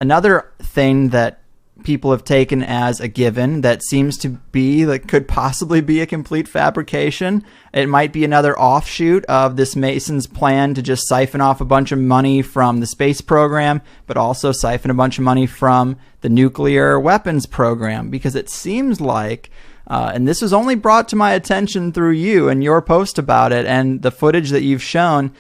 Another thing that people have taken as a given that seems to be, like, could possibly be a complete fabrication. It might be another offshoot of this Mason's plan to just siphon off a bunch of money from the space program, but also siphon a bunch of money from the nuclear weapons program, because it seems like, and this was only brought to my attention through you and your post about it and the footage that you've shown,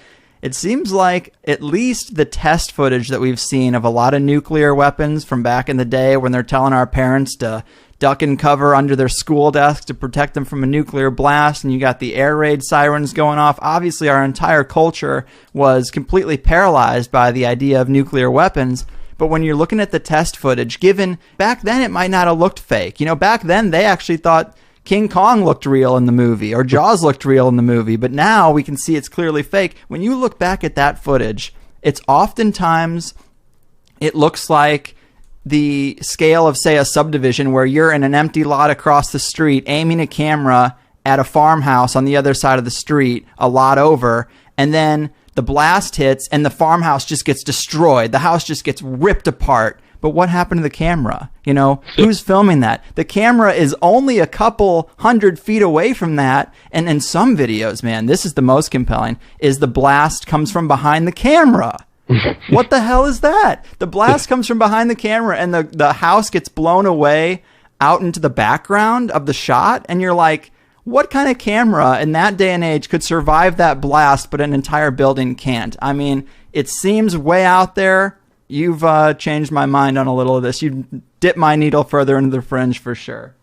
it seems like at least the test footage that we've seen of a lot of nuclear weapons from back in the day when they're telling our parents to duck and cover under their school desk to protect them from a nuclear blast, and you got the air raid sirens going off. Obviously, our entire culture was completely paralyzed by the idea of nuclear weapons. But when you're looking at the test footage, given back then it might not have looked fake. You know, back then they actually thought King Kong looked real in the movie, or Jaws looked real in the movie, but now we can see it's clearly fake. When you look back at that footage, it's oftentimes, it looks like the scale of, say, a subdivision where you're in an empty lot across the street aiming a camera at a farmhouse on the other side of the street, a lot over, and then the blast hits and the farmhouse just gets destroyed. The house just gets ripped apart. But what happened to the camera? You know, who's filming that? The camera is only a couple 100 feet away from that. And in some videos, man, this is the most compelling, is the blast comes from behind the camera. What the hell is that? The blast comes from behind the camera and the house gets blown away out into the background of the shot. And you're like, what kind of camera in that day and age could survive that blast, but an entire building can't? I mean, it seems way out there. You've changed my mind on a little of this. You dip my needle further into the fringe for sure.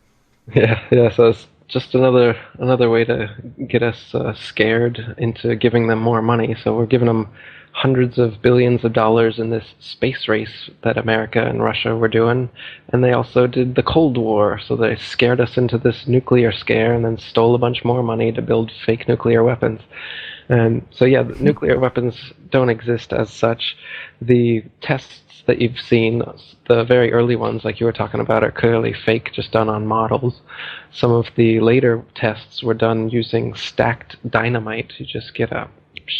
Yeah. So it's just another way to get us scared into giving them more money. So we're giving them hundreds of billions of dollars in this space race that America and Russia were doing, and they also did the Cold War. So they scared us into this nuclear scare, and then stole a bunch more money to build fake nuclear weapons. And so, yeah, the nuclear weapons don't exist as such. The tests that you've seen, the very early ones, like you were talking about, are clearly fake, just done on models. Some of the later tests were done using stacked dynamite. You just get a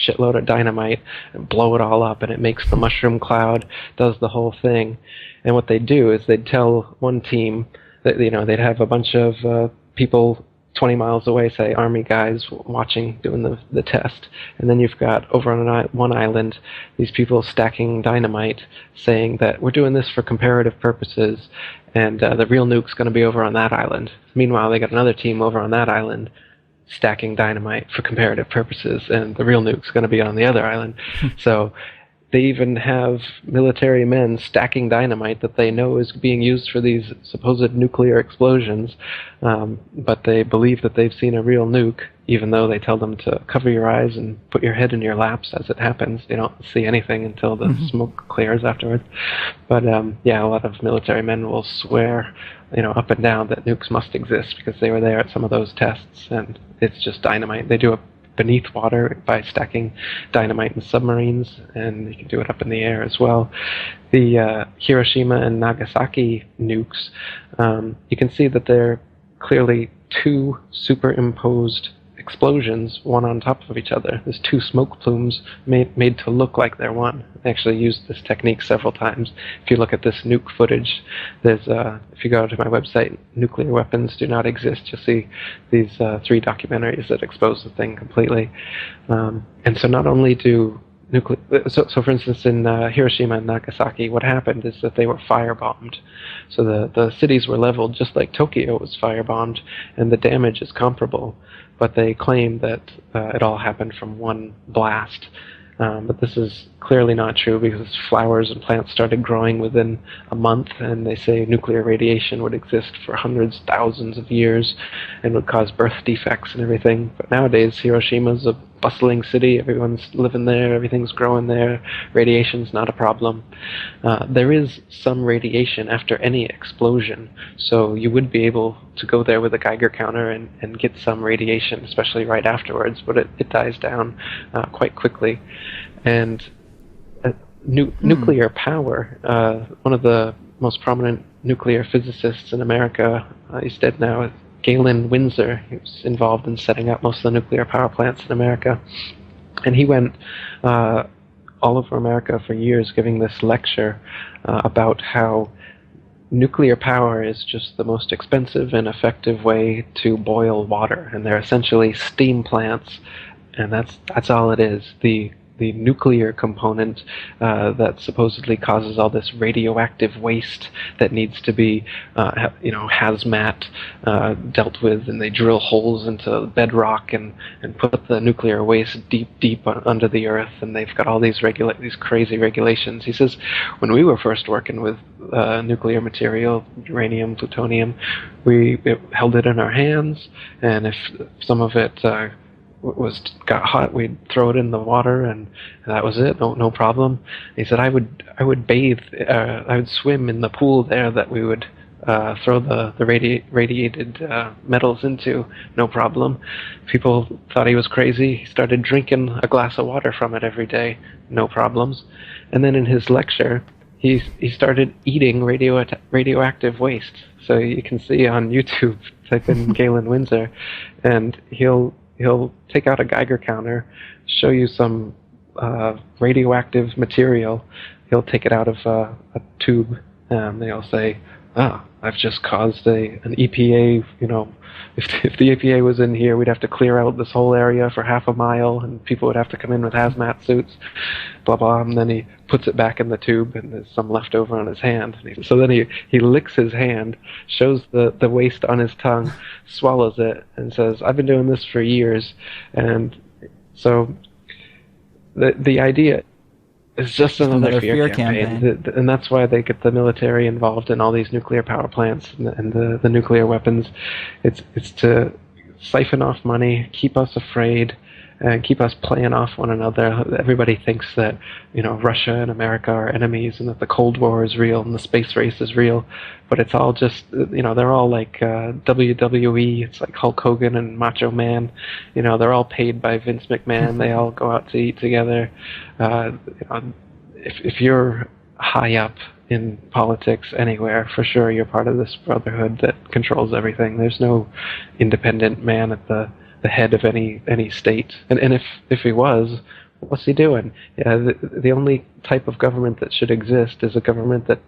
shitload of dynamite and blow it all up, and it makes the mushroom cloud, does the whole thing. And what they do is they'd tell one team that, you know, they'd have a bunch of people 20 miles away, say army guys watching, doing the test, and then you've got over on one island these people stacking dynamite, saying that we're doing this for comparative purposes, and the real nuke's going to be over on that island. Meanwhile, they got another team over on that island stacking dynamite for comparative purposes, and the real nuke's going to be on the other island. So they even have military men stacking dynamite that they know is being used for these supposed nuclear explosions, but they believe that they've seen a real nuke, even though they tell them to cover your eyes and put your head in your laps as it happens. You don't see anything until the smoke clears afterwards. But yeah, a lot of military men will swear, you know, up and down that nukes must exist because they were there at some of those tests, and it's just dynamite. They do it beneath water by stacking dynamite in submarines, and you can do it up in the air as well. The Hiroshima and Nagasaki nukes, you can see that they're clearly two superimposed explosions, one on top of each other. There's two smoke plumes made to look like they're one. I actually used this technique several times. If you look at this nuke footage, there's if you go to my website, Nuclear Weapons Do Not Exist, you'll see these 3 documentaries that expose the thing completely. And so not only do so for instance, in Hiroshima and Nagasaki, what happened is that they were firebombed. So the cities were leveled just like Tokyo was firebombed, and the damage is comparable. But they claim that it all happened from one blast. But this is clearly not true, because flowers and plants started growing within a month, and they say nuclear radiation would exist for hundreds, thousands of years and would cause birth defects and everything. But nowadays, Hiroshima's a bustling city. Everyone's living there. Everything's growing there. Radiation's not a problem. There is some radiation after any explosion, so you would be able to go there with a Geiger counter and get some radiation, especially right afterwards, but it dies down quite quickly. And nuclear power, one of the most prominent nuclear physicists in America, he's dead now, Galen Windsor. He was involved in setting up most of the nuclear power plants in America. And he went all over America for years giving this lecture about how nuclear power is just the most expensive and effective way to boil water, and they're essentially steam plants, and that's all it is. The nuclear component that supposedly causes all this radioactive waste that needs to be, hazmat dealt with, and they drill holes into bedrock and put the nuclear waste deep under the earth, and they've got all these crazy regulations. He says, when we were first working with nuclear material, uranium, plutonium, we held it in our hands, and if some of it got hot, we'd throw it in the water, and that was it. No problem. He said, I would bathe, I would swim in the pool there that we would throw the radiated metals into, no problem. People thought he was crazy. He started drinking a glass of water from it every day, no problems. And then in his lecture, he started eating radioactive waste. So you can see on YouTube, type in Galen Windsor, and he'll take out a Geiger counter, show you some radioactive material. He'll take it out of a tube, and they'll say, I've just caused an EPA, if the EPA was in here, we'd have to clear out this whole area for half a mile, and people would have to come in with hazmat suits, blah, blah, and then he puts it back in the tube, and there's some left over on his hand. So then he licks his hand, shows the waste on his tongue, swallows it, and says, I've been doing this for years. And so the idea is just another fear campaign. And that's why they get the military involved in all these nuclear power plants and the nuclear weapons. It's to siphon off money, keep us afraid, and keep us playing off one another. Everybody thinks that, Russia and America are enemies, and that the Cold War is real and the space race is real. But it's all just, they're all like WWE. It's like Hulk Hogan and Macho Man. They're all paid by Vince McMahon. They all go out to eat together. If you're high up in politics anywhere, for sure you're part of this brotherhood that controls everything. There's no independent man at the head of any state. And if he was, what's he doing? The only type of government that should exist is a government that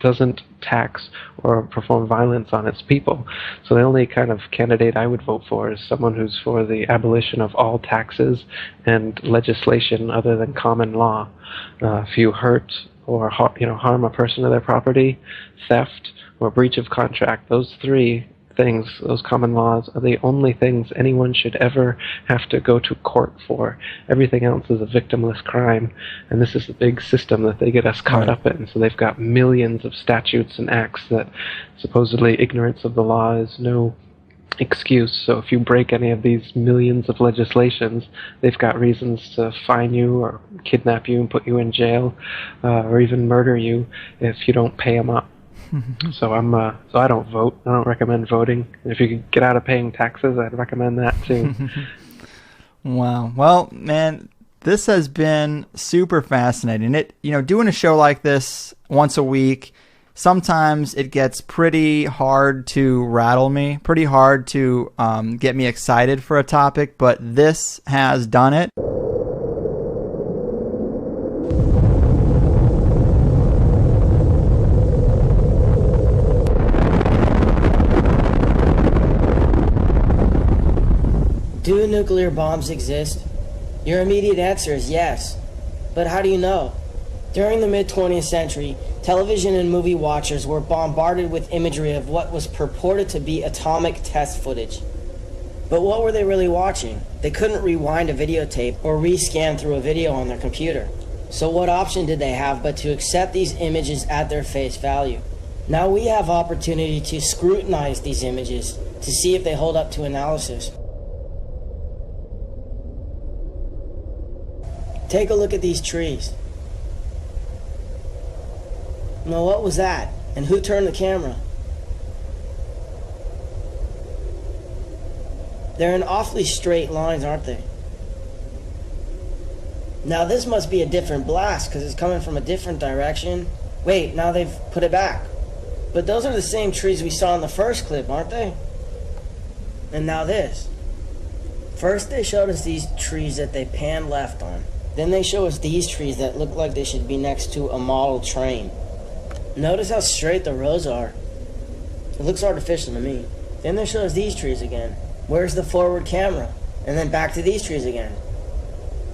doesn't tax or perform violence on its people. So the only kind of candidate I would vote for is someone who's for the abolition of all taxes and legislation other than common law. If you hurt or harm a person or their property, theft or breach of contract, those three things, those common laws, are the only things anyone should ever have to go to court for. Everything else is a victimless crime, and this is the big system that they get us caught up in. So they've got millions of statutes and acts that supposedly ignorance of the law is no excuse. So if you break any of these millions of legislations, they've got reasons to fine you or kidnap you and put you in jail, or even murder you if you don't pay them up. So I don't vote. I don't recommend voting. If you could get out of paying taxes, I'd recommend that too. Wow. Well, man, this has been super fascinating. Doing a show like this once a week, sometimes it gets pretty hard to rattle me, pretty hard to get me excited for a topic, but this has done it. Do nuclear bombs exist? Your immediate answer is yes. But how do you know? During the mid-20th century, television and movie watchers were bombarded with imagery of what was purported to be atomic test footage. But what were they really watching? They couldn't rewind a videotape or rescan through a video on their computer. So what option did they have but to accept these images at their face value? Now we have opportunity to scrutinize these images to see if they hold up to analysis. Take a look at these trees. Now what was that? And who turned the camera? They're in awfully straight lines, aren't they? Now this must be a different blast because it's coming from a different direction. Wait, now they've put it back. But those are the same trees we saw in the first clip, aren't they? And now this. First they showed us these trees that they panned left on. Then they show us these trees that look like they should be next to a model train. Notice how straight the rows are. It looks artificial to me. Then they show us these trees again. Where's the forward camera? And then back to these trees again.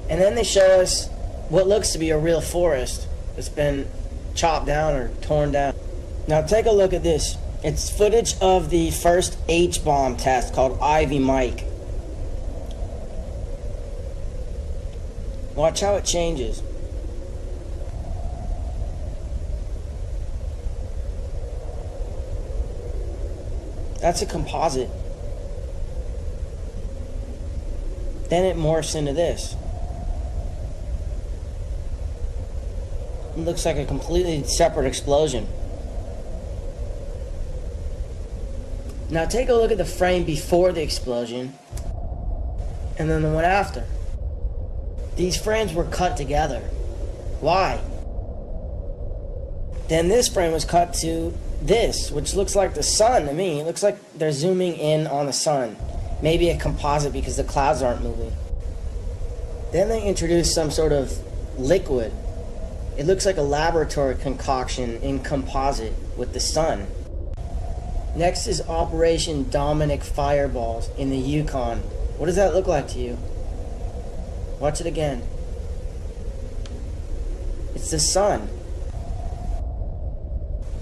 And then they show us what looks to be a real forest that's been chopped down or torn down. Now take a look at this. It's footage of the first H-bomb test called Ivy Mike. Watch how it changes. That's a composite. Then it morphs into this. It looks like a completely separate explosion. Now take a look at the frame before the explosion and then the one after. These frames were cut together. Why? Then this frame was cut to this, which looks like the sun to me. It looks like they're zooming in on the sun. Maybe a composite because the clouds aren't moving. Then they introduced some sort of liquid. It looks like a laboratory concoction in composite with the sun. Next is Operation Dominic Fireballs in the Yukon. What does that look like to you? Watch it again. It's the sun.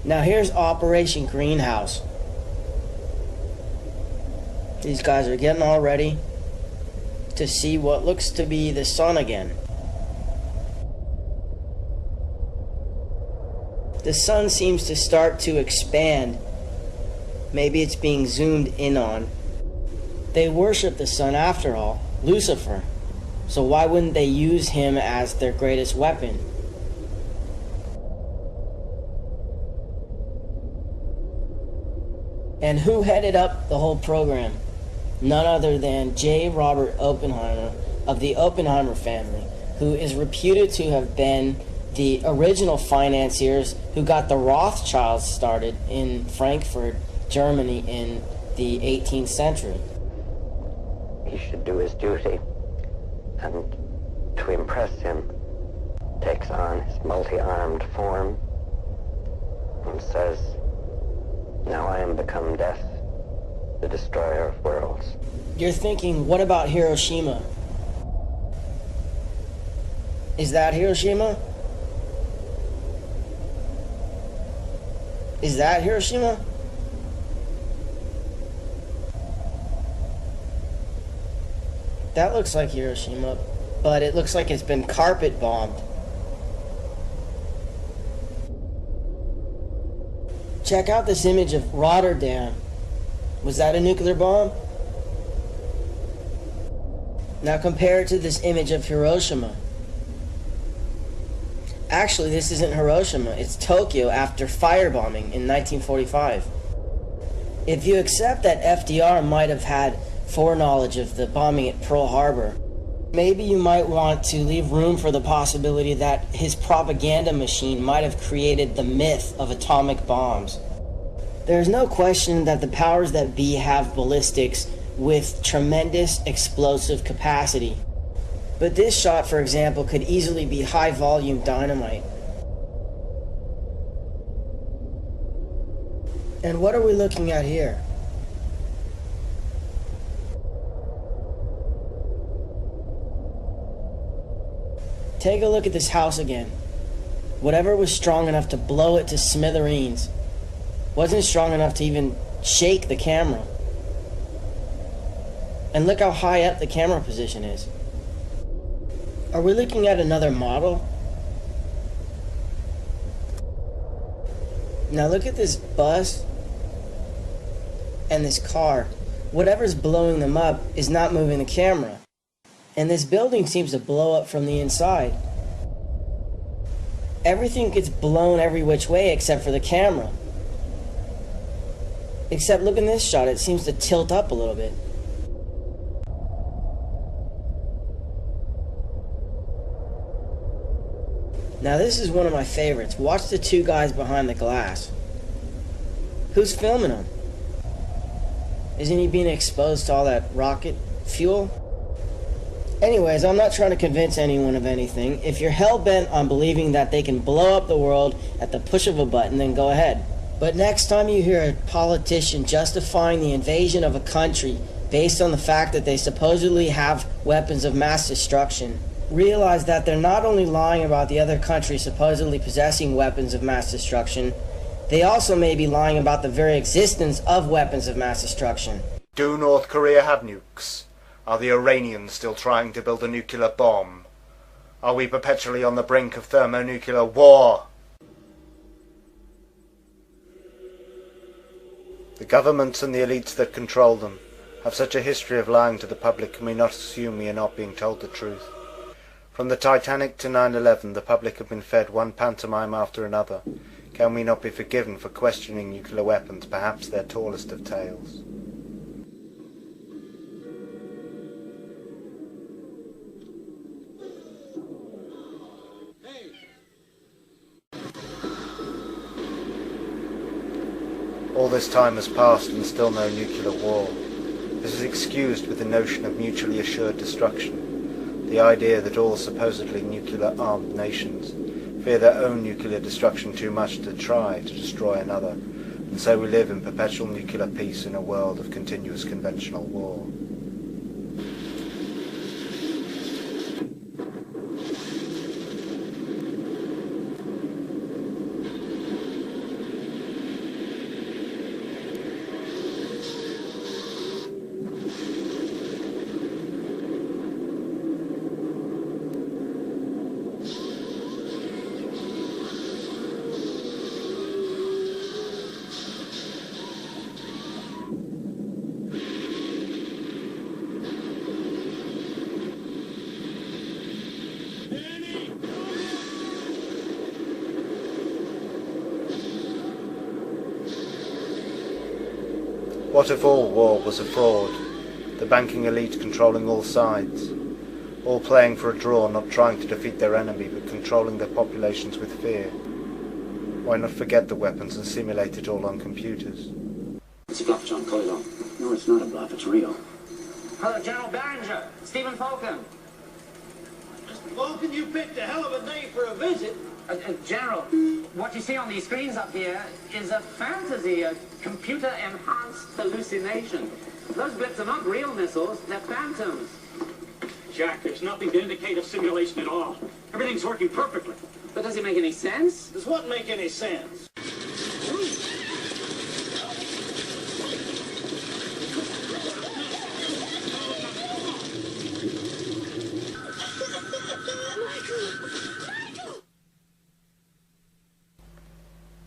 Now here's Operation Greenhouse. These guys are getting all ready to see what looks to be the sun again. The sun seems to start to expand. Maybe it's being zoomed in on. They worship the sun after all, Lucifer. So why wouldn't they use him as their greatest weapon? And who headed up the whole program? None other than J. Robert Oppenheimer of the Oppenheimer family, who is reputed to have been the original financiers who got the Rothschilds started in Frankfurt, Germany in the 18th century. He should do his duty, and to impress him, takes on his multi-armed form and says, "Now I am become death, the destroyer of worlds." You're thinking, what about Hiroshima? Is that Hiroshima? Is that Hiroshima? That looks like Hiroshima, but it looks like it's been carpet bombed. Check out this image of Rotterdam. Was that a nuclear bomb? Now compare it to this image of Hiroshima. Actually, this isn't Hiroshima, it's Tokyo after firebombing in 1945. If you accept that FDR might have had foreknowledge of the bombing at Pearl Harbor, maybe you might want to leave room for the possibility that his propaganda machine might have created the myth of atomic bombs. There's no question that the powers that be have ballistics with tremendous explosive capacity. But this shot, for example, could easily be high-volume dynamite. And what are we looking at here? Take a look at this house again. Whatever was strong enough to blow it to smithereens wasn't strong enough to even shake the camera. And look how high up the camera position is. Are we looking at another model? Now look at this bus and this car. Whatever's blowing them up is not moving the camera. And this building seems to blow up from the inside. Everything gets blown every which way except for the camera. Except look in this shot, it seems to tilt up a little bit. Now this is one of my favorites. Watch the two guys behind the glass. Who's filming them? Isn't he being exposed to all that rocket fuel? Anyways, I'm not trying to convince anyone of anything. If you're hell-bent on believing that they can blow up the world at the push of a button, then go ahead. But next time you hear a politician justifying the invasion of a country based on the fact that they supposedly have weapons of mass destruction, realize that they're not only lying about the other country supposedly possessing weapons of mass destruction, they also may be lying about the very existence of weapons of mass destruction. Do North Korea have nukes? Are the Iranians still trying to build a nuclear bomb? Are we perpetually on the brink of thermonuclear war? The governments and the elites that control them have such a history of lying to the public, can we not assume we are not being told the truth? From the Titanic to 9/11, the public have been fed one pantomime after another. Can we not be forgiven for questioning nuclear weapons, perhaps their tallest of tales? All this time has passed and still no nuclear war. This is excused with the notion of mutually assured destruction, the idea that all supposedly nuclear-armed nations fear their own nuclear destruction too much to try to destroy another, and so we live in perpetual nuclear peace in a world of continuous conventional war. What if all war was a fraud, the banking elite controlling all sides, all playing for a draw, not trying to defeat their enemy but controlling their populations with fear? Why not forget the weapons and simulate it all on computers? It's a bluff, John. Call it on. No, it's not a bluff. It's real. Hello, General Barringer. Stephen Falcon. Mr. Falcon, you picked a hell of a day for a visit. General, what you see on these screens up here is a fantasy, a computer-enhanced hallucination. Those blips are not real missiles, they're phantoms. Jack, there's nothing to indicate a simulation at all. Everything's working perfectly. But does it make any sense? Does what make any sense?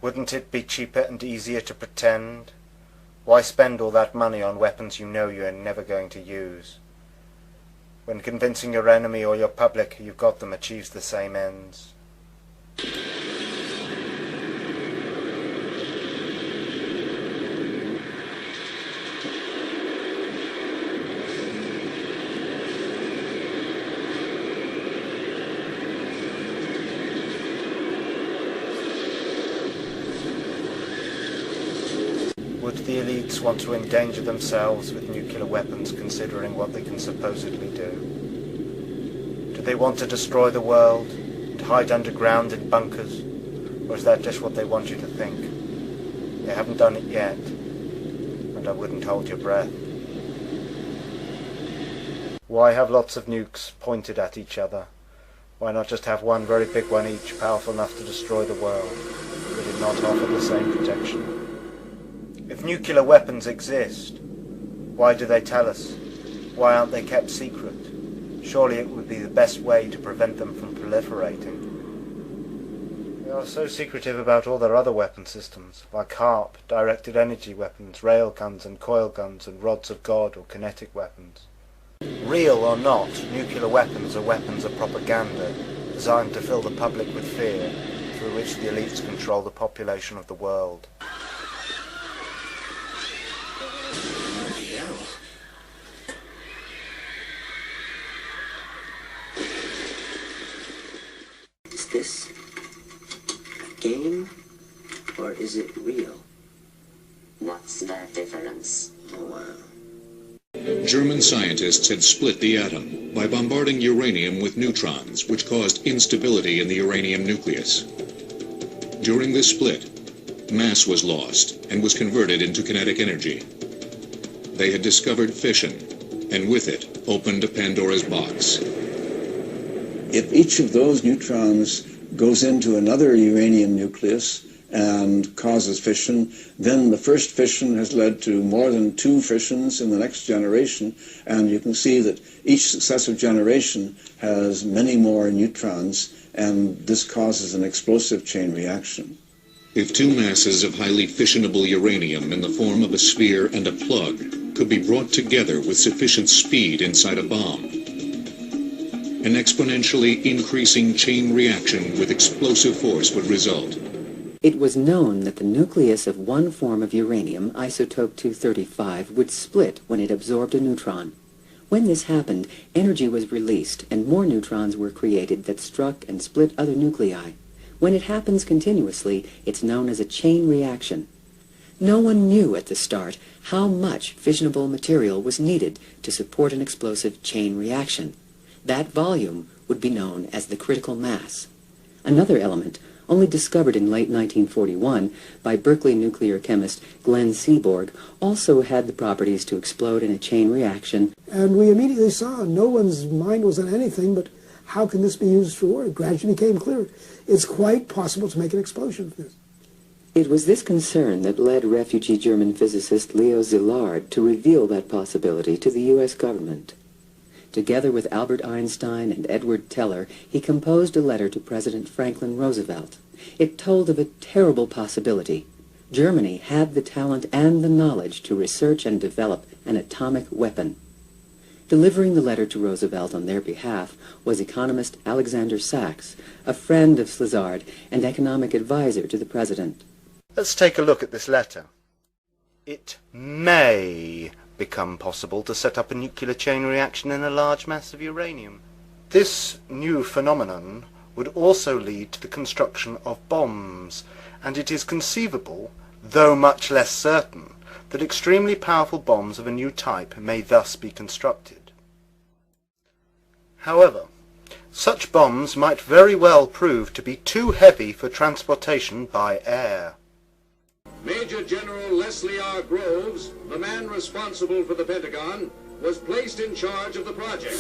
Wouldn't it be cheaper and easier to pretend? Why spend all that money on weapons you know you're never going to use? When convincing your enemy or your public you've got them achieves the same ends. Would the elites want to endanger themselves with nuclear weapons considering what they can supposedly do? Do they want to destroy the world and hide underground in bunkers? Or is that just what they want you to think? They haven't done it yet, and I wouldn't hold your breath. Why have lots of nukes pointed at each other? Why not just have one very big one each, powerful enough to destroy the world? Would it not offer the same protection? If nuclear weapons exist, why do they tell us? Why aren't they kept secret? Surely it would be the best way to prevent them from proliferating. They are so secretive about all their other weapon systems, like HARP, directed energy weapons, railguns and coil guns and rods of God or kinetic weapons. Real or not, nuclear weapons are weapons of propaganda, designed to fill the public with fear, through which the elites control the population of the world. Is this a game, or is it real? What's the difference? Oh, wow. German scientists had split the atom by bombarding uranium with neutrons, which caused instability in the uranium nucleus. During this split, mass was lost and was converted into kinetic energy. They had discovered fission, and with it opened a Pandora's box. If each of those neutrons goes into another uranium nucleus and causes fission, then the first fission has led to more than 2 fissions in the next generation, and you can see that each successive generation has many more neutrons, and this causes an explosive chain reaction. If 2 masses of highly fissionable uranium in the form of a sphere and a plug could be brought together with sufficient speed inside a bomb, an exponentially increasing chain reaction with explosive force would result. It was known that the nucleus of one form of uranium, isotope 235, would split when it absorbed a neutron. When this happened, energy was released and more neutrons were created that struck and split other nuclei. When it happens continuously, it's known as a chain reaction. No one knew at the start how much fissionable material was needed to support an explosive chain reaction. That volume would be known as the critical mass. Another element, only discovered in late 1941 by Berkeley nuclear chemist Glenn Seaborg, also had the properties to explode in a chain reaction. And we immediately saw no one's mind was on anything but how can this be used for war? It gradually became clear. It's quite possible to make an explosion from this. It was this concern that led refugee German physicist Leo Szilard to reveal that possibility to the U.S. government. Together with Albert Einstein and Edward Teller, he composed a letter to President Franklin Roosevelt. It told of a terrible possibility. Germany had the talent and the knowledge to research and develop an atomic weapon. Delivering the letter to Roosevelt on their behalf was economist Alexander Sachs, a friend of Szilard and economic advisor to the president. Let's take a look at this letter. It may become possible to set up a nuclear chain reaction in a large mass of uranium. This new phenomenon would also lead to the construction of bombs, and it is conceivable, though much less certain, that extremely powerful bombs of a new type may thus be constructed. However, such bombs might very well prove to be too heavy for transportation by air. Major General Leslie R. Groves, the man responsible for the Pentagon, was placed in charge of the project.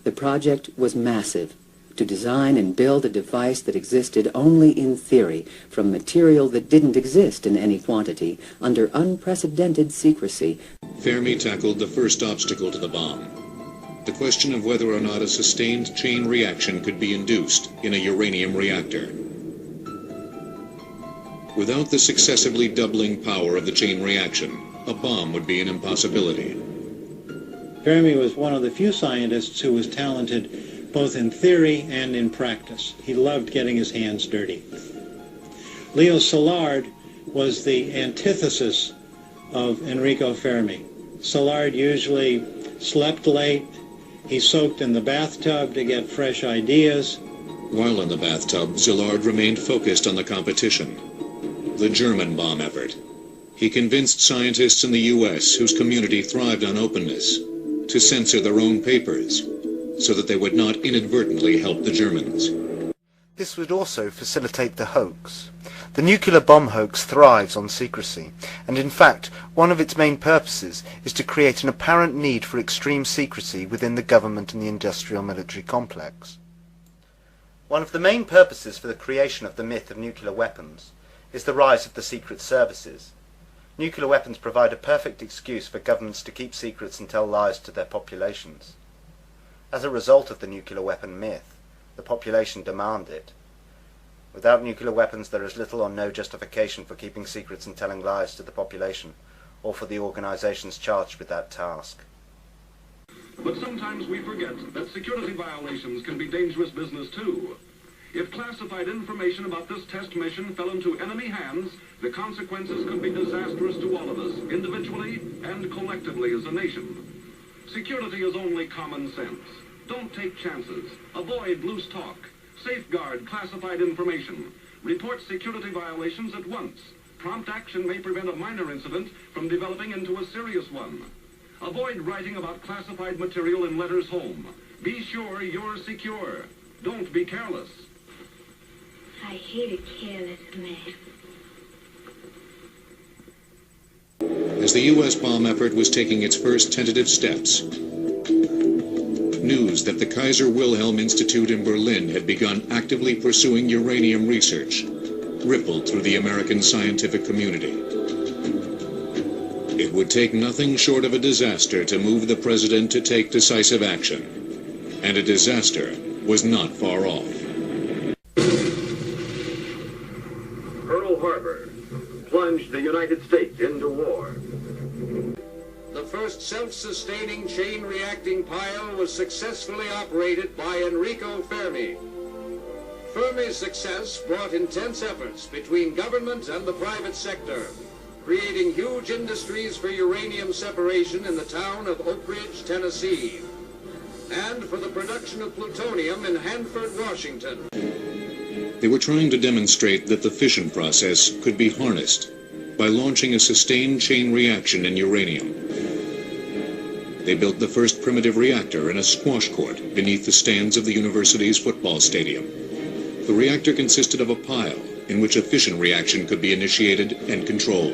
The project was massive, to design and build a device that existed only in theory, from material that didn't exist in any quantity, under unprecedented secrecy. Fermi tackled the first obstacle to the bomb, the question of whether or not a sustained chain reaction could be induced in a uranium reactor. Without the successively doubling power of the chain reaction, a bomb would be an impossibility. Fermi was one of the few scientists who was talented both in theory and in practice. He loved getting his hands dirty. Leo Szilard was the antithesis of Enrico Fermi. Szilard usually slept late. He soaked in the bathtub to get fresh ideas. While in the bathtub, Szilard remained focused on the competition, the German bomb effort. He convinced scientists in the U.S., whose community thrived on openness, to censor their own papers, so that they would not inadvertently help the Germans. This would also facilitate the hoax. The nuclear bomb hoax thrives on secrecy, and in fact, one of its main purposes is to create an apparent need for extreme secrecy within the government and the industrial military complex. One of the main purposes for the creation of the myth of nuclear weapons is the rise of the secret services. Nuclear weapons provide a perfect excuse for governments to keep secrets and tell lies to their populations. As a result of the nuclear weapon myth, the population demand it. Without nuclear weapons, there is little or no justification for keeping secrets and telling lies to the population, or for the organizations charged with that task. But sometimes we forget that security violations can be dangerous business too. If classified information about this test mission fell into enemy hands, the consequences could be disastrous to all of us, individually and collectively as a nation. Security is only common sense. Don't take chances. Avoid loose talk. Safeguard classified information. Report security violations at once. Prompt action may prevent a minor incident from developing into a serious one. Avoid writing about classified material in letters home. Be sure you're secure. Don't be careless. I hate a careless man. As the U.S. bomb effort was taking its first tentative steps, news that the Kaiser Wilhelm Institute in Berlin had begun actively pursuing uranium research rippled through the American scientific community. It would take nothing short of a disaster to move the president to take decisive action, and a disaster was not far off. Pearl Harbor plunged the United States into war. The first self-sustaining chain-reacting pile was successfully operated by Enrico Fermi. Fermi's success brought intense efforts between government and the private sector, creating huge industries for uranium separation in the town of Oak Ridge, Tennessee, and for the production of plutonium in Hanford, Washington. They were trying to demonstrate that the fission process could be harnessed by launching a sustained chain reaction in uranium. They built the first primitive reactor in a squash court beneath the stands of the university's football stadium. The reactor consisted of a pile in which a fission reaction could be initiated and controlled.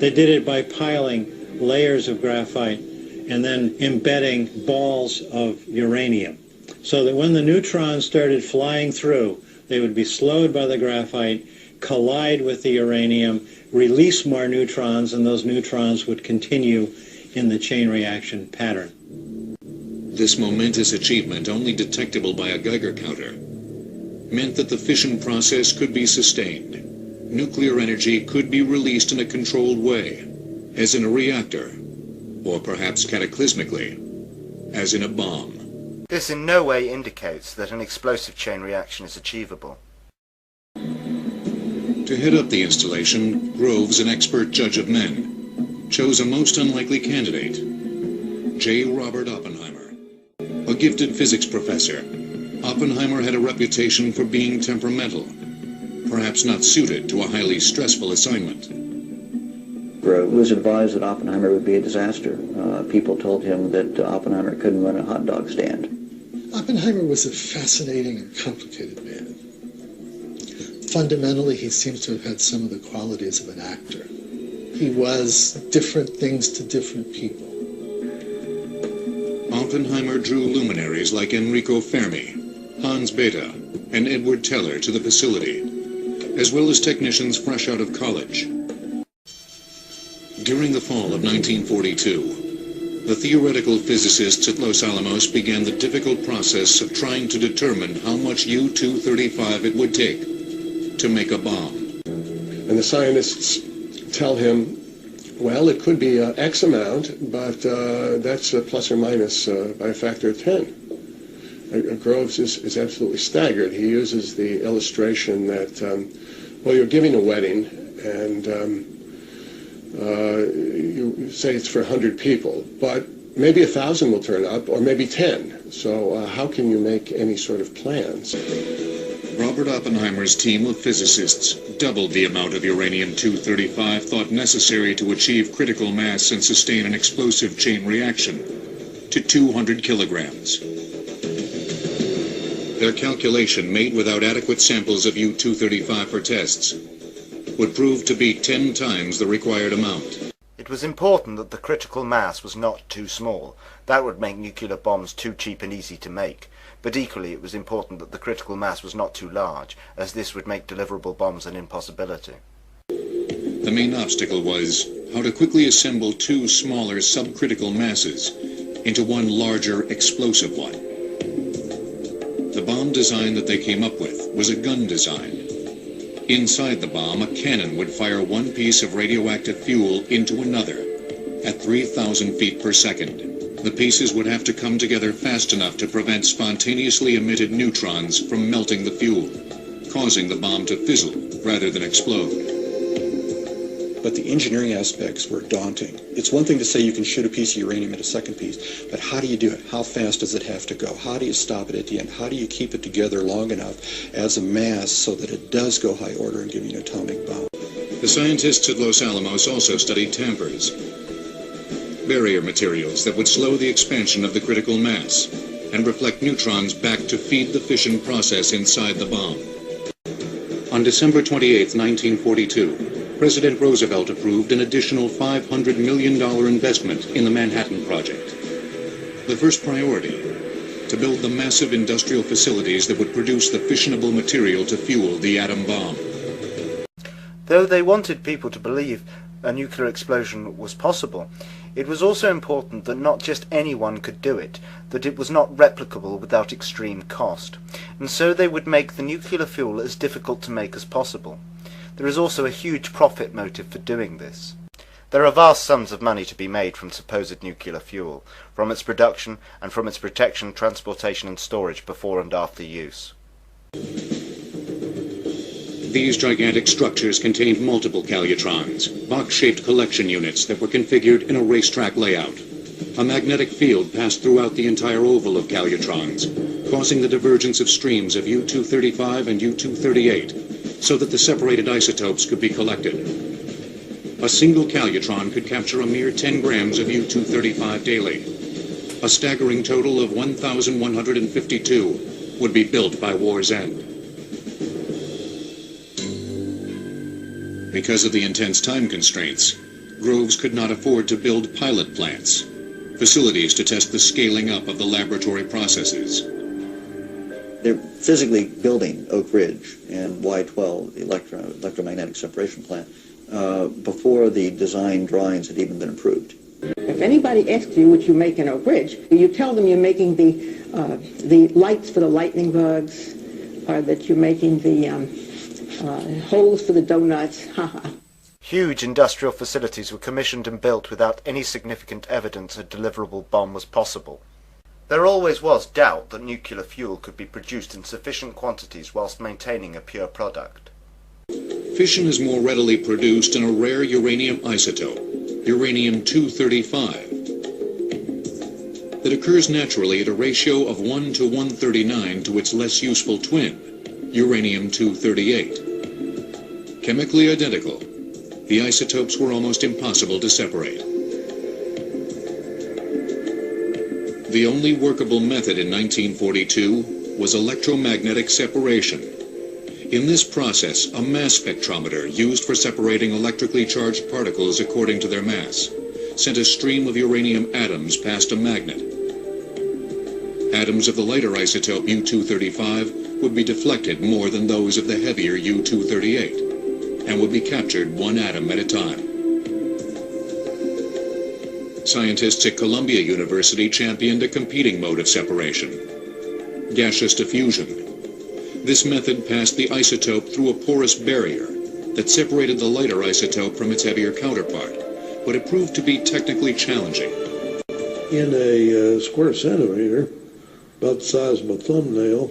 They did it by piling layers of graphite and then embedding balls of uranium, so that when the neutrons started flying through, they would be slowed by the graphite, collide with the uranium, release more neutrons, and those neutrons would continue in the chain reaction pattern. This momentous achievement, only detectable by a Geiger counter, meant that the fission process could be sustained. Nuclear energy could be released in a controlled way, as in a reactor, or perhaps cataclysmically, as in a bomb. This in no way indicates that an explosive chain reaction is achievable. To head up the installation, Groves, an expert judge of men, chose a most unlikely candidate, J. Robert Oppenheimer. A gifted physics professor, Oppenheimer had a reputation for being temperamental, perhaps not suited to a highly stressful assignment. It was advised that Oppenheimer would be a disaster. People told him that Oppenheimer couldn't run a hot dog stand. Oppenheimer was a fascinating and complicated man. Fundamentally, he seems to have had some of the qualities of an actor. He was different things to different people. Oppenheimer drew luminaries like Enrico Fermi, Hans Bethe, and Edward Teller to the facility, as well as technicians fresh out of college. During the fall of 1942, the theoretical physicists at Los Alamos began the difficult process of trying to determine how much U-235 it would take to make a bomb. And the scientists tell him, well, it could be X amount, but that's plus or minus by a factor of 10. Groves is absolutely staggered. He uses the illustration that, well, you're giving a wedding, and you say it's for 100 people, but maybe 1,000 will turn up, or maybe 10. So how can you make any sort of plans? Robert Oppenheimer's team of physicists doubled the amount of uranium-235 thought necessary to achieve critical mass and sustain an explosive chain reaction to 200 kilograms. Their calculation, made without adequate samples of U-235 for tests, would prove to be 10 times the required amount. It was important that the critical mass was not too small. That would make nuclear bombs too cheap and easy to make. But equally it was important that the critical mass was not too large, as this would make deliverable bombs an impossibility. The main obstacle was how to quickly assemble two smaller subcritical masses into one larger explosive one. The bomb design that they came up with was a gun design. Inside the bomb, a cannon would fire one piece of radioactive fuel into another at 3,000 feet per second. The pieces would have to come together fast enough to prevent spontaneously emitted neutrons from melting the fuel, causing the bomb to fizzle rather than explode. But the engineering aspects were daunting. It's one thing to say you can shoot a piece of uranium at a second piece, but how do you do it? How fast does it have to go? How do you stop it at the end? How do you keep it together long enough as a mass so that it does go high order and give you an atomic bomb? The scientists at Los Alamos also studied tampers. barrier materials that would slow the expansion of the critical mass and reflect neutrons back to feed the fission process inside the bomb. On December 28, 1942, President Roosevelt approved an additional $500 million investment in the Manhattan Project. The first priority, to build the massive industrial facilities that would produce the fissionable material to fuel the atom bomb. Though they wanted people to believe a nuclear explosion was possible, it was also important that not just anyone could do it, that it was not replicable without extreme cost, and so they would make the nuclear fuel as difficult to make as possible. There is also a huge profit motive for doing this. There are vast sums of money to be made from supposed nuclear fuel, from its production and from its protection, transportation and storage before and after use. These gigantic structures contained multiple calutrons, box-shaped collection units that were configured in a racetrack layout. A magnetic field passed throughout the entire oval of calutrons, causing the divergence of streams of U-235 and U-238, so that the separated isotopes could be collected. A single calutron could capture a mere 10 grams of U-235 daily. A staggering total of 1,152 would be built by war's end. Because of the intense time constraints, Groves could not afford to build pilot plants, facilities to test the scaling up of the laboratory processes. They're physically building Oak Ridge and Y12, the electromagnetic separation plant, before the design drawings had even been approved. If anybody asks you what you make in Oak Ridge, you tell them you're making the lights for the lightning bugs, or that you're making the holes for the donuts. Huge industrial facilities were commissioned and built without any significant evidence a deliverable bomb was possible. There always was doubt that nuclear fuel could be produced in sufficient quantities whilst maintaining a pure product. Fission is more readily produced in a rare uranium isotope, uranium-235, that occurs naturally at a ratio of 1 to 139 to its less useful twin, uranium-238. Chemically identical, the isotopes were almost impossible to separate. The only workable method in 1942 was electromagnetic separation. In this process, a mass spectrometer used for separating electrically charged particles according to their mass sent a stream of uranium atoms past a magnet. Atoms of the lighter isotope U-235 would be deflected more than those of the heavier U-238 and would be captured one atom at a time. Scientists at Columbia University championed a competing mode of separation, gaseous diffusion. This method passed the isotope through a porous barrier that separated the lighter isotope from its heavier counterpart, but it proved to be technically challenging. In a square centimeter, about the size of a thumbnail,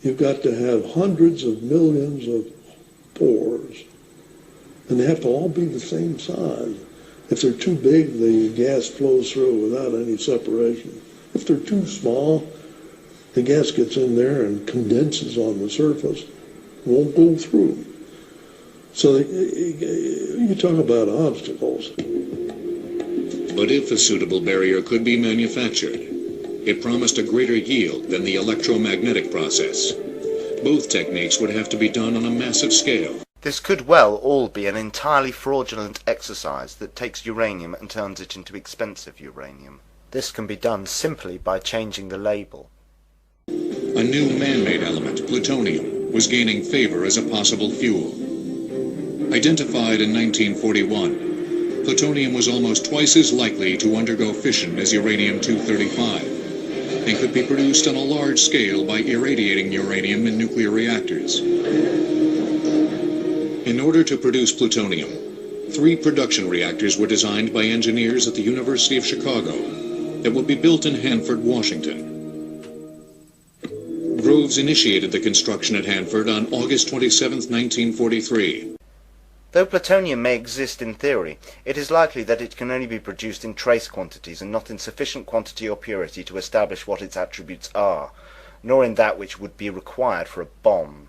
you've got to have hundreds of millions of pores, and they have to all be the same size. If they're too big, the gas flows through without any separation. If they're too small, the gas gets in there and condenses on the surface, won't go through. So you talk about obstacles. But if a suitable barrier could be manufactured, it promised a greater yield than the electromagnetic process. Both techniques would have to be done on a massive scale. This could well all be an entirely fraudulent exercise that takes uranium and turns it into expensive uranium. This can be done simply by changing the label. A new man-made element, plutonium, was gaining favor as a possible fuel. Identified in 1941, plutonium was almost twice as likely to undergo fission as uranium-235 and could be produced on a large scale by irradiating uranium in nuclear reactors. In order to produce plutonium, 3 production reactors were designed by engineers at the University of Chicago that would be built in Hanford, Washington. Groves initiated the construction at Hanford on August 27, 1943. Though plutonium may exist in theory, it is likely that it can only be produced in trace quantities and not in sufficient quantity or purity to establish what its attributes are, nor in that which would be required for a bomb.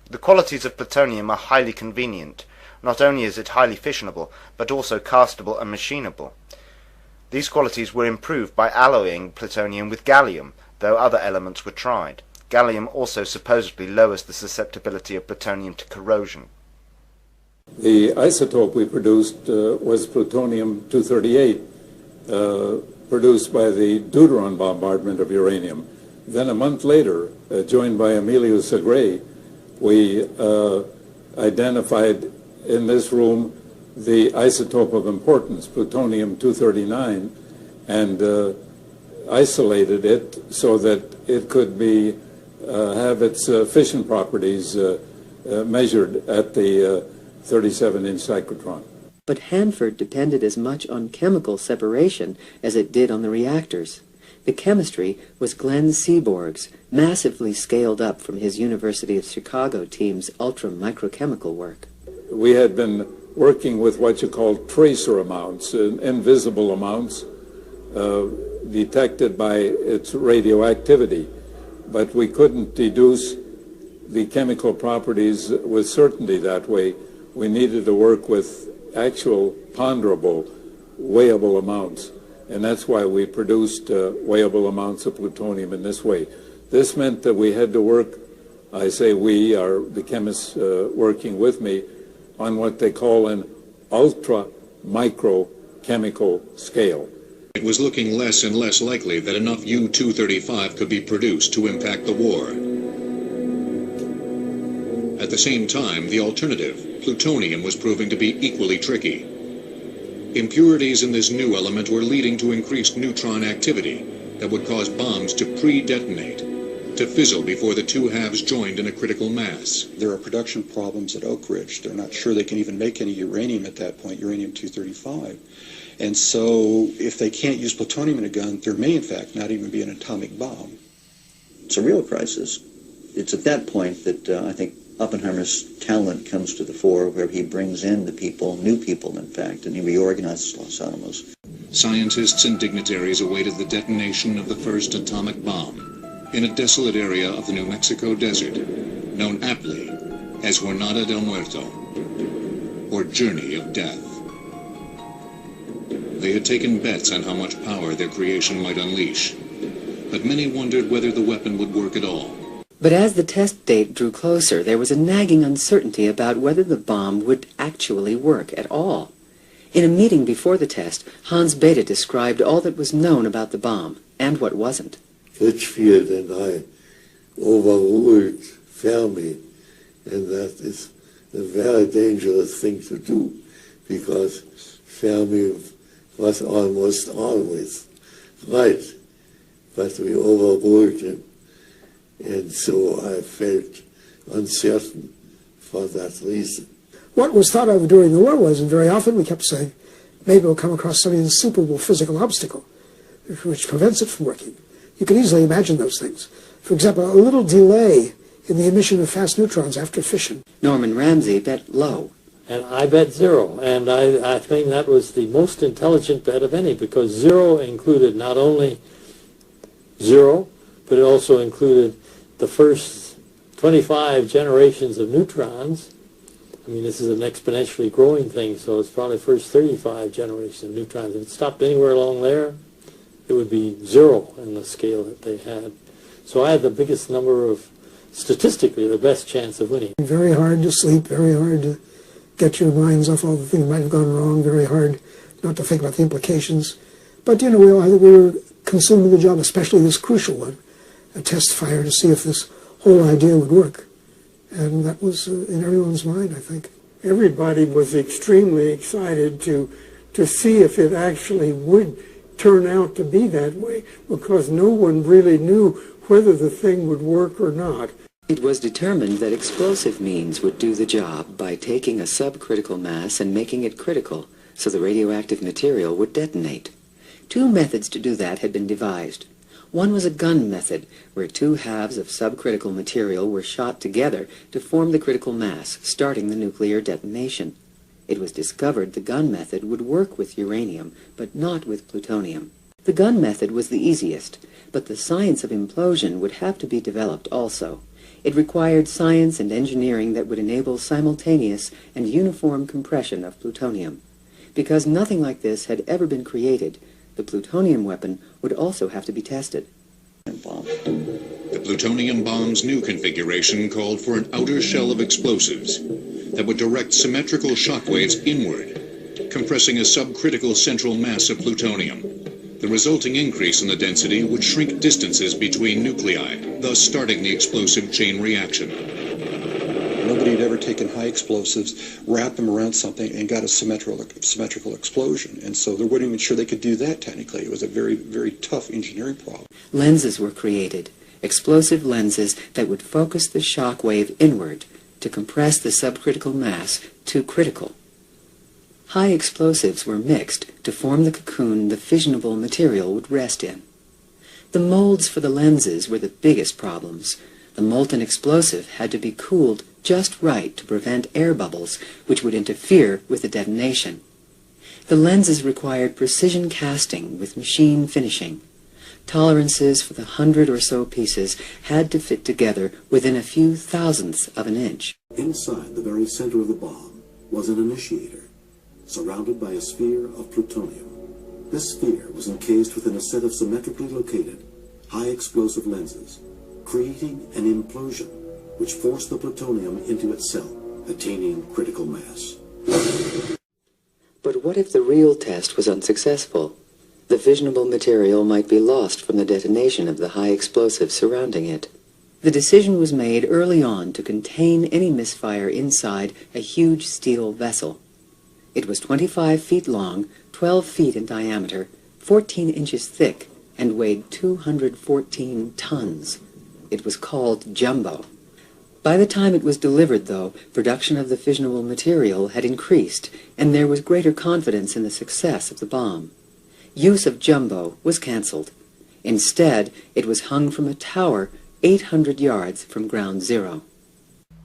The qualities of plutonium are highly convenient, Not only is it highly fissionable, but also castable and machinable. These qualities were improved by alloying plutonium with gallium, though other elements were tried. Gallium also supposedly lowers the susceptibility of plutonium to corrosion. The isotope we produced was plutonium-238, produced by the deuteron bombardment of uranium. Then a month later, joined by Emilio Segre, we identified in this room the isotope of importance, plutonium-239, and isolated it so that it could be have its fission properties measured at the 37-inch cyclotron. But Hanford depended as much on chemical separation as it did on the reactors. The chemistry was Glenn Seaborg's, massively scaled up from his University of Chicago team's ultra-microchemical work. We had been working with what you call tracer amounts, invisible amounts, detected by its radioactivity. But we couldn't deduce the chemical properties with certainty that way. We needed to work with actual ponderable, weighable amounts. And that's why we produced weighable amounts of plutonium in this way. This meant that we had to work, I say we, are the chemists working with me, on what they call an ultra-microchemical scale. It was looking less and less likely that enough U-235 could be produced to impact the war. At the same time, the alternative, plutonium, was proving to be equally tricky. Impurities in this new element were leading to increased neutron activity that would cause bombs to pre-detonate, to fizzle before the two halves joined in a critical mass. There are production problems at Oak Ridge. They're not sure they can even make any uranium at that point, uranium-235. And so if they can't use plutonium in a gun, there may in fact not even be an atomic bomb. It's a real crisis. It's at that point that I think Oppenheimer's talent comes to the fore, where he brings in the people, new people in fact, and he reorganizes Los Alamos. Scientists and dignitaries awaited the detonation of the first atomic bomb in a desolate area of the New Mexico desert, known aptly as Jornada del Muerto, or Journey of Death. They had taken bets on how much power their creation might unleash, but many wondered whether the weapon would work at all. But as the test date drew closer, there was a nagging uncertainty about whether the bomb would actually work at all. In a meeting before the test, Hans Bethe described all that was known about the bomb, and what wasn't. Litchfield and I overruled Fermi, and that is a very dangerous thing to do, because Fermi was almost always right, but we overruled him. And so I felt uncertain for that reason. What was thought of during the war was, and very often we kept saying, maybe we'll come across some insuperable physical obstacle which prevents it from working. You can easily imagine those things. For example, a little delay in the emission of fast neutrons after fission. Norman Ramsey bet low. And I bet zero. And I think that was the most intelligent bet of any, because zero included not only zero, but it also included the first 25 generations of neutrons. I mean, this is an exponentially growing thing, so it's probably first 35 generations of neutrons. If it stopped anywhere along there, it would be zero in the scale that they had. So I had the biggest number of, statistically, the best chance of winning. Very hard to sleep, very hard to get your minds off all the things that might have gone wrong, very hard not to think about the implications. But, you know, I think we were consumed with the job, especially this crucial one, a test fire to see if this whole idea would work. And that was in everyone's mind, I think. Everybody was extremely excited to see if it actually would turn out to be that way, because no one really knew whether the thing would work or not. It was determined that explosive means would do the job by taking a subcritical mass and making it critical, so the radioactive material would detonate. Two methods to do that had been devised. One was a gun method, where two halves of subcritical material were shot together to form the critical mass, starting the nuclear detonation. It was discovered the gun method would work with uranium, but not with plutonium. The gun method was the easiest, but the science of implosion would have to be developed also. It required science and engineering that would enable simultaneous and uniform compression of plutonium. Because nothing like this had ever been created, the plutonium weapon would also have to be tested. The plutonium bomb's new configuration called for an outer shell of explosives that would direct symmetrical shockwaves inward, compressing a subcritical central mass of plutonium. The resulting increase in the density would shrink distances between nuclei, thus starting the explosive chain reaction. Nobody had ever taken high explosives, wrapped them around something, and got a symmetrical explosion. And so they weren't even sure they could do that technically. It was a very, very tough engineering problem. Lenses were created, explosive lenses that would focus the shock wave inward to compress the subcritical mass to critical. High explosives were mixed to form the cocoon the fissionable material would rest in. The molds for the lenses were the biggest problems. The molten explosive had to be cooled just right to prevent air bubbles, which would interfere with the detonation. The lenses required precision casting with machine finishing. Tolerances for the 100 or so pieces had to fit together within a few thousandths of an inch. Inside the very center of the bomb was an initiator, surrounded by a sphere of plutonium. This sphere was encased within a set of symmetrically located, high explosive lenses, creating an implosion which forced the plutonium into itself, attaining critical mass. But what if the real test was unsuccessful? The fissionable material might be lost from the detonation of the high explosive surrounding it. The decision was made early on to contain any misfire inside a huge steel vessel. It was 25 feet long, 12 feet in diameter, 14 inches thick, and weighed 214 tons. It was called Jumbo. By the time it was delivered, though, production of the fissionable material had increased, and there was greater confidence in the success of the bomb. Use of Jumbo was cancelled. Instead, it was hung from a tower 800 yards from ground zero.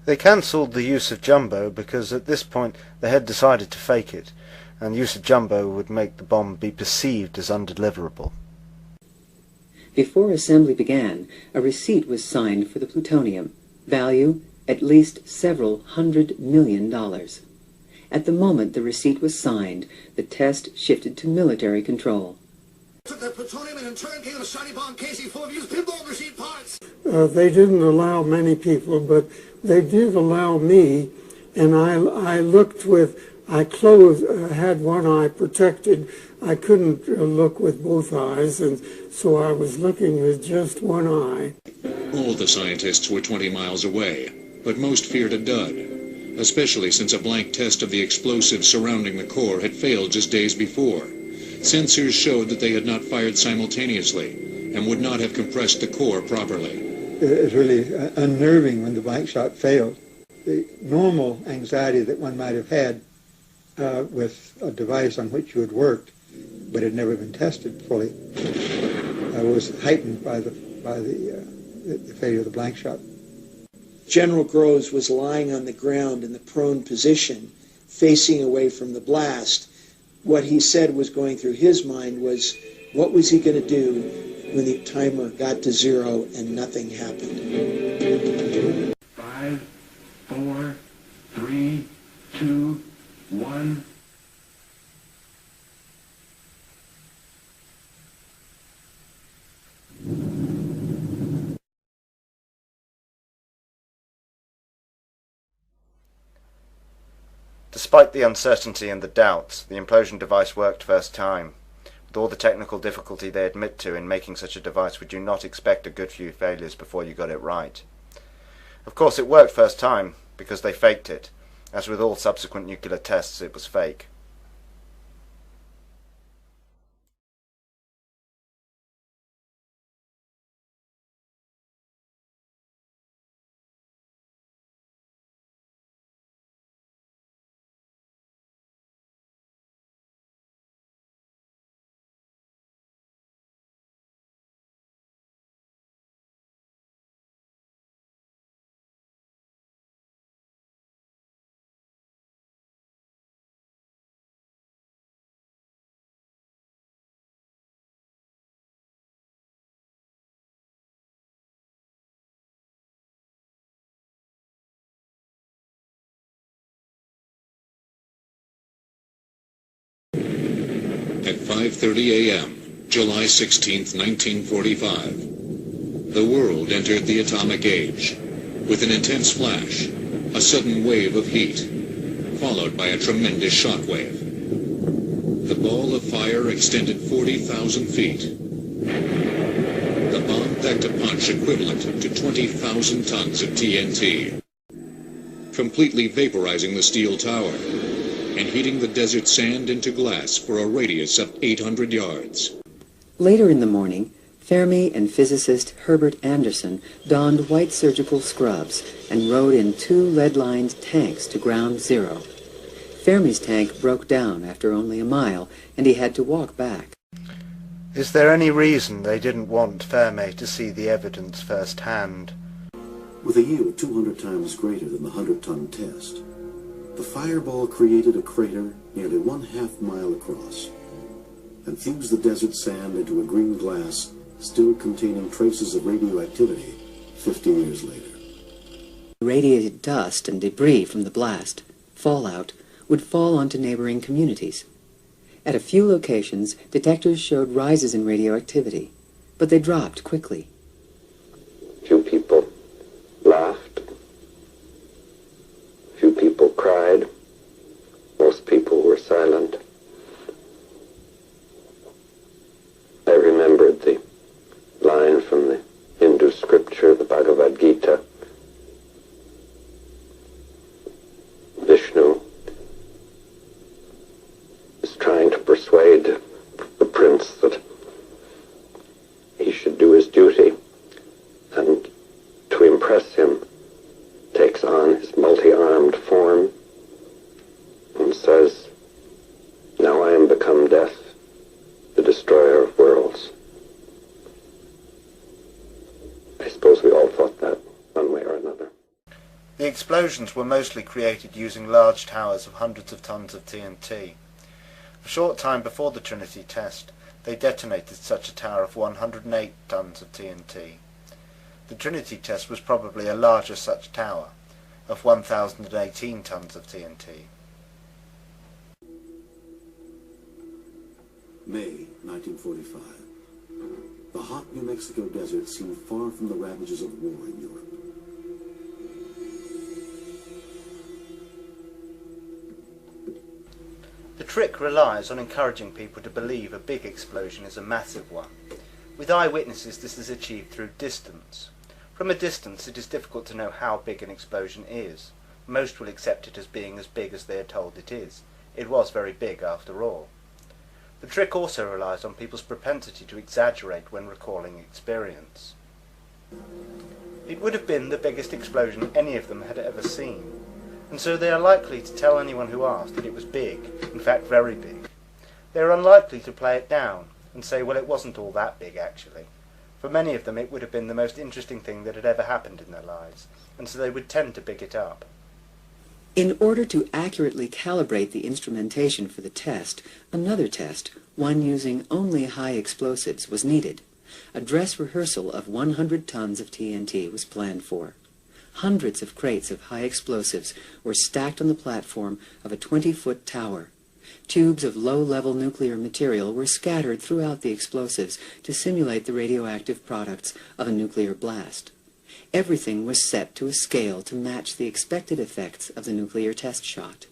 They cancelled the use of Jumbo because at this point they had decided to fake it, and use of Jumbo would make the bomb be perceived as undeliverable. Before assembly began, a receipt was signed for the plutonium, value at least several $100 million. At the moment the receipt was signed, the test shifted to military control. Took that plutonium and in turn gave it a shiny bomb casing full of used pinball machine parts. They didn't allow many people, but they did allow me, and I looked with, I had one eye protected. I couldn't look with both eyes, and so I was looking with just one eye. All the scientists were 20 miles away, but most feared a dud, especially since a blank test of the explosives surrounding the core had failed just days before. Sensors showed that they had not fired simultaneously and would not have compressed the core properly. It was really unnerving when the blank shot failed. The normal anxiety that one might have had with a device on which you had worked but had never been tested fully was heightened by the failure of the blank shot. General Groves was lying on the ground in the prone position, facing away from the blast. What he said was going through his mind was, what was he going to do when the timer got to zero and nothing happened? 5, 4, 3, 2, 1. Despite the uncertainty and the doubts, the implosion device worked first time. With all the technical difficulty they admit to in making such a device, we do not expect a good few failures before you got it right. Of course, it worked first time because they faked it. As with all subsequent nuclear tests, it was fake. At 5:30 a.m., July 16, 1945, the world entered the atomic age. With an intense flash, a sudden wave of heat, followed by a tremendous shock wave. The ball of fire extended 40,000 feet. The bomb packed a punch equivalent to 20,000 tons of TNT, completely vaporizing the steel tower and heating the desert sand into glass for a radius of 800 yards. Later in the morning, Fermi and physicist Herbert Anderson donned white surgical scrubs and rode in 2 lead-lined tanks to ground zero. Fermi's tank broke down after only a mile, and he had to walk back. Is there any reason they didn't want Fermi to see the evidence firsthand? With a yield 200 times greater than the 100-ton test, the fireball created a crater nearly 1/2 mile across and fused the desert sand into a green glass still containing traces of radioactivity 50 years later. Radiated dust and debris from the blast, fallout, would fall onto neighboring communities. At a few locations, detectors showed rises in radioactivity, but they dropped quickly. Few people laughed. Few people cried. Most people were silent. I remembered the line from the Hindu scripture, the Bhagavad Gita. Vishnu is trying to persuade the prince that he should do his duty, and to impress him takes on his multi-armed form and says, "Now I am become death, the destroyer of worlds." I suppose we all thought that one way or another. The explosions were mostly created using large towers of hundreds of tons of TNT. A short time before the Trinity test, they detonated such a tower of 108 tons of TNT. The Trinity test was probably a larger such tower, of 1,018 tons of TNT. May 1945. The hot New Mexico desert seemed far from the ravages of war in Europe. The trick relies on encouraging people to believe a big explosion is a massive one. With eyewitnesses, this is achieved through distance. From a distance, it is difficult to know how big an explosion is. Most will accept it as being as big as they are told it is. It was very big after all. The trick also relies on people's propensity to exaggerate when recalling experience. It would have been the biggest explosion any of them had ever seen, and so they are likely to tell anyone who asked that it was big, in fact very big. They are unlikely to play it down and say, well, it wasn't all that big actually. For many of them it would have been the most interesting thing that had ever happened in their lives, and so they would tend to big it up. In order to accurately calibrate the instrumentation for the test, another test, one using only high explosives, was needed. A dress rehearsal of 100 tons of TNT was planned for. Hundreds of crates of high explosives were stacked on the platform of a 20-foot tower. Tubes of low-level nuclear material were scattered throughout the explosives to simulate the radioactive products of a nuclear blast. Everything was set to a scale to match the expected effects of the nuclear test shot.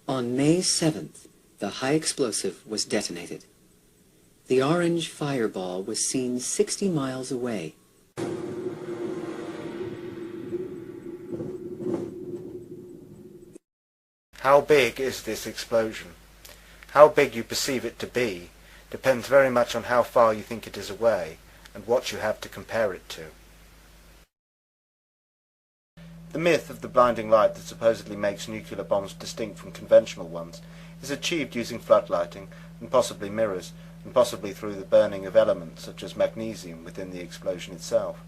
On May 7th, the high explosive was detonated. The orange fireball was seen 60 miles away. How big is this explosion? How big you perceive it to be depends very much on how far you think it is away and what you have to compare it to. The myth of the blinding light that supposedly makes nuclear bombs distinct from conventional ones is achieved using floodlighting and possibly mirrors, and possibly through the burning of elements such as magnesium within the explosion itself.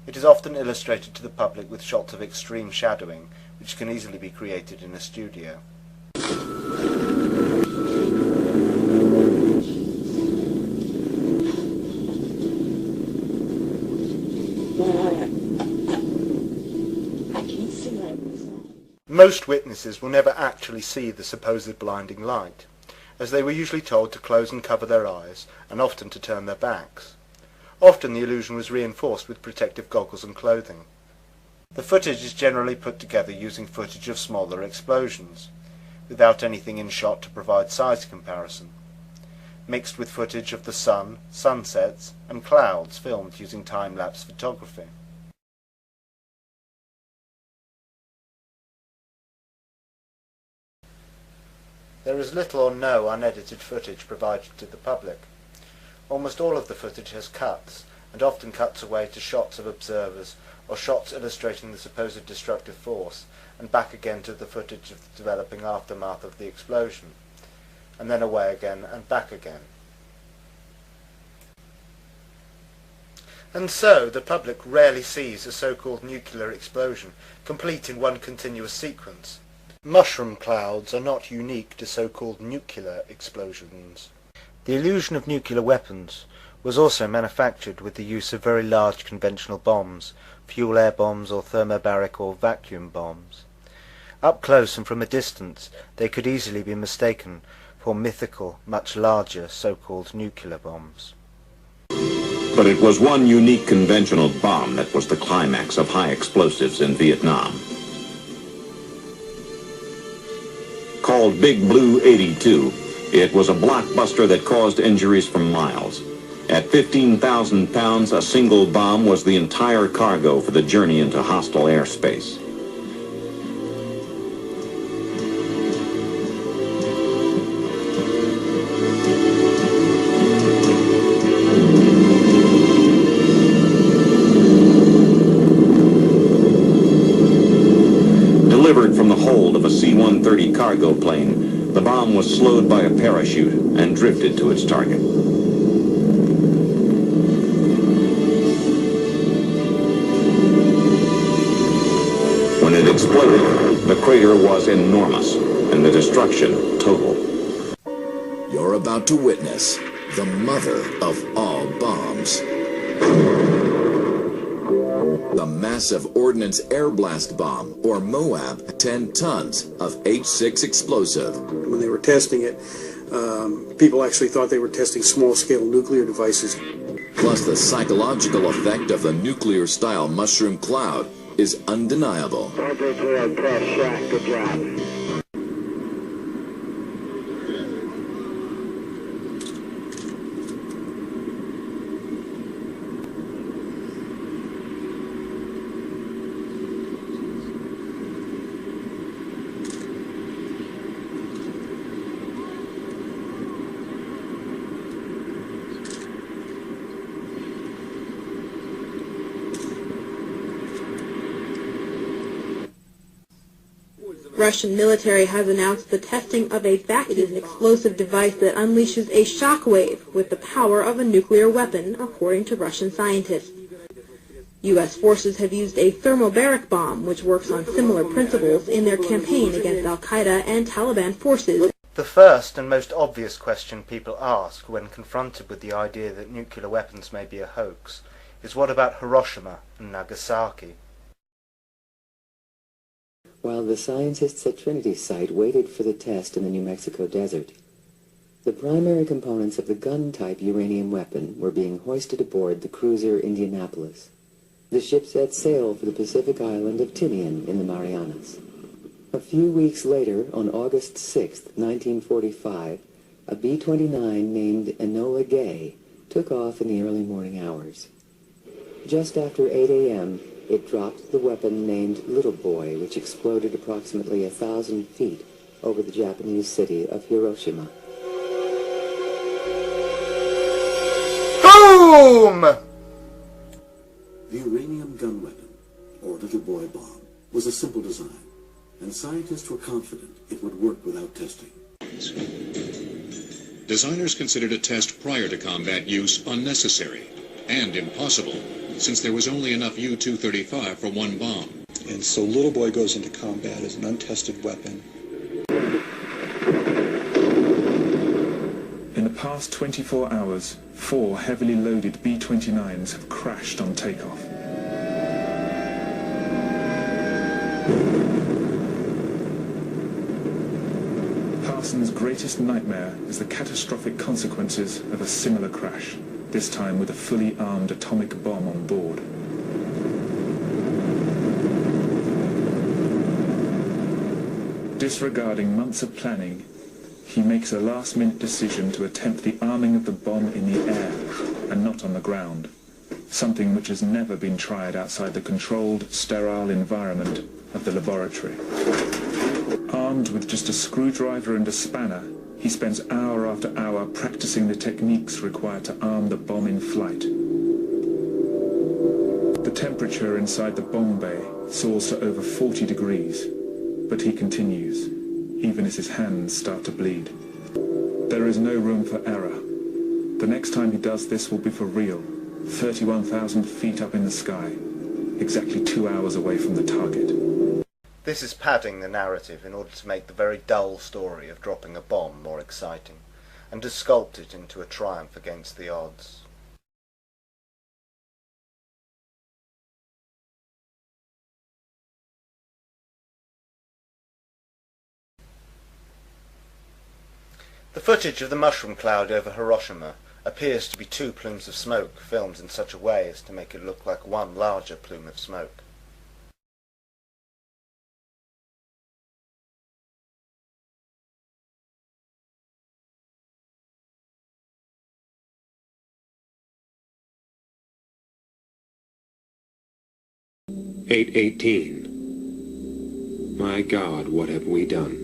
It is often illustrated to the public with shots of extreme shadowing, which can easily be created in a studio. Most witnesses will never actually see the supposed blinding light. as they were usually told to close and cover their eyes, and often to turn their backs. Often the illusion was reinforced with protective goggles and clothing. The footage is generally put together using footage of smaller explosions, without anything in shot to provide size comparison, mixed with footage of the sun, sunsets, and clouds filmed using time-lapse photography. There is little or no unedited footage provided to the public. Almost all of the footage has cuts, and often cuts away to shots of observers, or shots illustrating the supposed destructive force, and back again to the footage of the developing aftermath of the explosion, and then away again and back again. And so, the public rarely sees a so-called nuclear explosion complete in one continuous sequence. Mushroom clouds are not unique to so-called nuclear explosions. The illusion of nuclear weapons was also manufactured with the use of very large conventional bombs, fuel air bombs or thermobaric or vacuum bombs. Up close and from a distance they could easily be mistaken for mythical, much larger so-called nuclear bombs. But it was one unique conventional bomb that was the climax of high explosives in Vietnam. Called Big Blue 82, it was a blockbuster that caused injuries for miles. At 15,000 pounds, a single bomb was the entire cargo for the journey into hostile airspace. Delivered from the hold of a C-130 cargo plane, the bomb was slowed by a parachute and drifted to its target. When it exploded, the crater was enormous and the destruction total. You're about to witness the mother of all bombs. The massive Ordnance Air Blast Bomb, or MOAB, 10 tons of H6 explosive. When they were testing it, people actually thought they were testing small-scale nuclear devices. Plus, the psychological effect of the nuclear-style mushroom cloud is undeniable. Good job. Russian military has announced the testing of a vacuum explosive device that unleashes a shockwave with the power of a nuclear weapon, according to Russian scientists. U.S. forces have used a thermobaric bomb, which works on similar principles, in their campaign against al-Qaeda and Taliban forces. The first and most obvious question people ask when confronted with the idea that nuclear weapons may be a hoax is, what about Hiroshima and Nagasaki? While the scientists at Trinity Site waited for the test in the New Mexico desert, the primary components of the gun-type uranium weapon were being hoisted aboard the cruiser Indianapolis. The ship set sail for the Pacific island of Tinian in the Marianas. A few weeks later, on August 6, 1945, a B-29 named Enola Gay took off in the early morning hours. Just after 8 a.m., it dropped the weapon named Little Boy, which exploded approximately 1,000 feet over the Japanese city of Hiroshima. Boom! The uranium gun weapon, or Little Boy bomb, was a simple design, and scientists were confident it would work without testing. Designers considered a test prior to combat use unnecessary and impossible, since there was only enough U-235 for one bomb. And so Little Boy goes into combat as an untested weapon. In the past 24 hours, 4 heavily loaded B-29s have crashed on takeoff. Past person's greatest nightmare is the catastrophic consequences of a similar crash, this time with a fully armed atomic bomb on board. Disregarding months of planning, he makes a last-minute decision to attempt the arming of the bomb in the air and not on the ground, something which has never been tried outside the controlled, sterile environment of the laboratory. Armed with just a screwdriver and a spanner, he spends hour after hour practicing the techniques required to arm the bomb in flight. The temperature inside the bomb bay soars to over 40 degrees, but he continues, even as his hands start to bleed. There is no room for error. The next time he does this will be for real, 31,000 feet up in the sky, exactly 2 hours away from the target. This is padding the narrative in order to make the very dull story of dropping a bomb more exciting, and to sculpt it into a triumph against the odds. The footage of the mushroom cloud over Hiroshima appears to be 2 plumes of smoke filmed in such a way as to make it look like one larger plume of smoke. "8:18. My God, what have we done?"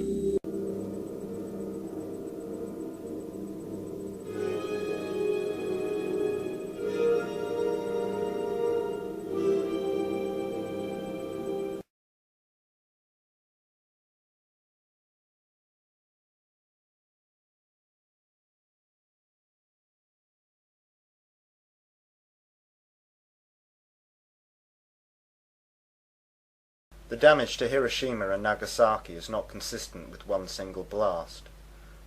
The damage to Hiroshima and Nagasaki is not consistent with one single blast.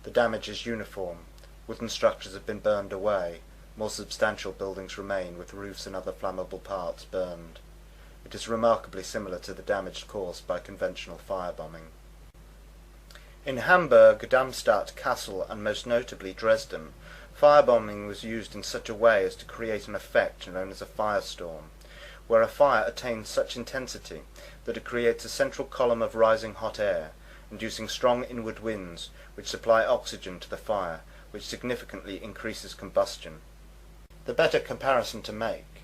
The damage is uniform. Wooden structures have been burned away. More substantial buildings remain, with roofs and other flammable parts burned. It is remarkably similar to the damage caused by conventional firebombing. In Hamburg, Darmstadt, Kassel, and most notably Dresden, firebombing was used in such a way as to create an effect known as a firestorm, where a fire attains such intensity that it creates a central column of rising hot air, inducing strong inward winds which supply oxygen to the fire, which significantly increases combustion. The better comparison to make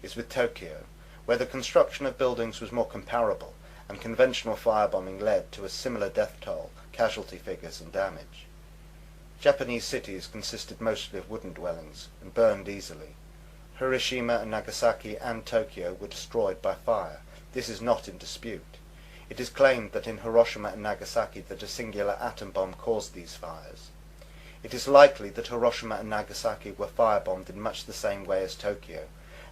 is with Tokyo, where the construction of buildings was more comparable, and conventional firebombing led to a similar death toll, casualty figures, and damage. Japanese cities consisted mostly of wooden dwellings, and burned easily. Hiroshima and Nagasaki and Tokyo were destroyed by fire. This is not in dispute. It is claimed that in Hiroshima and Nagasaki that a singular atom bomb caused these fires. It is likely that Hiroshima and Nagasaki were firebombed in much the same way as Tokyo,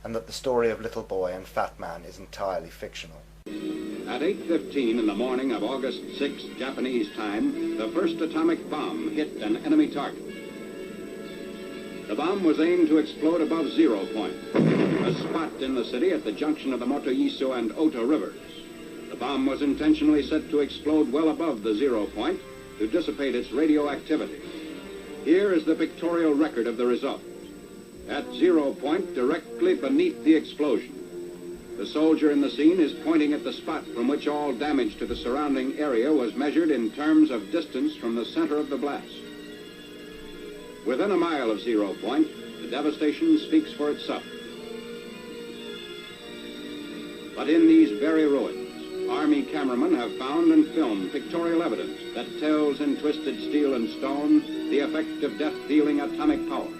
and that the story of Little Boy and Fat Man is entirely fictional. At 8:15 in the morning of August 6, Japanese time, the first atomic bomb hit an enemy target. The bomb was aimed to explode above 0 point, a spot in the city at the junction of the Motoiso and Ota rivers. The bomb was intentionally set to explode well above the 0 point to dissipate its radioactivity. Here is the pictorial record of the result. At 0 point, directly beneath the explosion, the soldier in the scene is pointing at the spot from which all damage to the surrounding area was measured in terms of distance from the center of the blast. Within a mile of 0 point, the devastation speaks for itself. But in these very ruins, Army cameramen have found and filmed pictorial evidence that tells in twisted steel and stone the effect of death-dealing atomic power.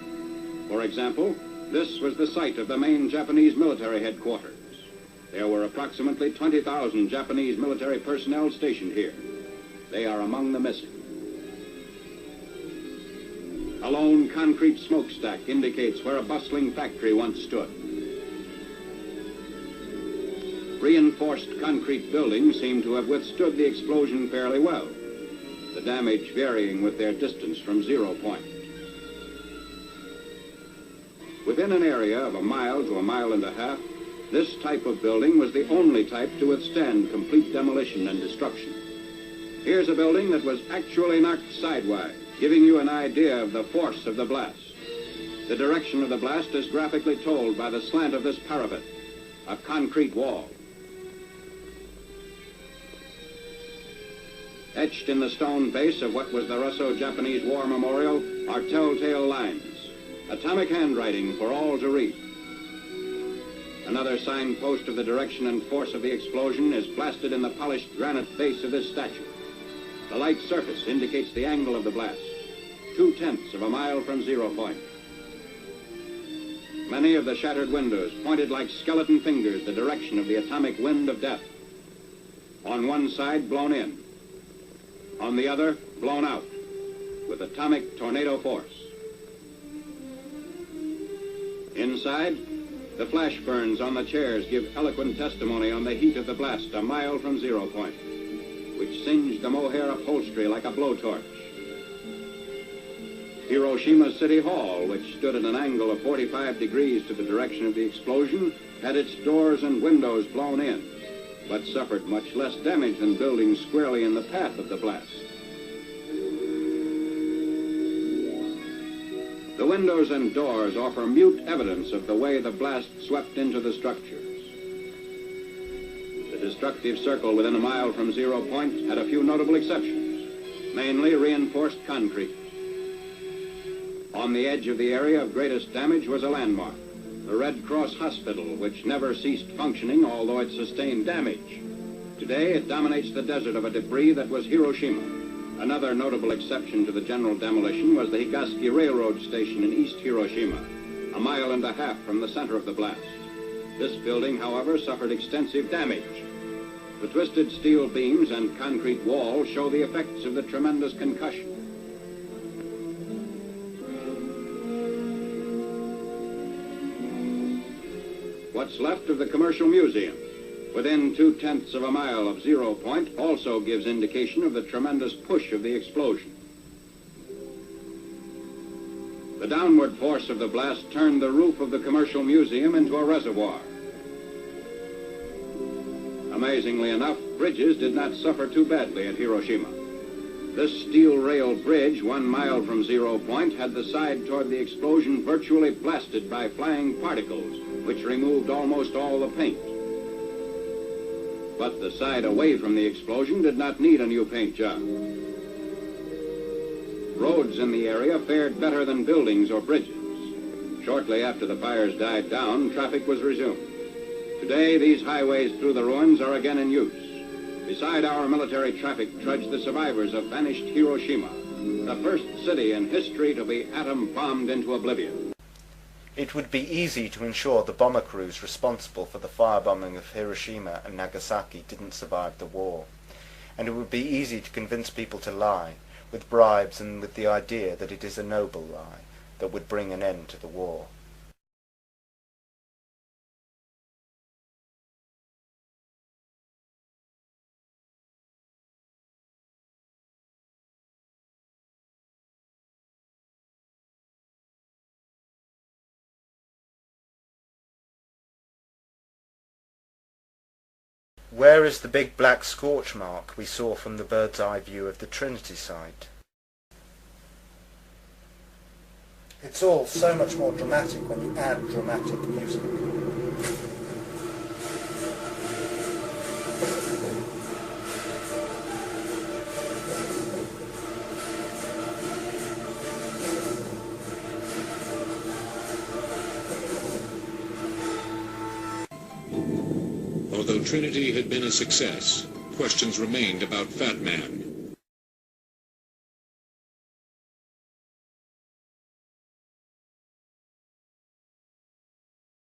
For example, this was the site of the main Japanese military headquarters. There were approximately 20,000 Japanese military personnel stationed here. They are among the missing. A lone concrete smokestack indicates where a bustling factory once stood. Reinforced concrete buildings seem to have withstood the explosion fairly well, the damage varying with their distance from 0 point. Within an area of a mile to a mile and a half, this type of building was the only type to withstand complete demolition and destruction. Here's a building that was actually knocked sidewise, giving you an idea of the force of the blast. The direction of the blast is graphically told by the slant of this parapet, a concrete wall. Etched in the stone base of what was the Russo-Japanese War Memorial are telltale lines, atomic handwriting for all to read. Another signpost of the direction and force of the explosion is blasted in the polished granite base of this statue. The light surface indicates the angle of the blast, 0.2 of a mile from 0 point. Many of the shattered windows pointed like skeleton fingers the direction of the atomic wind of death. On one side, blown in. On the other, blown out, with atomic tornado force. Inside, the flash burns on the chairs give eloquent testimony on the heat of the blast a mile from 0 point, which singed the mohair upholstery like a blowtorch. Hiroshima City Hall, which stood at an angle of 45 degrees to the direction of the explosion, had its doors and windows blown in, but suffered much less damage than buildings squarely in the path of the blast. The windows and doors offer mute evidence of the way the blast swept into the structures. The destructive circle within a mile from 0 point had a few notable exceptions, mainly reinforced concrete. On the edge of the area of greatest damage was a landmark, the Red Cross Hospital, which never ceased functioning, although it sustained damage. Today, it dominates the desert of a debris that was Hiroshima. Another notable exception to the general demolition was the Higashi Railroad Station in East Hiroshima, a mile and a half from the center of the blast. This building, however, suffered extensive damage. The twisted steel beams and concrete wall show the effects of the tremendous concussion. What's left of the Commercial Museum, within 0.2 of a mile of 0 point, also gives indication of the tremendous push of the explosion. The downward force of the blast turned the roof of the Commercial Museum into a reservoir. Amazingly enough, bridges did not suffer too badly at Hiroshima. This steel rail bridge, 1 mile from 0 point, had the side toward the explosion virtually blasted by flying particles, which removed almost all the paint. But the side away from the explosion did not need a new paint job. Roads in the area fared better than buildings or bridges. Shortly after the fires died down, traffic was resumed. Today, these highways through the ruins are again in use. Beside our military traffic trudge the survivors of vanished Hiroshima, the first city in history to be atom-bombed into oblivion. It would be easy to ensure the bomber crews responsible for the firebombing of Hiroshima and Nagasaki didn't survive the war. And it would be easy to convince people to lie, with bribes and with the idea that it is a noble lie that would bring an end to the war. Where is the big black scorch mark we saw from the bird's eye view of the Trinity site? It's all so much more dramatic when you add dramatic music. Although Trinity had been a success, questions remained about Fat Man.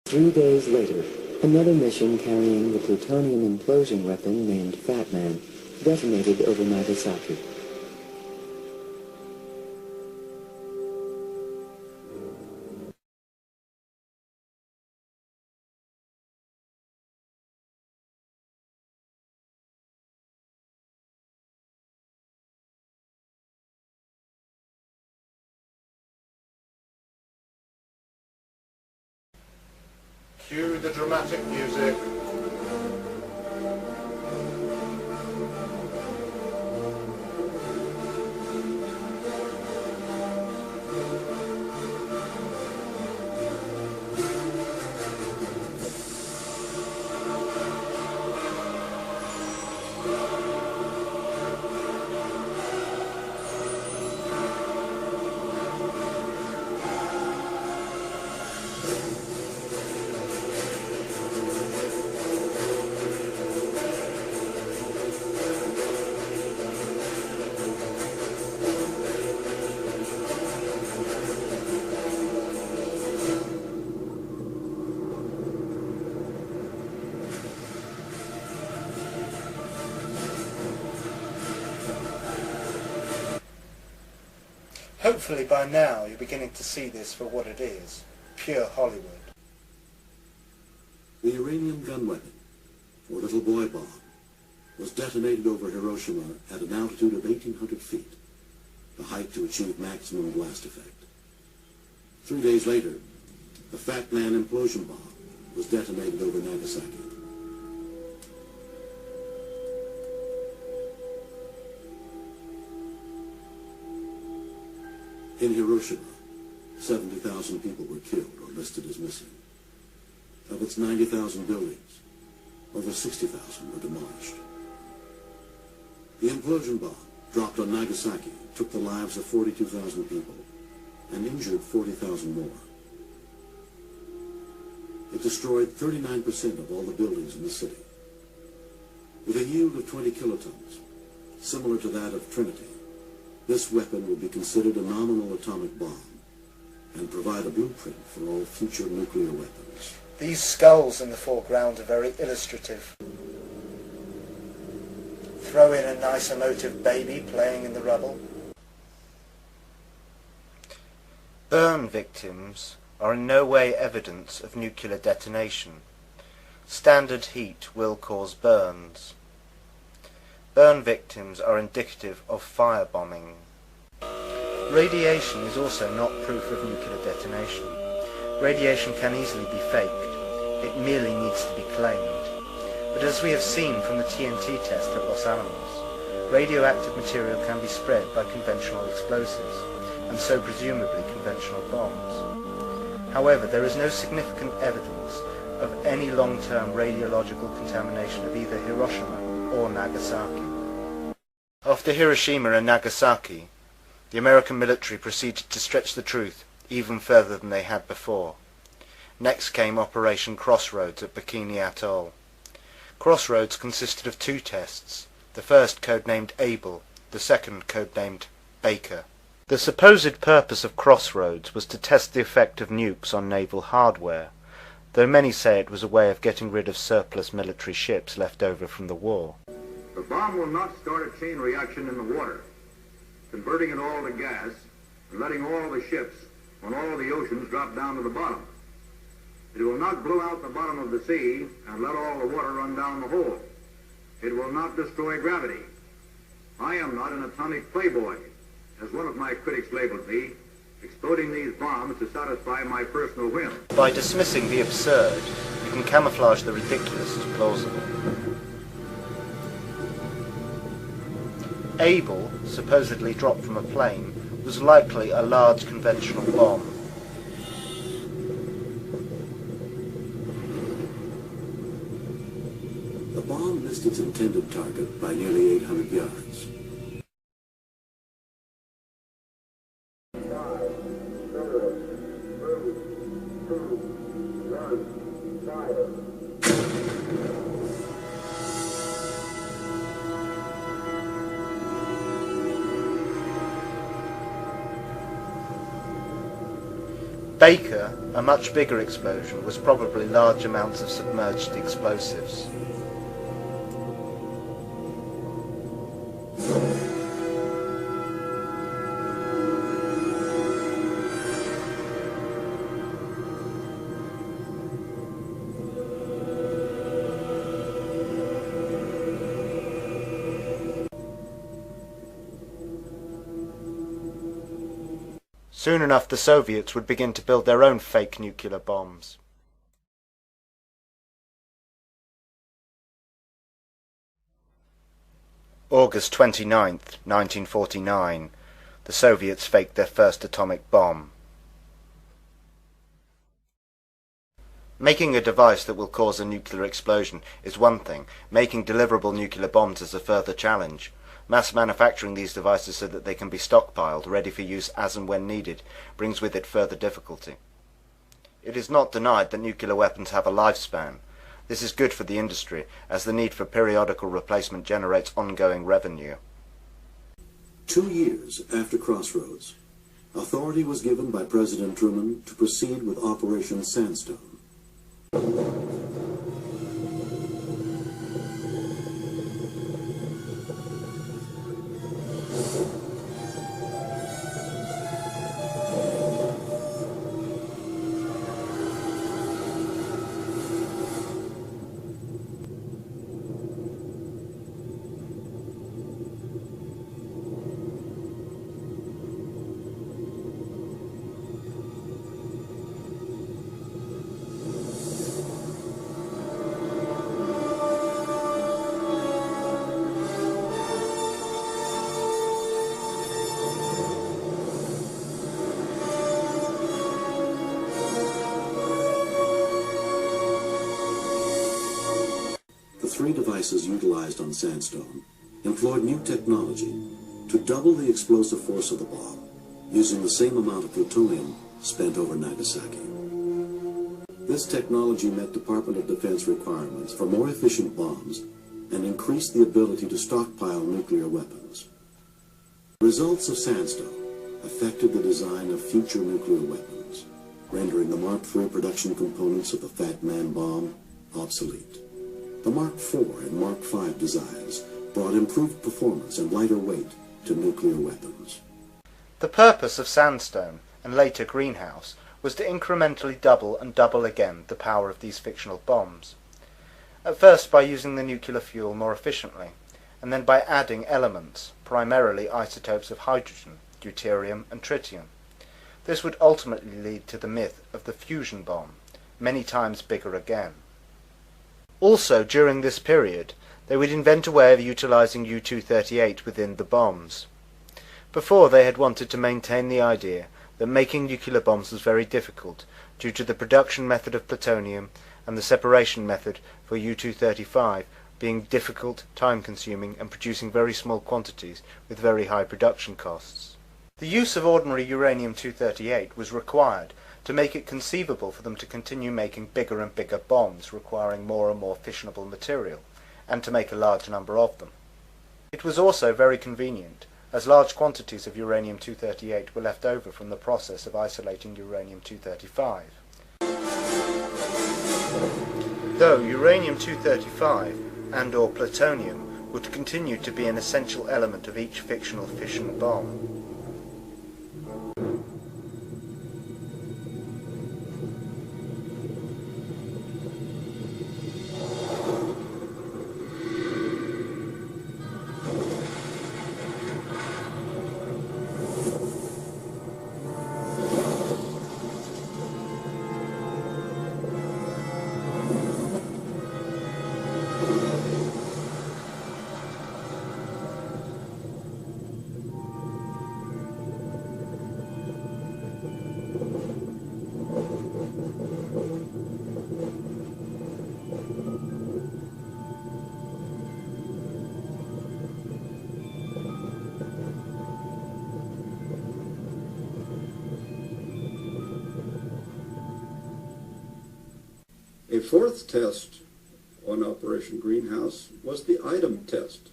Three days later, another mission carrying the plutonium implosion weapon named Fat Man detonated over Nagasaki. Cue the dramatic music. Hopefully by now you're beginning to see this for what it is, pure Hollywood. The uranium gun weapon, or Little Boy bomb, was detonated over Hiroshima at an altitude of 1,800 feet, the height to achieve maximum blast effect. 3 days later, the Fat Man implosion bomb was detonated over Nagasaki. In Hiroshima, 70,000 people were killed or listed as missing. Of its 90,000 buildings, over 60,000 were demolished. The implosion bomb, dropped on Nagasaki, took the lives of 42,000 people and injured 40,000 more. It destroyed 39% of all the buildings in the city. With a yield of 20 kilotons, similar to that of Trinity, this weapon would be considered a nominal atomic bomb and provide a blueprint for all future nuclear weapons. These skulls in the foreground are very illustrative. Throw in a nice emotive baby playing in the rubble. Burn victims are in no way evidence of nuclear detonation. Standard heat will cause burns. Burn victims are indicative of firebombing. Radiation is also not proof of nuclear detonation. Radiation can easily be faked. It merely needs to be claimed. But as we have seen from the TNT test at Los Alamos, radioactive material can be spread by conventional explosives, and so presumably conventional bombs. However, there is no significant evidence of any long-term radiological contamination of either Hiroshima or Nagasaki. After Hiroshima and Nagasaki, the American military proceeded to stretch the truth even further than they had before. Next came Operation Crossroads at Bikini Atoll. Crossroads consisted of 2 tests, the first codenamed Able, the second codenamed Baker. The supposed purpose of Crossroads was to test the effect of nukes on naval hardware, though many say it was a way of getting rid of surplus military ships left over from the war. The bomb will not start a chain reaction in the water, converting it all to gas and letting all the ships on all the oceans drop down to the bottom. It will not blow out the bottom of the sea and let all the water run down the hole. It will not destroy gravity. I am not an atomic playboy, as one of my critics labeled me, exploding these bombs to satisfy my personal whim. By dismissing the absurd, you can camouflage the ridiculous as plausible. Able, supposedly dropped from a plane, was likely a large conventional bomb. The bomb missed its intended target by nearly 800 yards. Baker, a much bigger explosion, was probably large amounts of submerged explosives. Soon enough the Soviets would begin to build their own fake nuclear bombs. August 29th, 1949. The Soviets faked their first atomic bomb. Making a device that will cause a nuclear explosion is one thing. Making deliverable nuclear bombs is a further challenge. Mass manufacturing these devices so that they can be stockpiled, ready for use as and when needed, brings with it further difficulty. It is not denied that nuclear weapons have a lifespan. This is good for the industry, as the need for periodical replacement generates ongoing revenue. 2 years after Crossroads, authority was given by President Truman to proceed with Operation Sandstone. three devices utilized on Sandstone employed new technology to double the explosive force of the bomb, using the same amount of plutonium spent over Nagasaki. This technology met Department of Defense requirements for more efficient bombs and increased the ability to stockpile nuclear weapons. The results of Sandstone affected the design of future nuclear weapons, rendering the Mark III production components of the Fat Man bomb obsolete. The Mark IV and Mark V designs brought improved performance and lighter weight to nuclear weapons. The purpose of Sandstone, and later Greenhouse, was to incrementally double and double again the power of these fictional bombs. At first by using the nuclear fuel more efficiently, and then by adding elements, primarily isotopes of hydrogen, deuterium and tritium. This would ultimately lead to the myth of the fusion bomb, many times bigger again. Also during this period, they would invent a way of utilizing U-238 within the bombs. Before they had wanted to maintain the idea that making nuclear bombs was very difficult due to the production method of plutonium and the separation method for U-235 being difficult, time-consuming and producing very small quantities with very high production costs. The use of ordinary uranium-238 was required to make it conceivable for them to continue making bigger and bigger bombs requiring more and more fissionable material, and to make a large number of them. It was also very convenient, as large quantities of uranium-238 were left over from the process of isolating uranium-235. Though uranium-235 and/or plutonium would continue to be an essential element of each fictional fission bomb. A fourth test on Operation Greenhouse was the item test,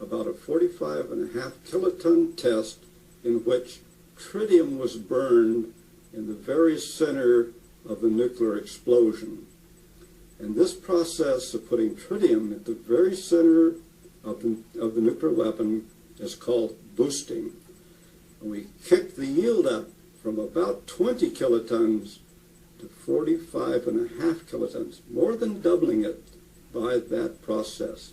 about a 45.5 kiloton test in which tritium was burned in the very center of the nuclear explosion. And this process of putting tritium at the very center of the nuclear weapon is called boosting. And we kicked the yield up from about 20 kilotons to 45.5 kilotons, more than doubling it by that process.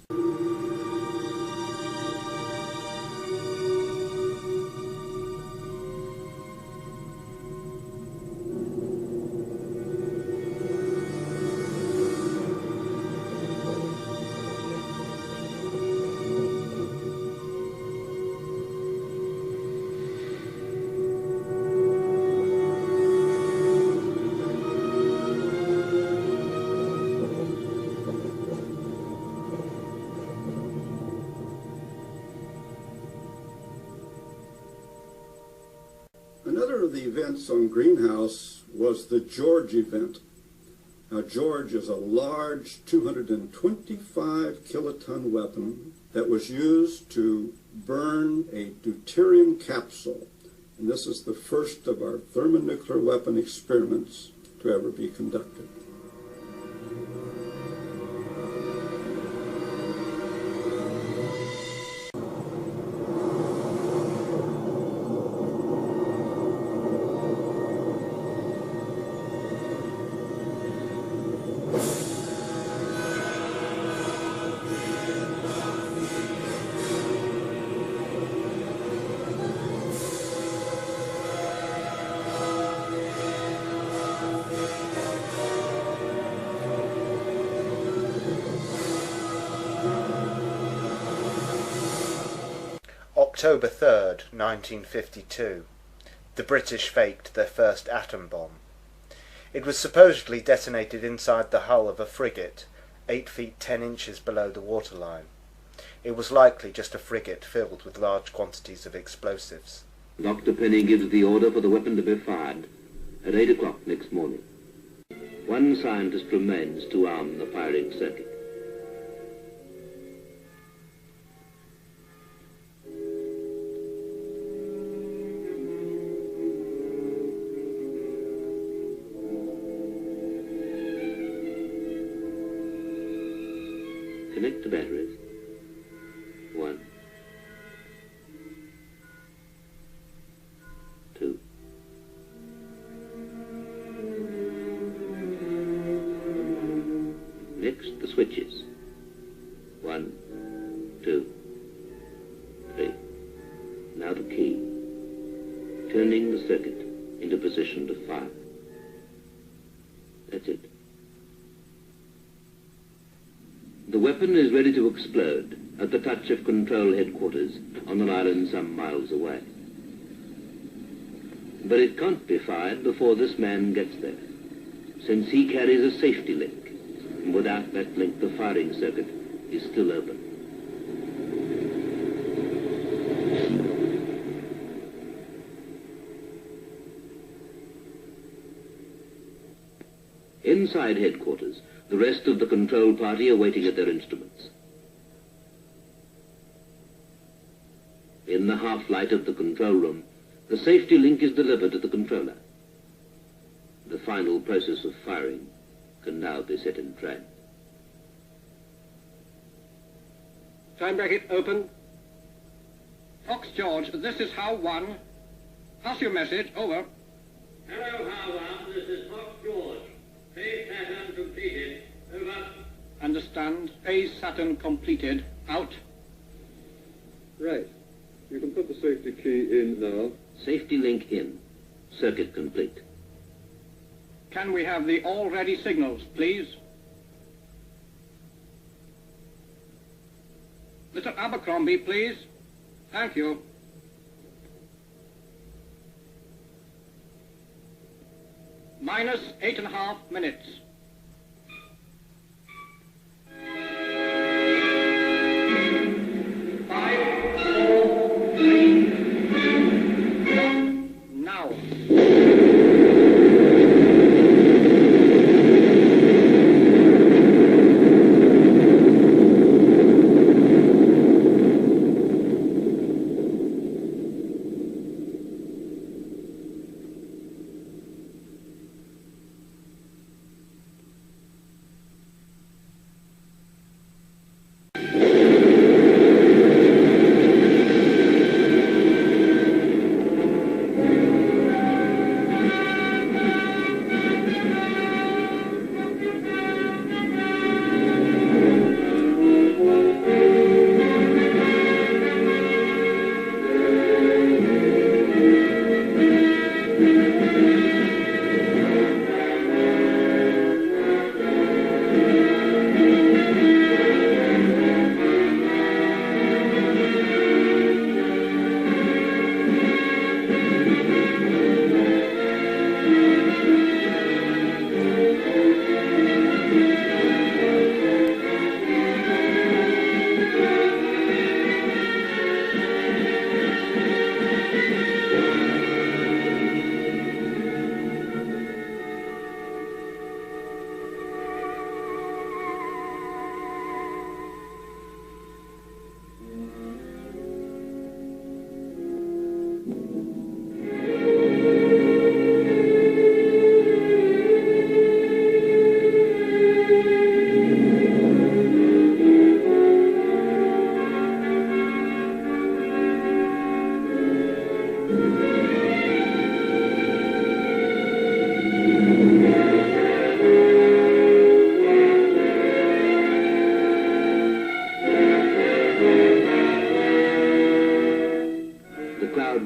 Another of the events on Greenhouse was the George event. Now, George is a large 225 kiloton weapon that was used to burn a deuterium capsule. And this is the first of our thermonuclear weapon experiments to ever be conducted. October 3rd, 1952. The British faked their first atom bomb. It was supposedly detonated inside the hull of a frigate, 8 feet 10 inches below the waterline. It was likely just a frigate filled with large quantities of explosives. Dr. Penny gives the order for the weapon to be fired at 8 o'clock next morning. One scientist remains to arm the firing circuit. Connect the batteries. 1, 2. Next, the switches. 1, 2, 3. Now the key. Turning the circuit into position to fire. That's it. The weapon is ready to explode at the touch of control headquarters on an island some miles away. But it can't be fired before this man gets there, since he carries a safety link, and without that link the firing circuit is still open. Inside headquarters, the rest of the control party are waiting at their instruments. In the half-light of the control room, the safety link is delivered to the controller. The final process of firing can now be set in train. Time bracket open. Fox George, this is How 1. Pass your message, over. Hello, How 1, this is Fox George. Phase Saturn completed. Over. Understand. Phase Saturn completed. Out. Right. You can put the safety key in now. Safety link in. Circuit complete. Can we have the all-ready signals, please? Mr. Abercrombie, please. Thank you. Minus 8.5 minutes. Now.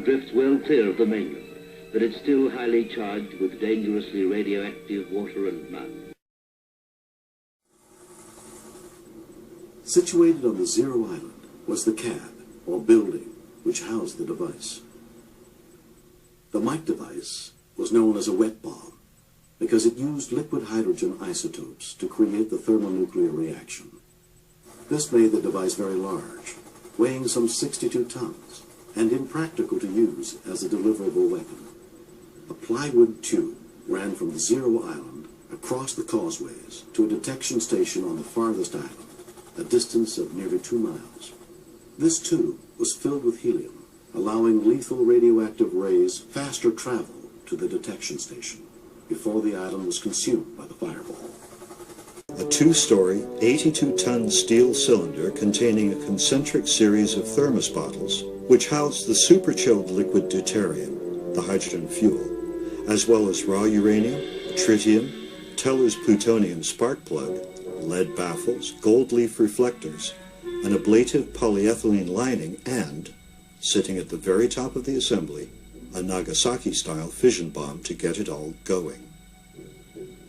Drifts well clear of the mainland, but it's still highly charged with dangerously radioactive water and mud. Situated on the Zero Island was the cab, or building, which housed the device. The Mike device was known as a wet bomb, because it used liquid hydrogen isotopes to create the thermonuclear reaction. This made the device very large, weighing some 62 tons, and impractical to use as a deliverable weapon. A plywood tube ran from the Zero Island across the causeways to a detection station on the farthest island, a distance of nearly 2 miles. This tube was filled with helium, allowing lethal radioactive rays faster travel to the detection station before the island was consumed by the fireball. A two-story, 82-ton steel cylinder containing a concentric series of thermos bottles, which housed the super-chilled liquid deuterium, the hydrogen fuel, as well as raw uranium, tritium, Teller's plutonium spark plug, lead baffles, gold leaf reflectors, an ablative polyethylene lining, and, sitting at the very top of the assembly, a Nagasaki-style fission bomb to get it all going.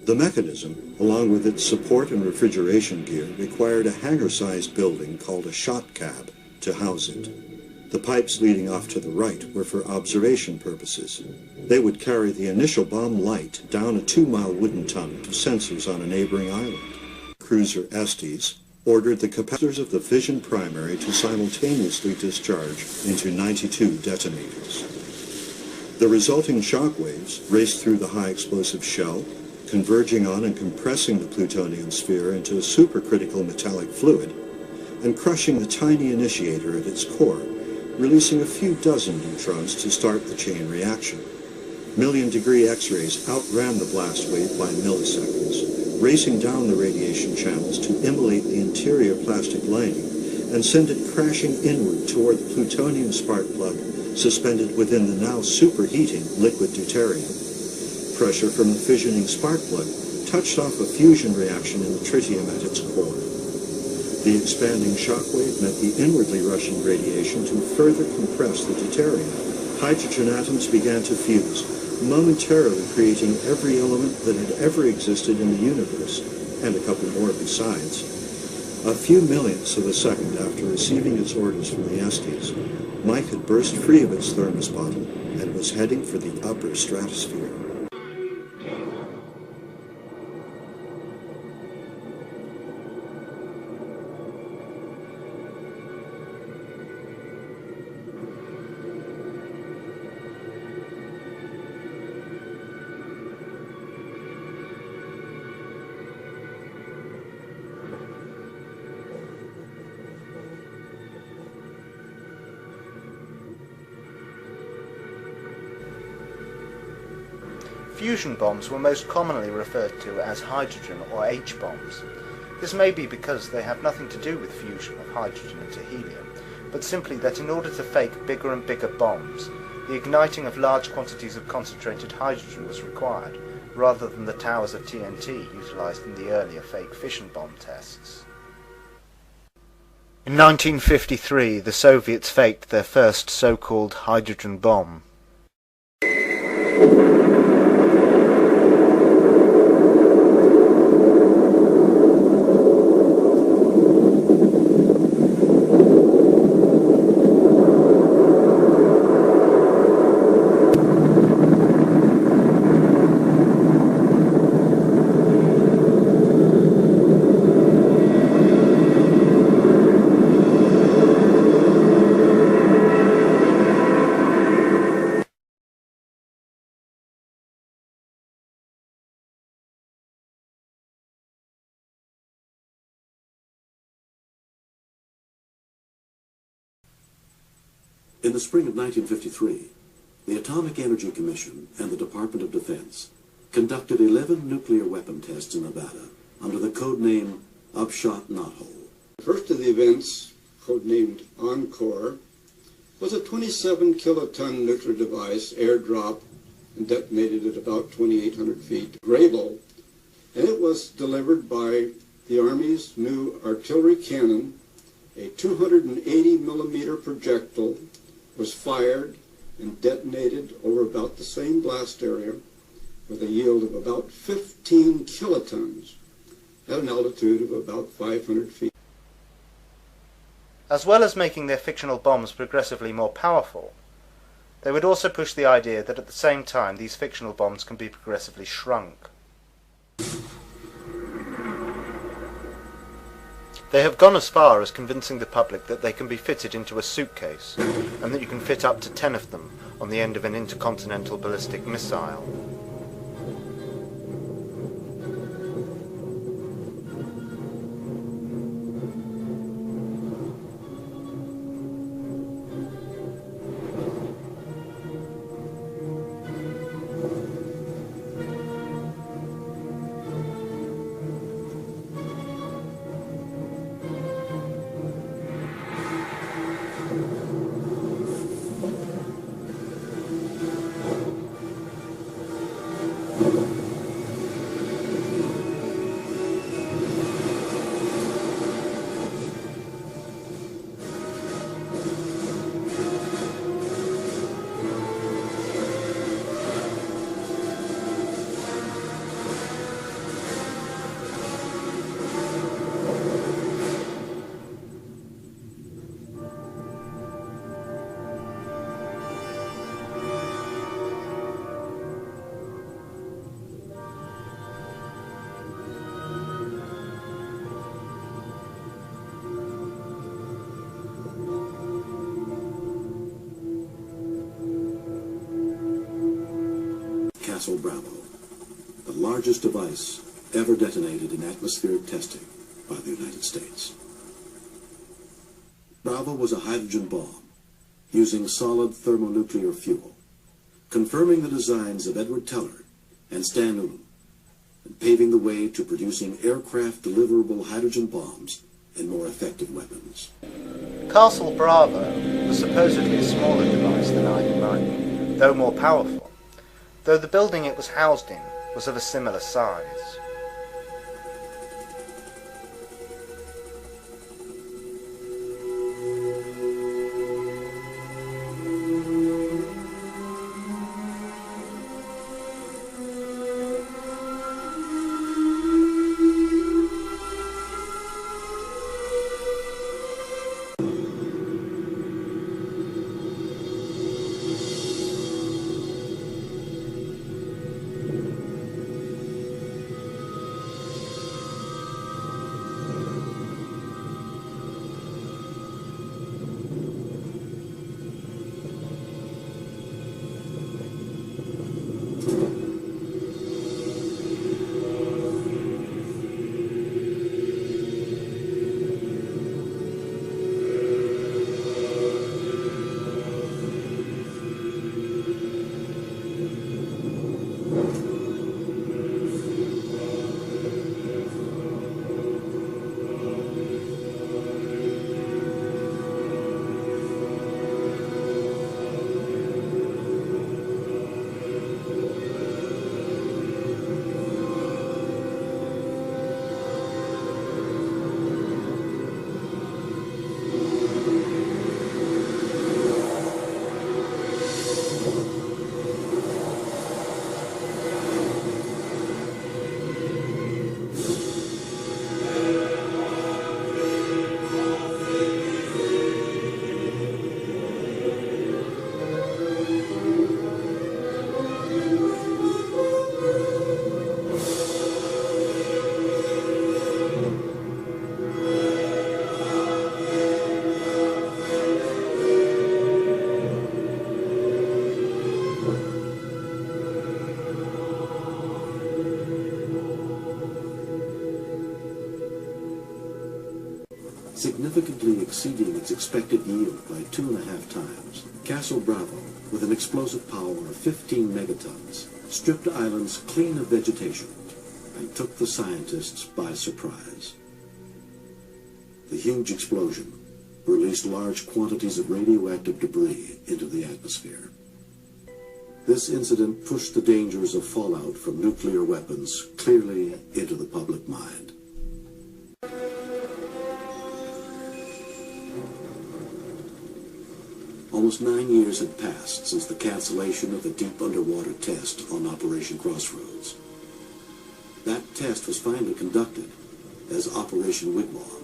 The mechanism, along with its support and refrigeration gear, required a hangar-sized building called a shot cab to house it. The pipes leading off to the right were for observation purposes. They would carry the initial bomb light down a 2-mile wooden tunnel to sensors on a neighboring island. Cruiser Estes ordered the capacitors of the fission primary to simultaneously discharge into 92 detonators. The resulting shock waves raced through the high explosive shell, converging on and compressing the plutonium sphere into a supercritical metallic fluid, and crushing the tiny initiator at its core, releasing a few dozen neutrons to start the chain reaction. Million-degree X-rays outran the blast wave by milliseconds, racing down the radiation channels to immolate the interior plastic lining and send it crashing inward toward the plutonium spark plug suspended within the now superheating liquid deuterium. Pressure from the fissioning spark plug touched off a fusion reaction in the tritium at its core. The expanding shockwave met the inwardly rushing radiation to further compress the deuterium. Hydrogen atoms began to fuse, momentarily creating every element that had ever existed in the universe, and a couple more besides. A few millionths of a second after receiving its orders from the Estes, Mike had burst free of its thermos bottle and was heading for the upper stratosphere. Fusion bombs were most commonly referred to as hydrogen or H-bombs. This may be because they have nothing to do with fusion of hydrogen into helium, but simply that in order to fake bigger and bigger bombs, the igniting of large quantities of concentrated hydrogen was required, rather than the towers of TNT utilized in the earlier fake fission bomb tests. In 1953, the Soviets faked their first so-called hydrogen bomb. In the spring of 1953, the Atomic Energy Commission and the Department of Defense conducted 11 nuclear weapon tests in Nevada under the code name Upshot Knothole. The first of the events, codenamed Encore, was a 27-kiloton nuclear device airdropped and detonated at about 2,800 feet Graylow, and it was delivered by the Army's new artillery cannon. A 280-millimeter projectile was fired and detonated over about the same blast area with a yield of about 15 kilotons at an altitude of about 500 feet. As well as making their fictional bombs progressively more powerful, they would also push the idea that at the same time these fictional bombs can be progressively shrunk. They have gone as far as convincing the public that they can be fitted into a suitcase, and that you can fit up to 10 of them on the end of an intercontinental ballistic missile. Castle Bravo, the largest device ever detonated in atmospheric testing by the United States. Bravo was a hydrogen bomb using solid thermonuclear fuel, confirming the designs of Edward Teller and Stan Ulam, and paving the way to producing aircraft-deliverable hydrogen bombs and more effective weapons. Castle Bravo was supposedly a smaller device than IU-9, though more powerful, though the building it was housed in was of a similar size. Significantly exceeding its expected yield by 2.5 times, Castle Bravo, with an explosive power of 15 megatons, stripped islands clean of vegetation and took the scientists by surprise. The huge explosion released large quantities of radioactive debris into the atmosphere. This incident pushed the dangers of fallout from nuclear weapons clearly into the public mind. Almost 9 years had passed since the cancellation of the deep underwater test on Operation Crossroads. That test was finally conducted as Operation Wigwam.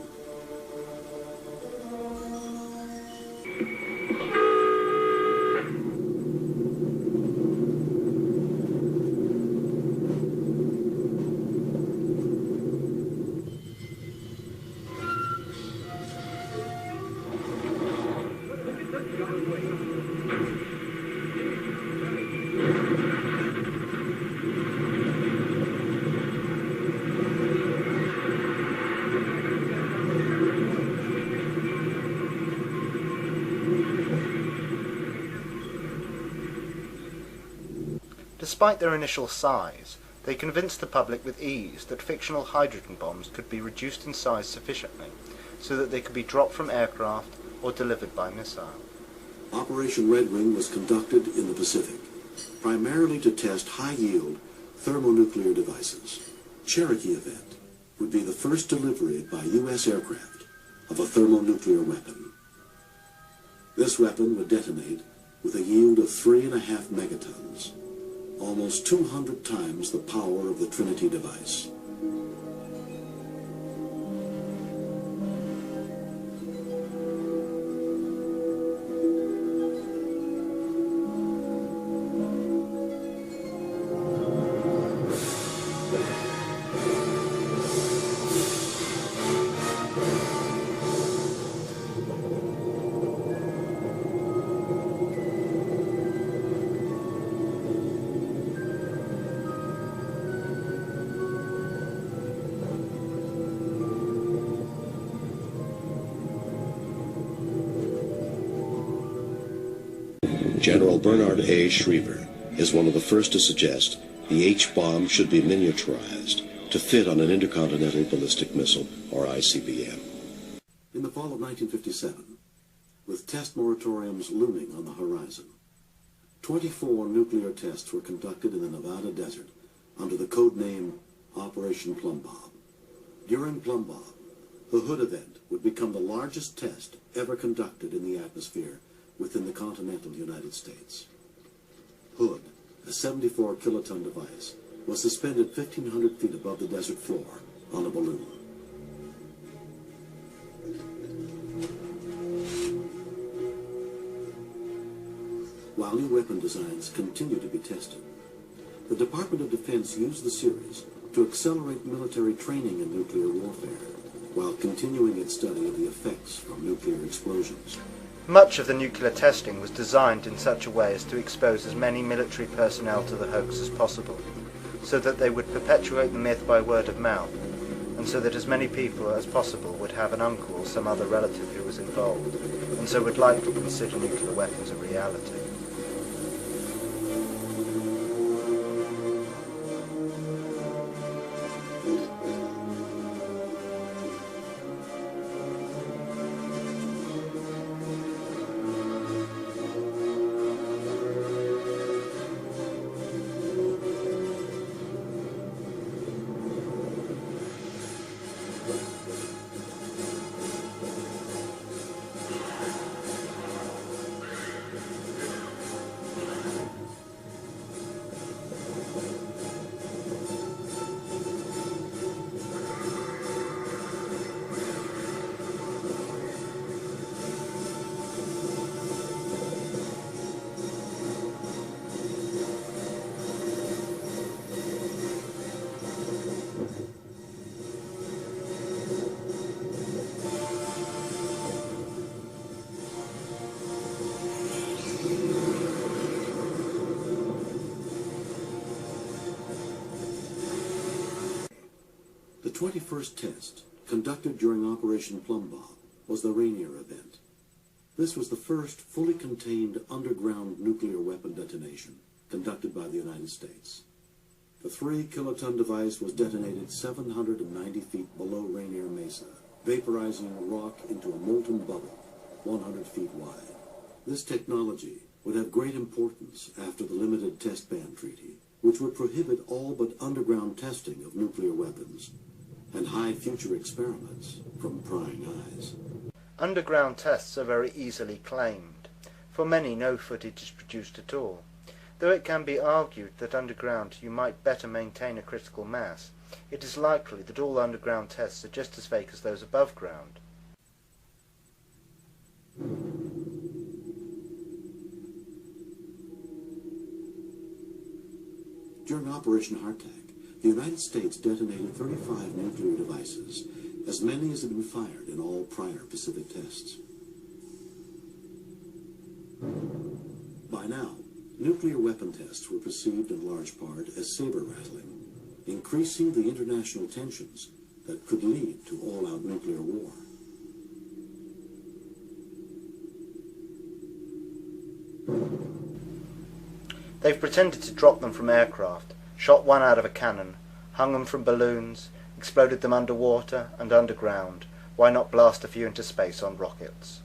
Despite their initial size, they convinced the public with ease that fictional hydrogen bombs could be reduced in size sufficiently so that they could be dropped from aircraft or delivered by missile. Operation Red Wing was conducted in the Pacific, primarily to test high-yield thermonuclear devices. Cherokee event would be the first delivery by U.S. aircraft of a thermonuclear weapon. This weapon would detonate with a yield of 3.5 megatons, almost 200 times the power of the Trinity device. General Bernard A. Schriever is one of the first to suggest the H-bomb should be miniaturized to fit on an intercontinental ballistic missile, or ICBM. In the fall of 1957, with test moratoriums looming on the horizon, 24 nuclear tests were conducted in the Nevada desert under the code name Operation Plum Bob. During Plum Bob, the Hood event would become the largest test ever conducted in the atmosphere within the continental United States. Hood, a 74-kiloton device, was suspended 1,500 feet above the desert floor on a balloon. While new weapon designs continue to be tested, the Department of Defense used the series to accelerate military training in nuclear warfare, while continuing its study of the effects from nuclear explosions. Much of the nuclear testing was designed in such a way as to expose as many military personnel to the hoax as possible, so that they would perpetuate the myth by word of mouth, and so that as many people as possible would have an uncle or some other relative who was involved, and so would likely consider nuclear weapons a reality. The 21st test, conducted during Operation Plum Bob, was the Rainier event. This was the first fully contained underground nuclear weapon detonation conducted by the United States. The 3-kiloton device was detonated 790 feet below Rainier Mesa, vaporizing rock into a molten bubble 100 feet wide. This technology would have great importance after the Limited Test Ban Treaty, which would prohibit all but underground testing of nuclear weapons and hide future experiments from prying eyes. Underground tests are very easily claimed. For many, no footage is produced at all. Though it can be argued that underground you might better maintain a critical mass, it is likely that all underground tests are just as fake as those above ground. During Operation Hardtack, the United States detonated 35 nuclear devices, as many as had been fired in all prior Pacific tests. By now, nuclear weapon tests were perceived in large part as saber-rattling, increasing the international tensions that could lead to all-out nuclear war. They've pretended to drop them from aircraft, shot one out of a cannon, hung them from balloons, exploded them underwater and underground. Why not blast a few into space on rockets?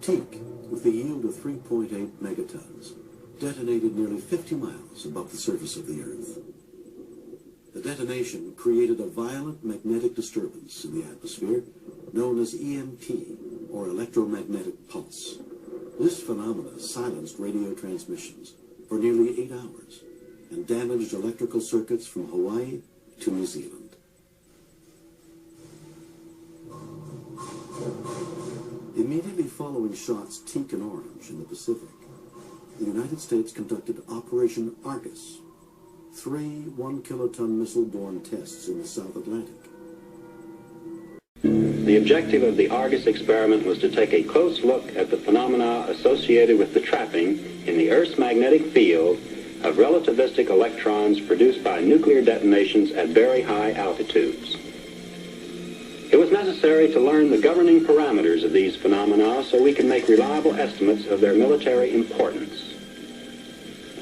Teak, with the yield of 3.8 megatons, detonated nearly 50 miles above the surface of the Earth. The detonation created a violent magnetic disturbance in the atmosphere known as EMP, or electromagnetic pulse. This phenomena silenced radio transmissions for nearly 8 hours and damaged electrical circuits from Hawaii to New Zealand. Immediately following shots Teak and Orange in the Pacific, the United States conducted Operation Argus, 3 1-kiloton missile-borne tests in the South Atlantic. The objective of the Argus experiment was to take a close look at the phenomena associated with the trapping in the Earth's magnetic field of relativistic electrons produced by nuclear detonations at very high altitudes. It was necessary to learn the governing parameters of these phenomena so we can make reliable estimates of their military importance.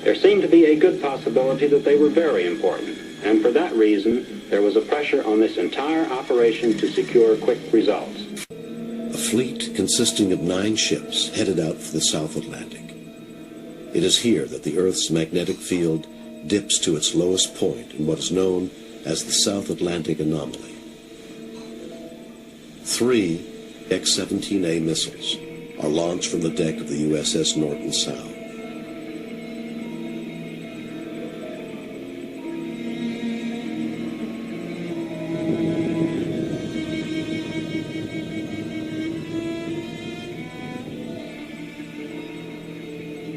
There seemed to be a good possibility that they were very important, and for that reason, there was a pressure on this entire operation to secure quick results. A fleet consisting of 9 ships headed out for the South Atlantic. It is here that the Earth's magnetic field dips to its lowest point in what is known as the South Atlantic Anomaly. 3 X-17A missiles are launched from the deck of the USS Norton Sound.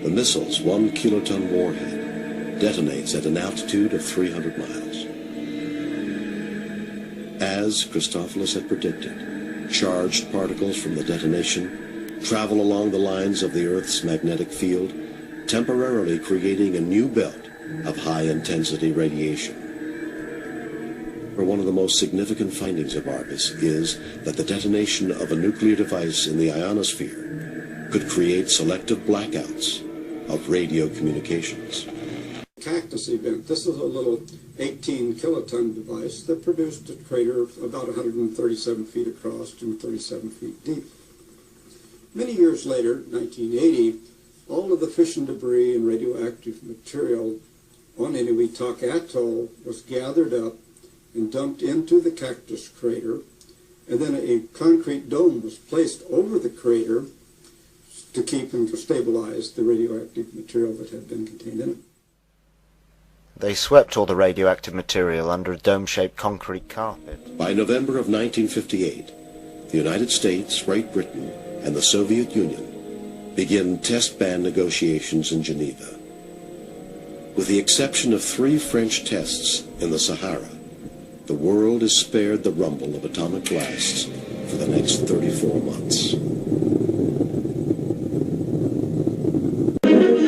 The missile's 1-kiloton warhead detonates at an altitude of 300 miles. As Christophilus had predicted, charged particles from the detonation travel along the lines of the Earth's magnetic field, temporarily creating a new belt of high-intensity radiation. Where one of the most significant findings of Argus is that the detonation of a nuclear device in the ionosphere could create selective blackouts of radio communications. Cactus event. This is a little 18-kiloton device that produced a crater of about 137 feet across and 37 feet deep. Many years later, 1980, all of the fission debris and radioactive material on Inuitak Atoll was gathered up and dumped into the cactus crater, and then a concrete dome was placed over the crater to keep and to stabilize the radioactive material that had been contained in it. They swept all the radioactive material under a dome-shaped concrete carpet. By November of 1958, the United States, Great Britain, and the Soviet Union begin test ban negotiations in Geneva. With the exception of 3 French tests in the Sahara, the world is spared the rumble of atomic blasts for the next 34 months.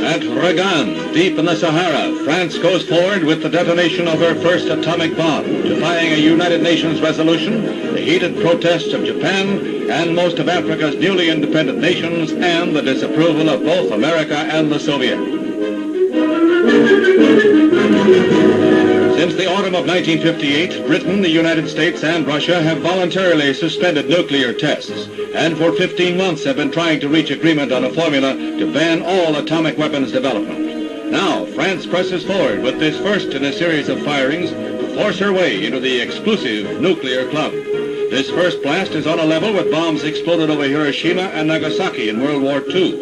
At Regan, deep in the Sahara, France goes forward with the detonation of her first atomic bomb, defying a United Nations resolution, the heated protests of Japan and most of Africa's newly independent nations, and the disapproval of both America and the Soviet. Since the autumn of 1958, Britain, the United States, and Russia have voluntarily suspended nuclear tests, and for 15 months have been trying to reach agreement on a formula to ban all atomic weapons development. Now, France presses forward with this first in a series of firings to force her way into the exclusive nuclear club. This first blast is on a level with bombs exploded over Hiroshima and Nagasaki in World War II.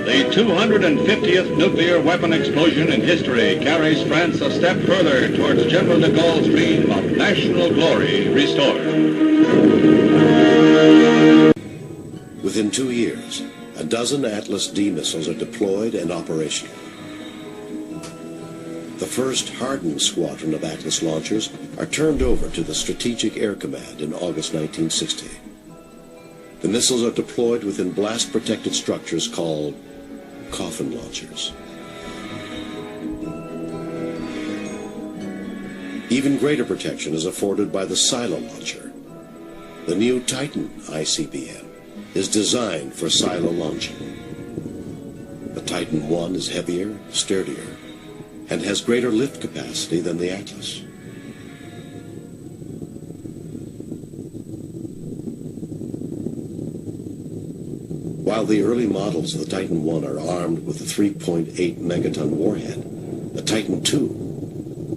The 250th nuclear weapon explosion in history carries France a step further towards General de Gaulle's dream of national glory restored. Within 2 years, a dozen Atlas D missiles are deployed and operational. The first hardened squadron of Atlas launchers are turned over to the Strategic Air Command in August 1960. The missiles are deployed within blast-protected structures called coffin launchers. Even greater protection is afforded by the silo launcher. The new Titan ICBM is designed for silo launching. The Titan I is heavier, sturdier, and has greater lift capacity than the Atlas. While the early models of the Titan I are armed with a 3.8 megaton warhead, the Titan II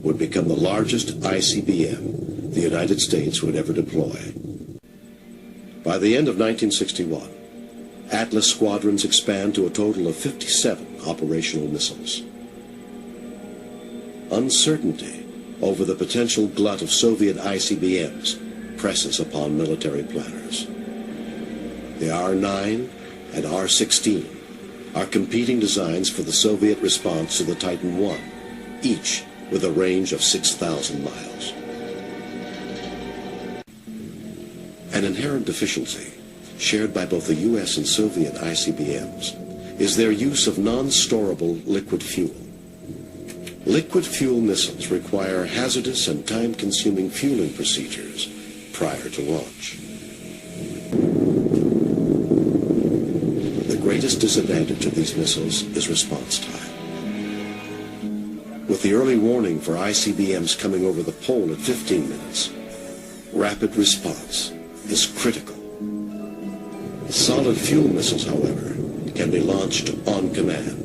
would become the largest ICBM the United States would ever deploy. By the end of 1961, Atlas squadrons expand to a total of 57 operational missiles. Uncertainty over the potential glut of Soviet ICBMs presses upon military planners. The R-9 and R-16 are competing designs for the Soviet response to the Titan I, each with a range of 6,000 miles. An inherent deficiency, shared by both the U.S. and Soviet ICBMs, is their use of non-storable liquid fuel. Liquid fuel missiles require hazardous and time-consuming fueling procedures prior to launch. The greatest disadvantage of these missiles is response time. With the early warning for ICBMs coming over the pole at 15 minutes, rapid response is critical. Solid fuel missiles, however, can be launched on command.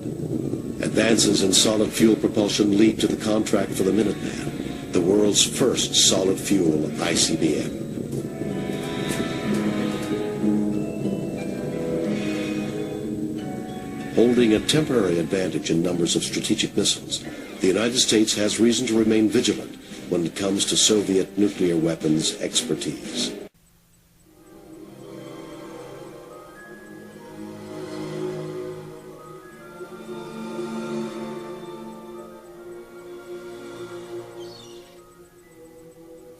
Advances in solid fuel propulsion lead to the contract for the Minuteman, the world's first solid fuel ICBM. Holding a temporary advantage in numbers of strategic missiles, the United States has reason to remain vigilant when it comes to Soviet nuclear weapons expertise.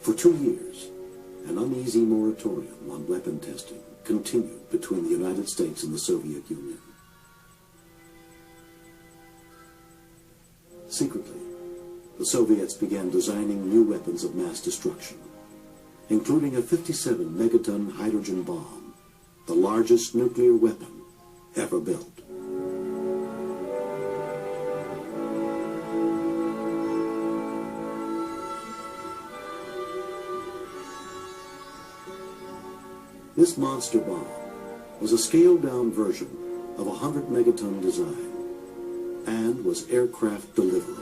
For 2 years, an uneasy moratorium on weapon testing continued between the United States and the Soviet Union. Secretly, the Soviets began designing new weapons of mass destruction, including a 57-megaton hydrogen bomb, the largest nuclear weapon ever built. This monster bomb was a scaled-down version of a 100-megaton design and was aircraft deliverable.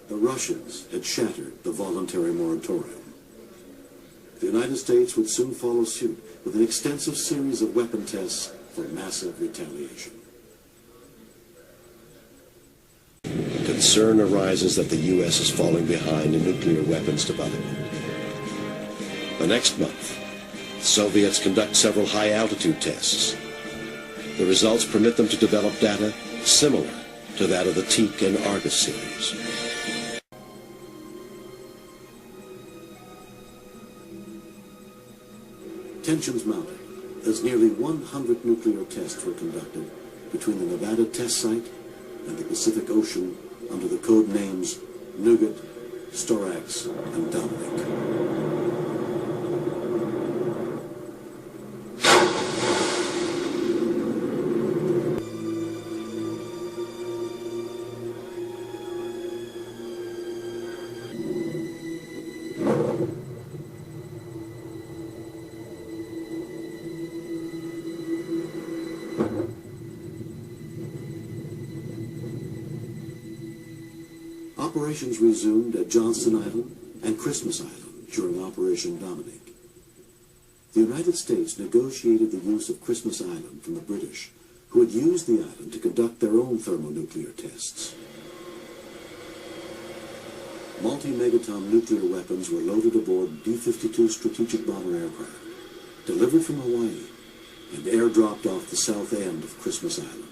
The Russians had shattered the voluntary moratorium. The United States would soon follow suit with an extensive series of weapon tests for massive retaliation. Concern arises that the U.S. is falling behind in nuclear weapons development. The next month, the Soviets conduct several high-altitude tests. The results permit them to develop data similar to that of the Teak and Argus series. Tensions mounted as nearly 100 nuclear tests were conducted between the Nevada test site and the Pacific Ocean under the code names Nougat, Storax, and Dominic. Operations resumed at Johnston Island and Christmas Island during Operation Dominic. The United States negotiated the use of Christmas Island from the British, who had used the island to conduct their own thermonuclear tests. Multi-megaton nuclear weapons were loaded aboard B-52 strategic bomber aircraft, delivered from Hawaii, and airdropped off the south end of Christmas Island.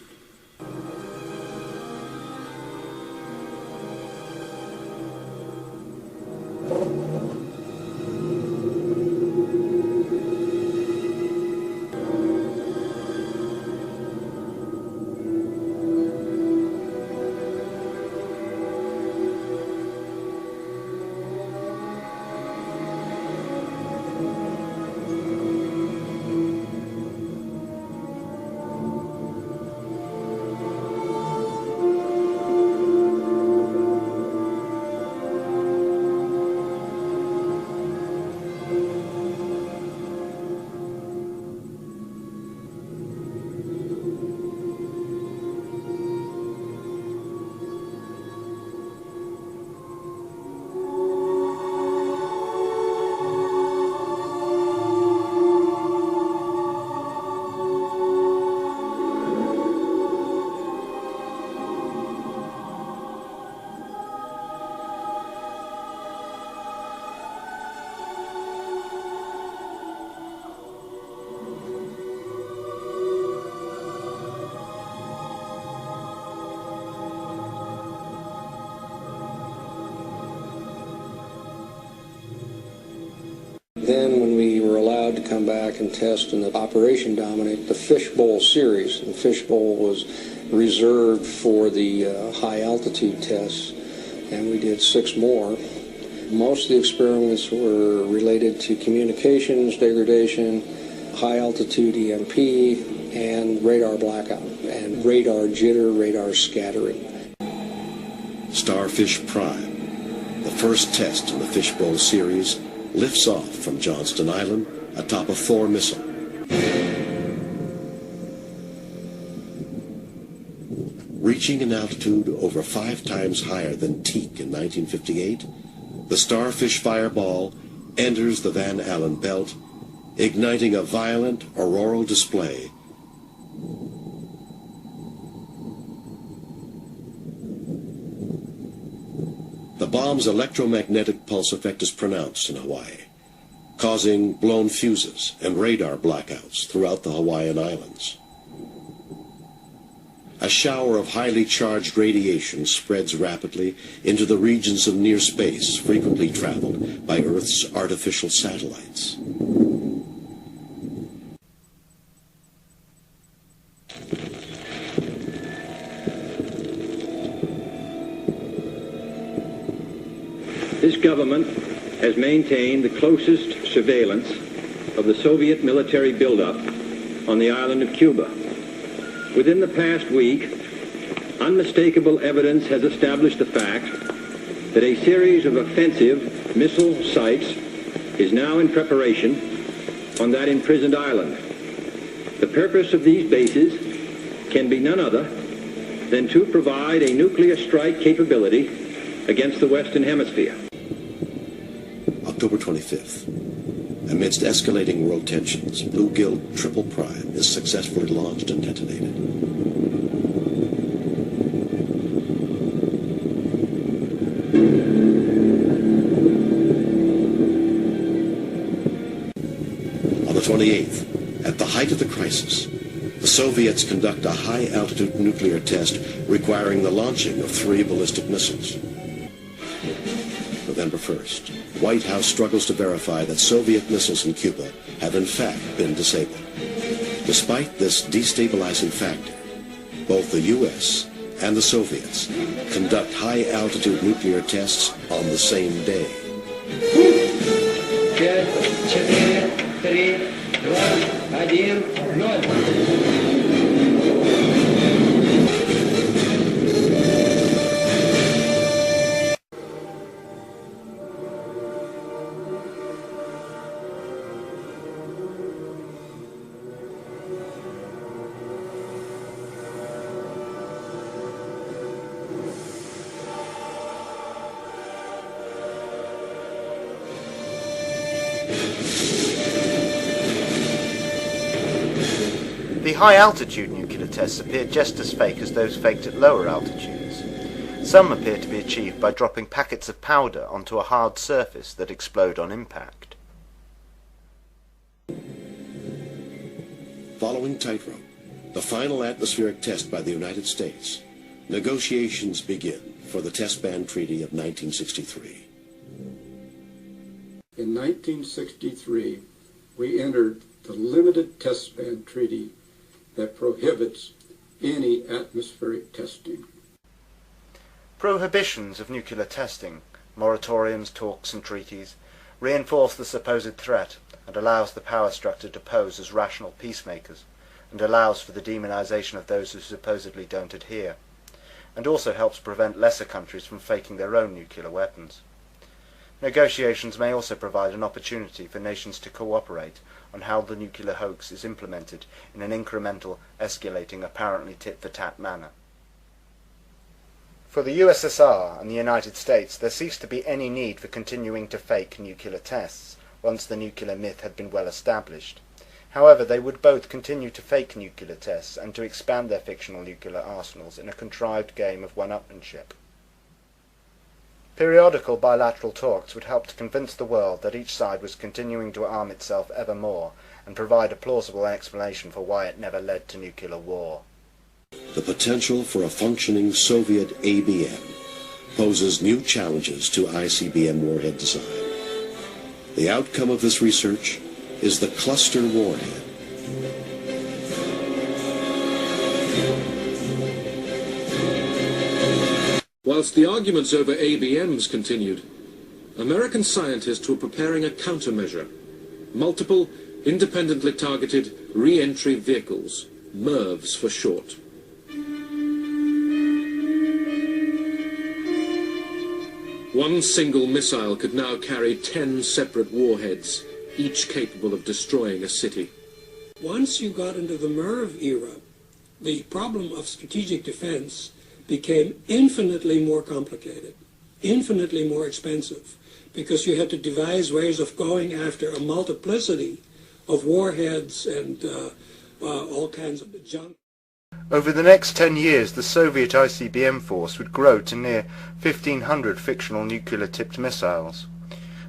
Then when we were allowed to come back and test in the Operation Dominic, the Fishbowl series, and Fishbowl was reserved for the high altitude tests, and we did 6 more. Most of the experiments were related to communications degradation, high altitude EMP, and radar blackout, and radar jitter, radar scattering. Starfish Prime, the first test in the Fishbowl series, lifts off from Johnston Island atop a Thor missile. Reaching an altitude over 5 times higher than Teak in 1958, the Starfish Fireball enters the Van Allen belt, igniting a violent auroral display. The bomb's electromagnetic pulse effect is pronounced in Hawaii, causing blown fuses and radar blackouts throughout the Hawaiian Islands. A shower of highly charged radiation spreads rapidly into the regions of near space frequently traveled by Earth's artificial satellites. This government has maintained the closest surveillance of the Soviet military buildup on the island of Cuba. Within the past week, unmistakable evidence has established the fact that a series of offensive missile sites is now in preparation on that imprisoned island. The purpose of these bases can be none other than to provide a nuclear strike capability against the Western Hemisphere. October 25th. Amidst escalating world tensions, Bluegill Triple Prime is successfully launched and detonated. On the 28th, at the height of the crisis, the Soviets conduct a high-altitude nuclear test requiring the launching of 3 ballistic missiles. November 1st. White House struggles to verify that Soviet missiles in Cuba have in fact been disabled. Despite this destabilizing factor, both the U.S. and the Soviets conduct high-altitude nuclear tests on the same day. 5, 4, 3, 2, 1, 0. The high-altitude nuclear tests appear just as fake as those faked at lower altitudes. Some appear to be achieved by dropping packets of powder onto a hard surface that explode on impact. Following Tightrope, the final atmospheric test by the United States, negotiations begin for the Test Ban Treaty of 1963. In 1963, we entered the Limited Test Ban Treaty that prohibits any atmospheric testing. Prohibitions of nuclear testing, moratoriums, talks and treaties, reinforce the supposed threat and allows the power structure to pose as rational peacemakers, and allows for the demonization of those who supposedly don't adhere, and also helps prevent lesser countries from faking their own nuclear weapons. Negotiations may also provide an opportunity for nations to cooperate on how the nuclear hoax is implemented in an incremental, escalating, apparently tit-for-tat manner. For the USSR and the United States, there ceased to be any need for continuing to fake nuclear tests once the nuclear myth had been well established. However, they would both continue to fake nuclear tests and to expand their fictional nuclear arsenals in a contrived game of one-upmanship. Periodical bilateral talks would help to convince the world that each side was continuing to arm itself ever more and provide a plausible explanation for why it never led to nuclear war. The potential for a functioning Soviet ABM poses new challenges to ICBM warhead design. The outcome of this research is the cluster warhead. Whilst the arguments over ABMs continued, American scientists were preparing a countermeasure: multiple, independently targeted re-entry vehicles, MIRVs for short. One single missile could now carry 10 separate warheads, each capable of destroying a city. Once you got into the MIRV era, the problem of strategic defense became infinitely more complicated, infinitely more expensive, because you had to devise ways of going after a multiplicity of warheads and all kinds of junk. Over the next 10 years, the Soviet ICBM force would grow to near 1,500 fictional nuclear-tipped missiles.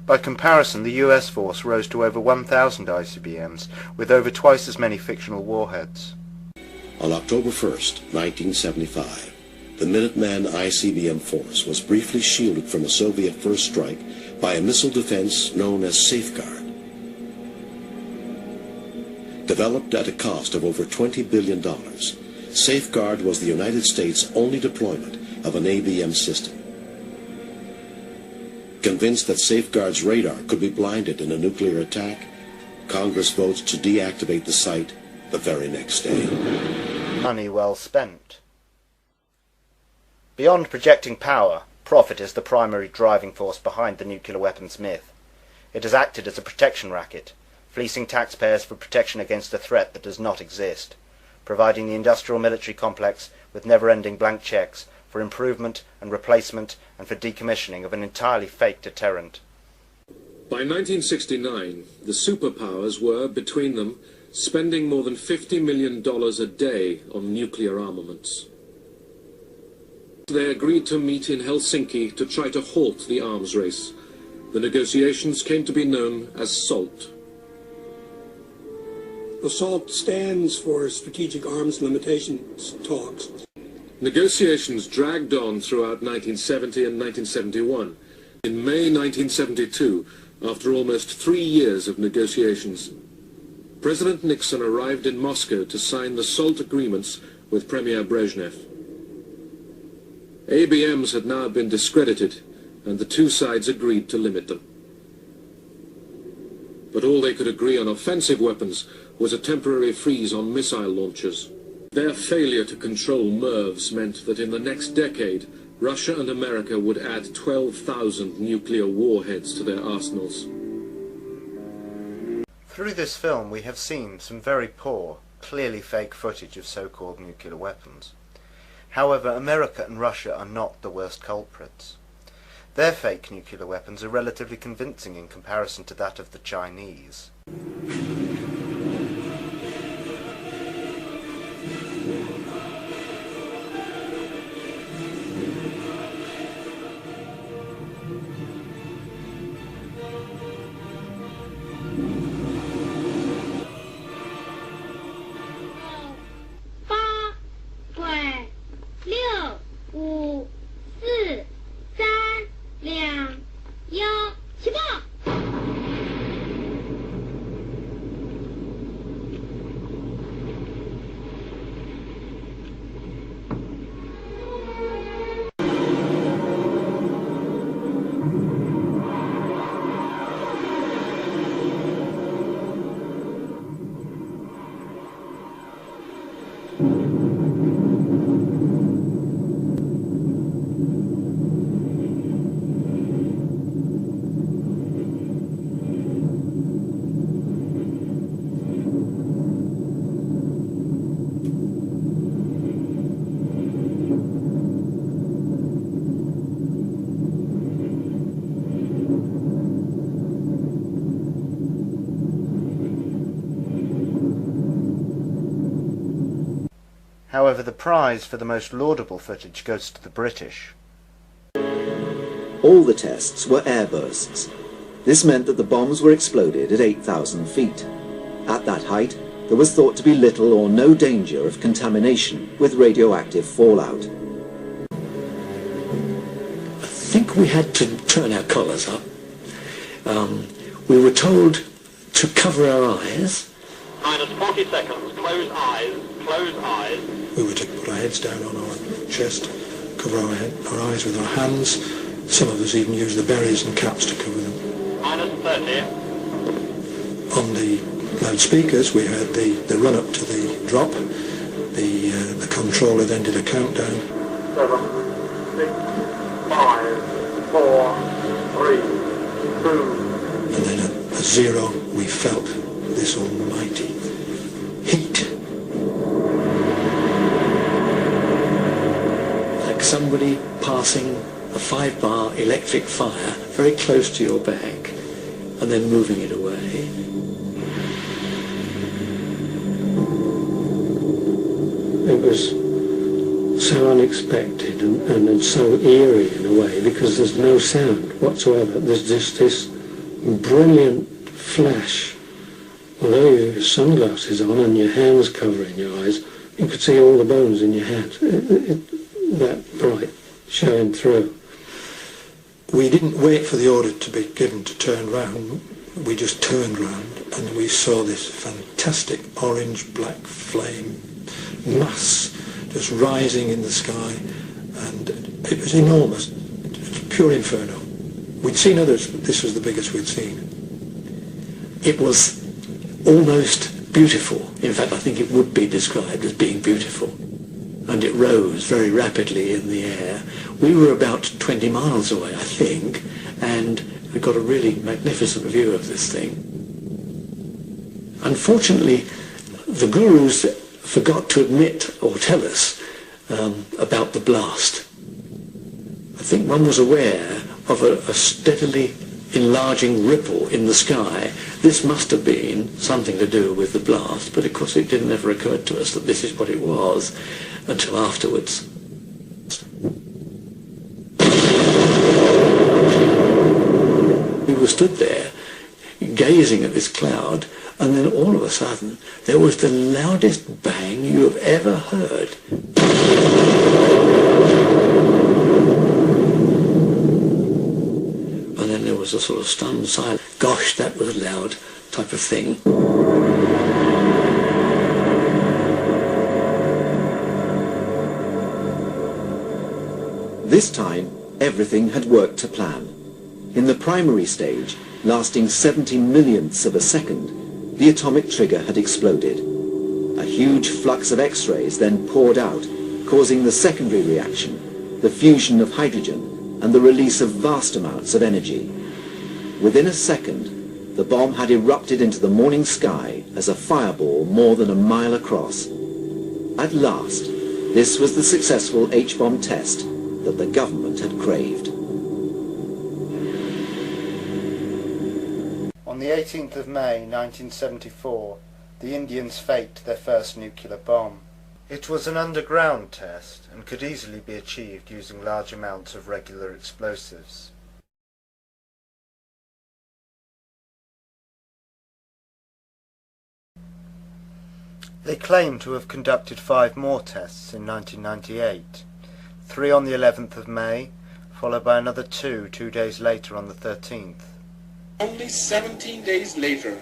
By comparison, the US force rose to over 1,000 ICBMs, with over twice as many fictional warheads. On October 1st, 1975, the Minuteman ICBM force was briefly shielded from a Soviet first strike by a missile defense known as Safeguard. Developed at a cost of over $20 billion, Safeguard was the United States' only deployment of an ABM system. Convinced that Safeguard's radar could be blinded in a nuclear attack, Congress votes to deactivate the site the very next day. Money well spent. Beyond projecting power, profit is the primary driving force behind the nuclear weapons myth. It has acted as a protection racket, fleecing taxpayers for protection against a threat that does not exist, providing the industrial military complex with never-ending blank checks for improvement and replacement and for decommissioning of an entirely fake deterrent. By 1969, the superpowers were, between them, spending more than $50 million a day on nuclear armaments. They agreed to meet in Helsinki to try to halt the arms race. The negotiations came to be known as SALT. The SALT stands for Strategic Arms Limitations Talks. Negotiations dragged on throughout 1970 and 1971. In May 1972, after almost 3 years of negotiations, President Nixon arrived in Moscow to sign the SALT agreements with Premier Brezhnev. ABMs had now been discredited, and the two sides agreed to limit them. But all they could agree on offensive weapons was a temporary freeze on missile launchers. Their failure to control MIRVs meant that in the next decade, Russia and America would add 12,000 nuclear warheads to their arsenals. Through this film we have seen some very poor, clearly fake footage of so-called nuclear weapons. However, America and Russia are not the worst culprits. Their fake nuclear weapons are relatively convincing in comparison to that of the Chinese. However, the prize for the most laudable footage goes to the British. All the tests were airbursts. This meant that the bombs were exploded at 8,000 feet. At that height, there was thought to be little or no danger of contamination with radioactive fallout. I think we had to turn our collars up. We were told to cover our eyes. Minus 40 seconds. Close eyes. Close eyes. We were to put our heads down on our chest, cover our eyes with our hands. Some of us even used the berries and caps to cover them. Minus 30. On the loudspeakers, we heard the run-up to the drop. The controller then did a countdown. 7, 6, 5, 4, 3, 2. And then at 0, we felt this almighty heat. Like somebody passing a 5-bar electric fire very close to your back and then moving it away. It was so unexpected and so eerie in a way, because there's no sound whatsoever. There's just this brilliant flash. Although you have sunglasses on and your hands covering your eyes, you could see all the bones in your hands. That bright, showing through. We didn't wait for the order to be given to turn round. We just turned round and we saw this fantastic orange-black flame mass just rising in the sky, and it was enormous. It was pure inferno. We'd seen others, but this was the biggest we'd seen. It was almost beautiful. In fact, I think it would be described as being beautiful. And it rose very rapidly in the air. We were about 20 miles away, I think, and we got a really magnificent view of this thing. Unfortunately, the gurus forgot to admit or tell us about the blast. I think one was aware of a steadily enlarging ripple in the sky. This must have been something to do with the blast, but of course it didn't ever occur to us that this is what it was until afterwards. We were stood there gazing at this cloud, and then all of a sudden there was the loudest bang you have ever heard. And then there was a sort of stunned silence. Gosh, that was loud type of thing. This time, everything had worked to plan. In the primary stage, lasting 70 millionths of a second, the atomic trigger had exploded. A huge flux of X-rays then poured out, causing the secondary reaction, the fusion of hydrogen, and the release of vast amounts of energy. Within a second, the bomb had erupted into the morning sky as a fireball more than a mile across. At last, this was the successful H-bomb test that the government had craved. On the 18th of May 1974, the Indians faked their first nuclear bomb. It was an underground test and could easily be achieved using large amounts of regular explosives. They claim to have conducted 5 more tests in 1998, 3 on the 11th of May, followed by another 2 days later on the 13th. Only 17 days later,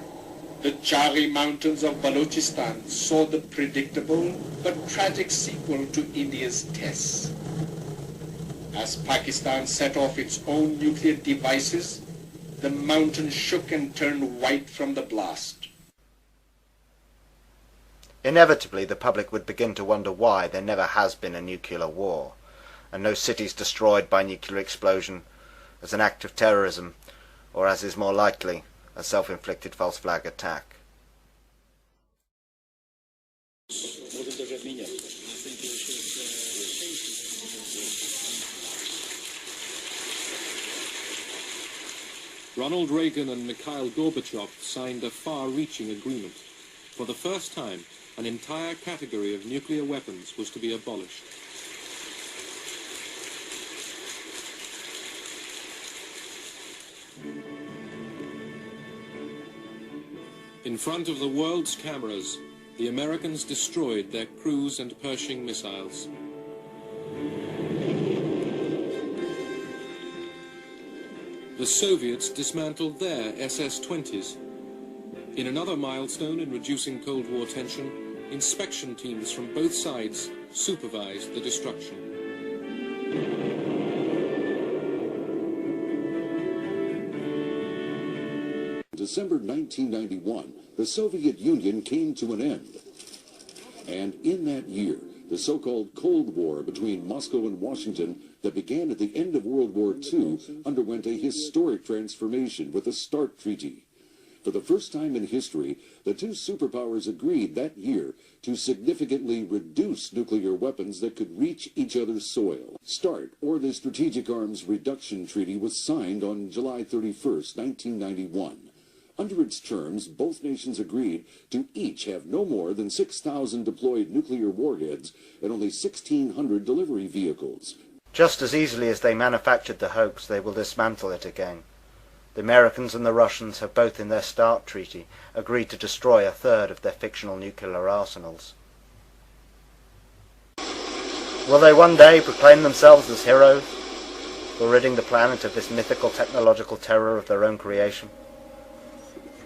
the Chari Mountains of Balochistan saw the predictable but tragic sequel to India's tests. As Pakistan set off its own nuclear devices, the mountain shook and turned white from the blast. Inevitably, the public would begin to wonder why there never has been a nuclear war, and no cities destroyed by nuclear explosion as an act of terrorism, or as is more likely, a self-inflicted false flag attack. Ronald Reagan and Mikhail Gorbachev signed a far-reaching agreement. For the first time, an entire category of nuclear weapons was to be abolished. In front of the world's cameras, the Americans destroyed their cruise and Pershing missiles. The Soviets dismantled their SS-20s. In another milestone in reducing Cold War tension, inspection teams from both sides supervised the destruction. December 1991, the Soviet Union came to an end. And in that year, the so-called Cold War between Moscow and Washington that began at the end of World War II underwent a historic transformation with the START Treaty. For the first time in history, the two superpowers agreed that year to significantly reduce nuclear weapons that could reach each other's soil. START, or the Strategic Arms Reduction Treaty, was signed on July 31st, 1991. Under its terms, both nations agreed to each have no more than 6,000 deployed nuclear warheads and only 1,600 delivery vehicles. Just as easily as they manufactured the hoax, they will dismantle it again. The Americans and the Russians have both in their START treaty agreed to destroy a third of their fictional nuclear arsenals. Will they one day proclaim themselves as heroes for ridding the planet of this mythical technological terror of their own creation?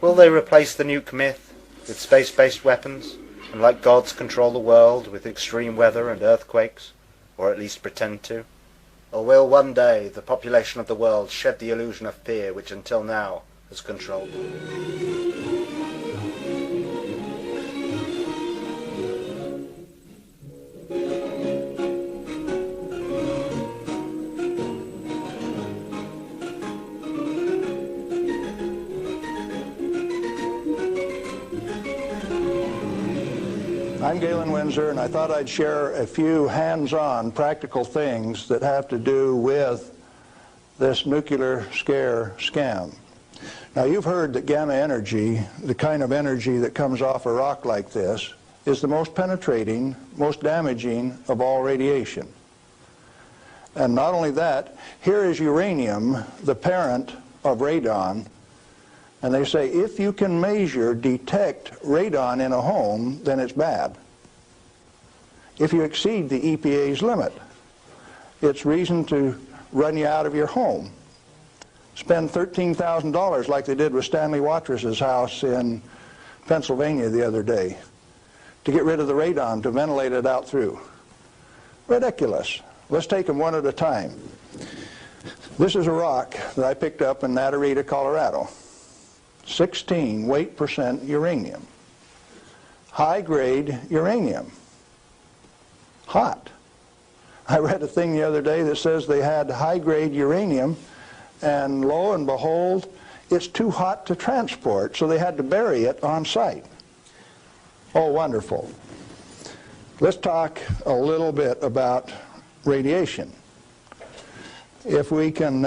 Will they replace the nuke myth with space-based weapons, and like gods control the world with extreme weather and earthquakes, or at least pretend to? Or will one day the population of the world shed the illusion of fear which until now has controlled them? I'm Galen Windsor, and I thought I'd share a few hands-on practical things that have to do with this nuclear scare scam. Now, you've heard that gamma energy, the kind of energy that comes off a rock like this, is the most penetrating, most damaging of all radiation. And not only that, here is uranium, the parent of radon, and they say if you can detect radon in a home, then it's bad. If you exceed the EPA's limit, it's reason to run you out of your home. Spend $13,000 like they did with Stanley Watrous' house in Pennsylvania the other day to get rid of the radon, to ventilate it out through. Ridiculous. Let's take them one at a time. This is a rock that I picked up in Natarita, Colorado. 16 weight % uranium. High-grade uranium. Hot. I read a thing the other day that says they had high-grade uranium, and lo and behold, it's too hot to transport, so they had to bury it on site. Oh, wonderful. Let's talk a little bit about radiation. If we can,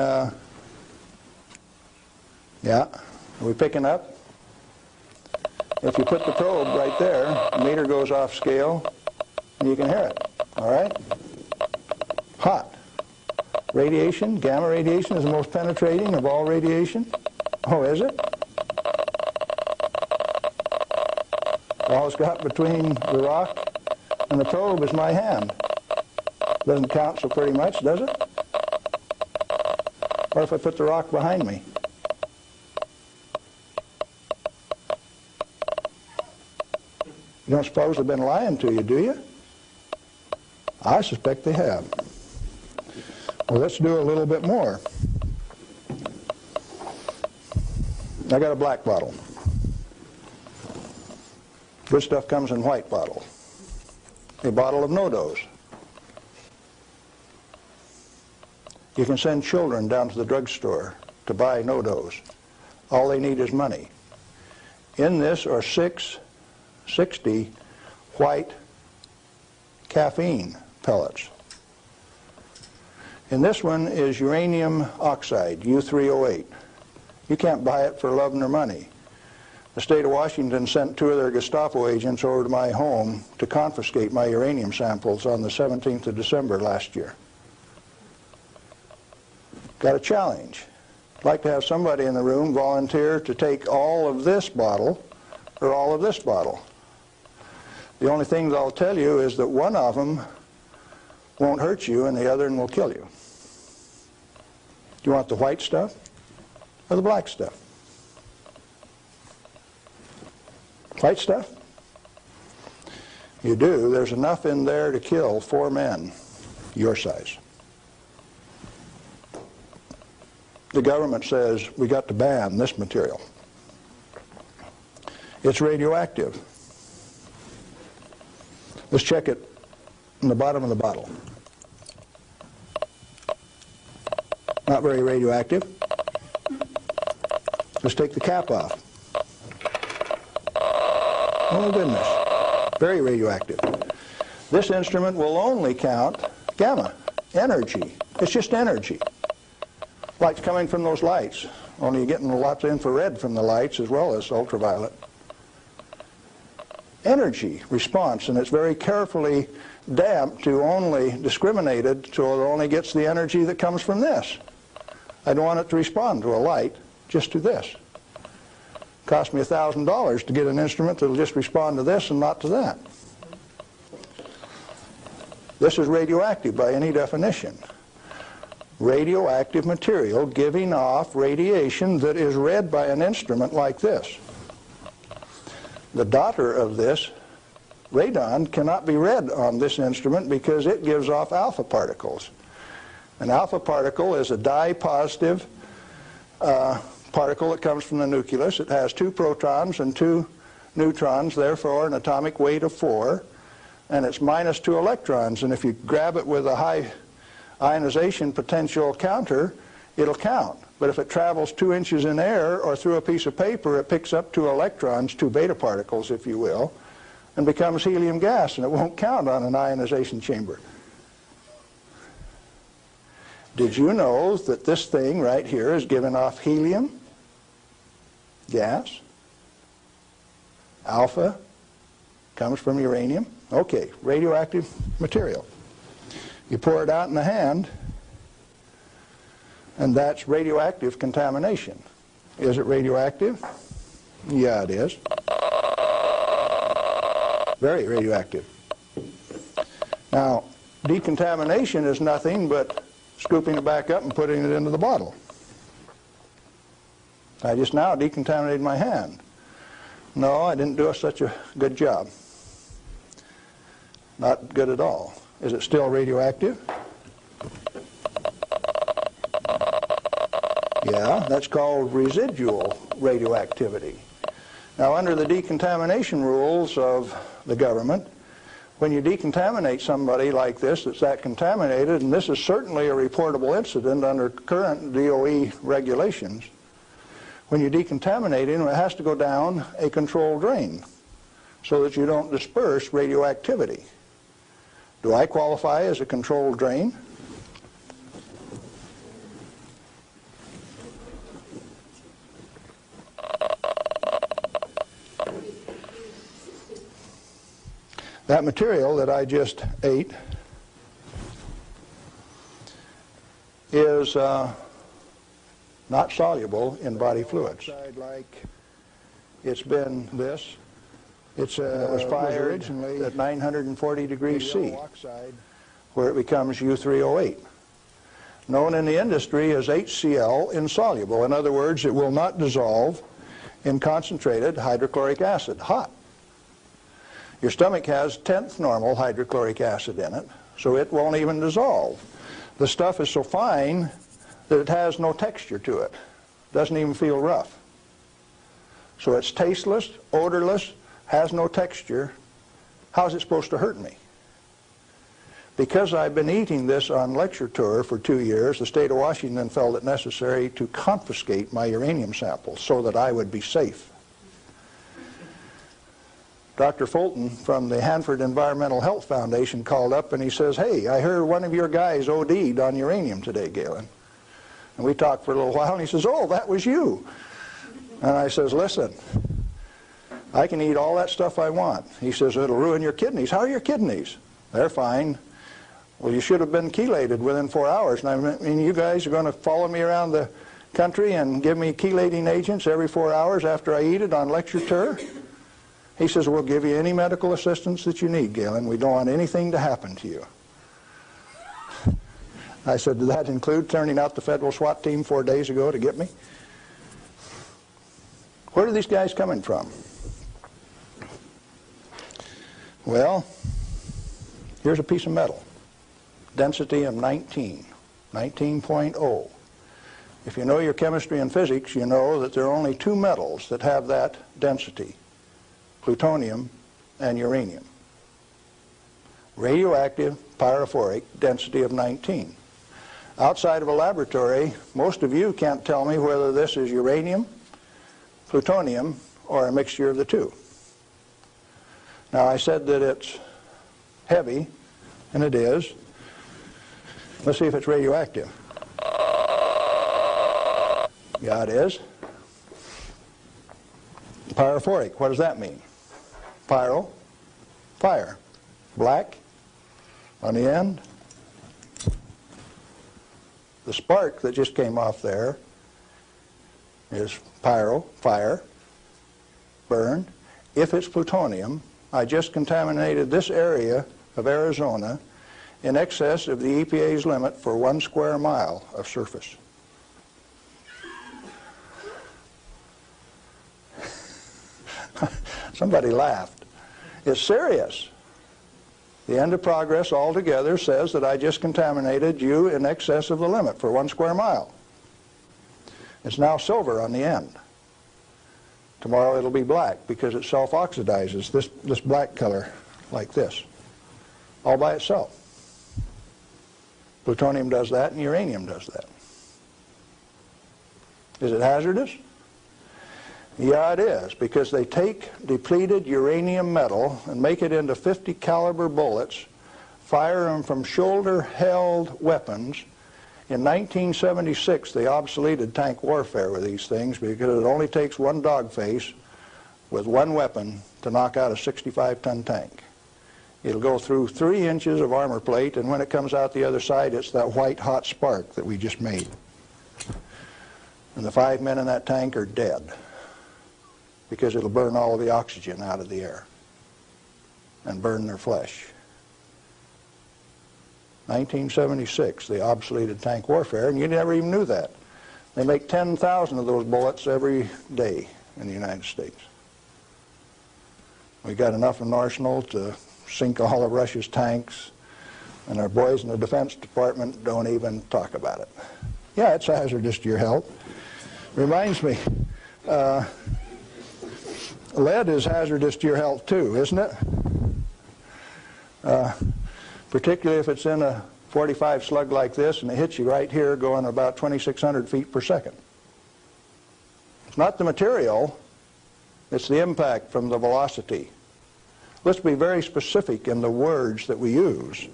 Are we picking up? If you put the probe right there, the meter goes off scale, and you can hear it. All right? Hot. Radiation, gamma radiation is the most penetrating of all radiation. Oh, is it? All it's got between the rock and the probe is my hand. Doesn't count so pretty much, does it? What if I put the rock behind me? You don't suppose they've been lying to you, do you? I suspect they have. Well, let's do a little bit more. I got a black bottle. Good stuff comes in white bottle. A bottle of no-dose. You can send children down to the drugstore to buy no-dose. All they need is money. In this are 60 white caffeine pellets. In this one is uranium oxide, U3O8. You can't buy it for love nor money. The state of Washington sent 2 of their Gestapo agents over to my home to confiscate my uranium samples on the 17th of December last year. Got a challenge. I'd like to have somebody in the room volunteer to take all of this bottle or all of this bottle. The only thing that I'll tell you is that one of them won't hurt you and the other one will kill you. Do you want the white stuff or the black stuff? White stuff? You do. There's enough in there to kill 4 men your size. The government says we got to ban this material. It's radioactive. Let's check it in the bottom of the bottle. Not very radioactive. Let's take the cap off. Oh goodness, very radioactive. This instrument will only count gamma, energy. It's just energy. Light's coming from those lights, only you're getting lots of infrared from the lights as well as ultraviolet. Energy response, and it's very carefully damped to only discriminated so it only gets the energy that comes from this. I don't want it to respond to a light, just to this. Cost me $1,000 to get an instrument that will just respond to this and not to that. This is radioactive by any definition. Radioactive material giving off radiation that is read by an instrument like this. The daughter of this, radon, cannot be read on this instrument because it gives off alpha particles. An alpha particle is a dye-positive particle that comes from the nucleus. It has 2 protons and 2 neutrons, therefore an atomic weight of 4, and it's minus 2 electrons. And if you grab it with a high ionization potential counter, it'll count. But if it travels 2 inches in air or through a piece of paper, it picks up 2 electrons, 2 beta particles, if you will, and becomes helium gas, and it won't count on an ionization chamber. Did you know that this thing right here is giving off helium gas? Alpha comes from uranium. Okay, radioactive material. You pour it out in the hand, and that's radioactive contamination. Is it radioactive? Yeah, it is. Very radioactive. Now, decontamination is nothing but scooping it back up and putting it into the bottle. I just now decontaminated my hand. No, I didn't do such a good job. Not good at all. Is it still radioactive? Yeah, that's called residual radioactivity. Now, under the decontamination rules of the government, when you decontaminate somebody like this that's that contaminated, and this is certainly a reportable incident under current DOE regulations, when you decontaminate him, it has to go down a controlled drain so that you don't disperse radioactivity. Do I qualify as a controlled drain? That material that I just ate is not soluble in body fluids. Like it's been this. It was fired originally at 940 degrees C, where it becomes U3O8, known in the industry as HCl insoluble. In other words, it will not dissolve in concentrated hydrochloric acid, hot. Your stomach has 10th normal hydrochloric acid in it, so it won't even dissolve. The stuff is so fine that it has no texture to it. Doesn't even feel rough. So it's tasteless, odorless, has no texture. How's it supposed to hurt me? Because I've been eating this on lecture tour for 2 years, the state of Washington felt it necessary to confiscate my uranium samples so that I would be safe. Dr. Fulton from the Hanford Environmental Health Foundation called up and he says, "Hey, I heard one of your guys OD'd on uranium today, Galen." And we talked for a little while and he says, "Oh, that was you." And I says, "Listen, I can eat all that stuff I want." He says, "It'll ruin your kidneys." "How are your kidneys?" "They're fine." "Well, you should have been chelated within 4 hours. And I mean, you guys are going to follow me around the country and give me chelating agents every 4 hours after I eat it on lecture tour?" He says, "We'll give you any medical assistance that you need, Galen. We don't want anything to happen to you." I said, "Did that include turning out the federal SWAT team 4 days ago to get me?" Where are these guys coming from? Well, here's a piece of metal. Density of 19.0. If you know your chemistry and physics, you know that there are only 2 metals that have that density: plutonium and uranium. Radioactive, pyrophoric, density of 19. Outside of a laboratory, most of you can't tell me whether this is uranium, plutonium, or a mixture of the two. Now, I said that it's heavy, and it is. Let's see if it's radioactive. Yeah, it is. Pyrophoric, what does that mean? Pyro, fire. Black on the end. The spark that just came off there is pyro, fire, burn. If it's plutonium, I just contaminated this area of Arizona in excess of the EPA's limit for 1 square mile of surface. Somebody laughed. It's serious. The end of progress altogether says that I just contaminated you in excess of the limit for 1 square mile. It's now silver on the end. Tomorrow it'll be black because it self-oxidizes, this black color like this, all by itself. Plutonium does that and uranium does that. Is it hazardous? Yeah, it is, because they take depleted uranium metal and make it into 50 caliber bullets, fire them from shoulder-held weapons. In 1976, they obsoleted tank warfare with these things because it only takes one dog face with one weapon to knock out a 65-ton tank. It'll go through 3 inches of armor plate, and when it comes out the other side, it's that white hot spark that we just made. And the 5 men in that tank are dead because it'll burn all of the oxygen out of the air and burn their flesh. 1976, they obsoleted tank warfare, and you never even knew that. They make 10,000 of those bullets every day in the United States. We got enough in arsenal to sink all of Russia's tanks, and our boys in the Defense Department don't even talk about it. Yeah, it's hazardous to your health. Reminds me, lead is hazardous to your health too, isn't it? Particularly if it's in a 45 slug like this and it hits you right here going about 2,600 feet per second. It's not the material, it's the impact from the velocity. Let's be very specific in the words that we use.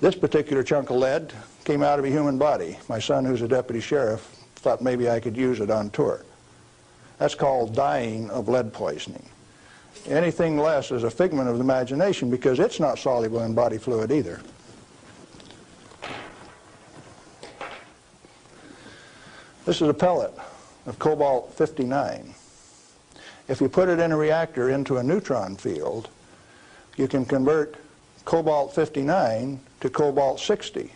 This particular chunk of lead came out of a human body. My son, who's a deputy sheriff, thought maybe I could use it on tour. That's called dying of lead poisoning. Anything less is a figment of the imagination because it's not soluble in body fluid either. This is a pellet of cobalt-59. If you put it in a reactor into a neutron field, you can convert cobalt-59 to cobalt-60,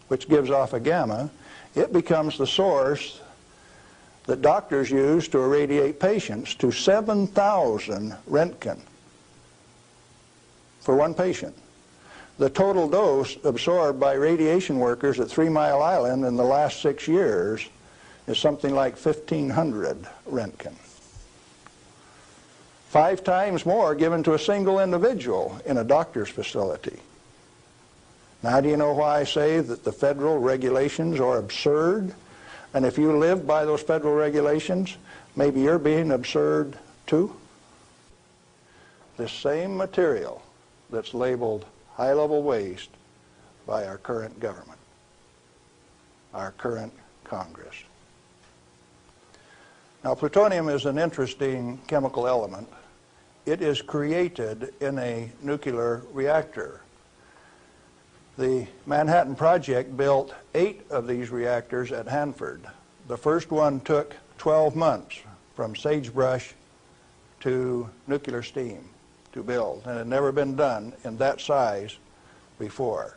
which gives off a gamma. It becomes the source that doctors use to irradiate patients to 7,000 Roentgen for one patient. The total dose absorbed by radiation workers at 3 Mile Island in the last 6 years is something like 1,500 Roentgen. 5 times more given to a single individual in a doctor's facility. Now, do you know why I say that the federal regulations are absurd? And if you live by those federal regulations, maybe you're being absurd too? This same material that's labeled high-level waste by our current government, our current Congress. Now, plutonium is an interesting chemical element. It is created in a nuclear reactor. The Manhattan Project built 8 of these reactors at Hanford. The first one took 12 months from sagebrush to nuclear steam to build, and it had never been done in that size before.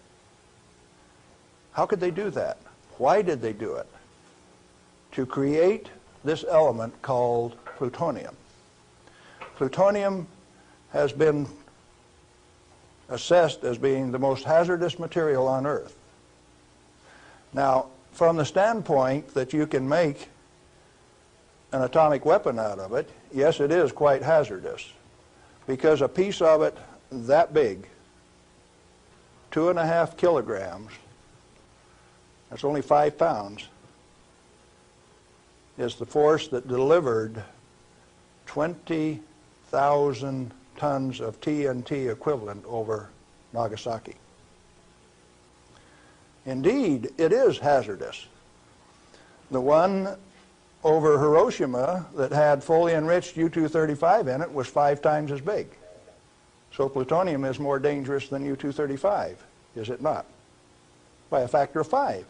How could they do that? Why did they do it? To create this element called plutonium. Plutonium has been assessed as being the most hazardous material on Earth. Now, from the standpoint that you can make an atomic weapon out of it, yes, it is quite hazardous, because a piece of it that big, 2.5 kilograms, that's only 5 pounds, is the force that delivered 20,000 tons of TNT equivalent over Nagasaki. Indeed, it is hazardous. The one over Hiroshima that had fully enriched U-235 in it was 5 times as big. So plutonium is more dangerous than U-235, is it not? By a factor of 5. It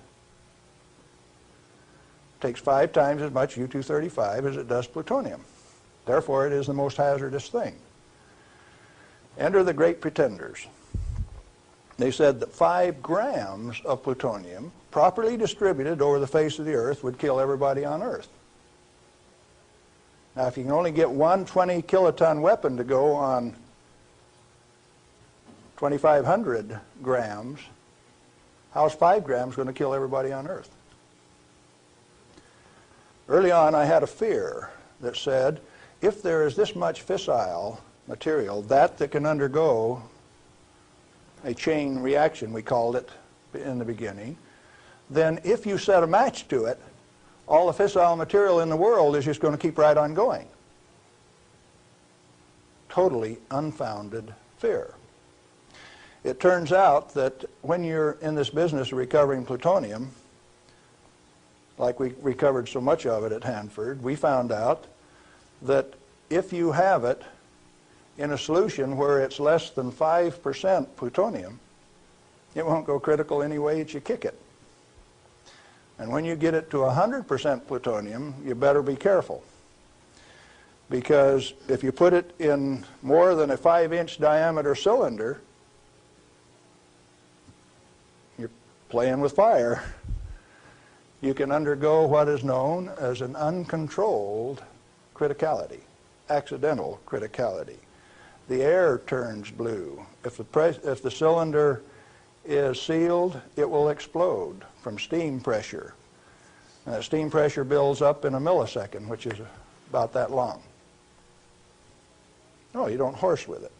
takes 5 times as much U-235 as it does plutonium. Therefore, it is the most hazardous thing. Enter the great pretenders. They said that 5 grams of plutonium, properly distributed over the face of the Earth, would kill everybody on Earth. Now, if you can only get one 20 kiloton weapon to go on 2,500 grams, how's 5 grams going to kill everybody on Earth? Early on, I had a fear that said, if there is this much fissile material, that can undergo a chain reaction, we called it in the beginning, then if you set a match to it, all the fissile material in the world is just going to keep right on going. Totally unfounded fear. It turns out that when you're in this business of recovering plutonium, like we recovered so much of it at Hanford, we found out that if you have it in a solution where it's less than 5% plutonium, it won't go critical any way that you kick it. And when you get it to 100% plutonium, you better be careful. Because if you put it in more than a 5-inch diameter cylinder, you're playing with fire. You can undergo what is known as an uncontrolled criticality, accidental criticality. The air turns blue. If the cylinder is sealed, it will explode from steam pressure. And that steam pressure builds up in a millisecond, which is about that long. No, you don't horse with it.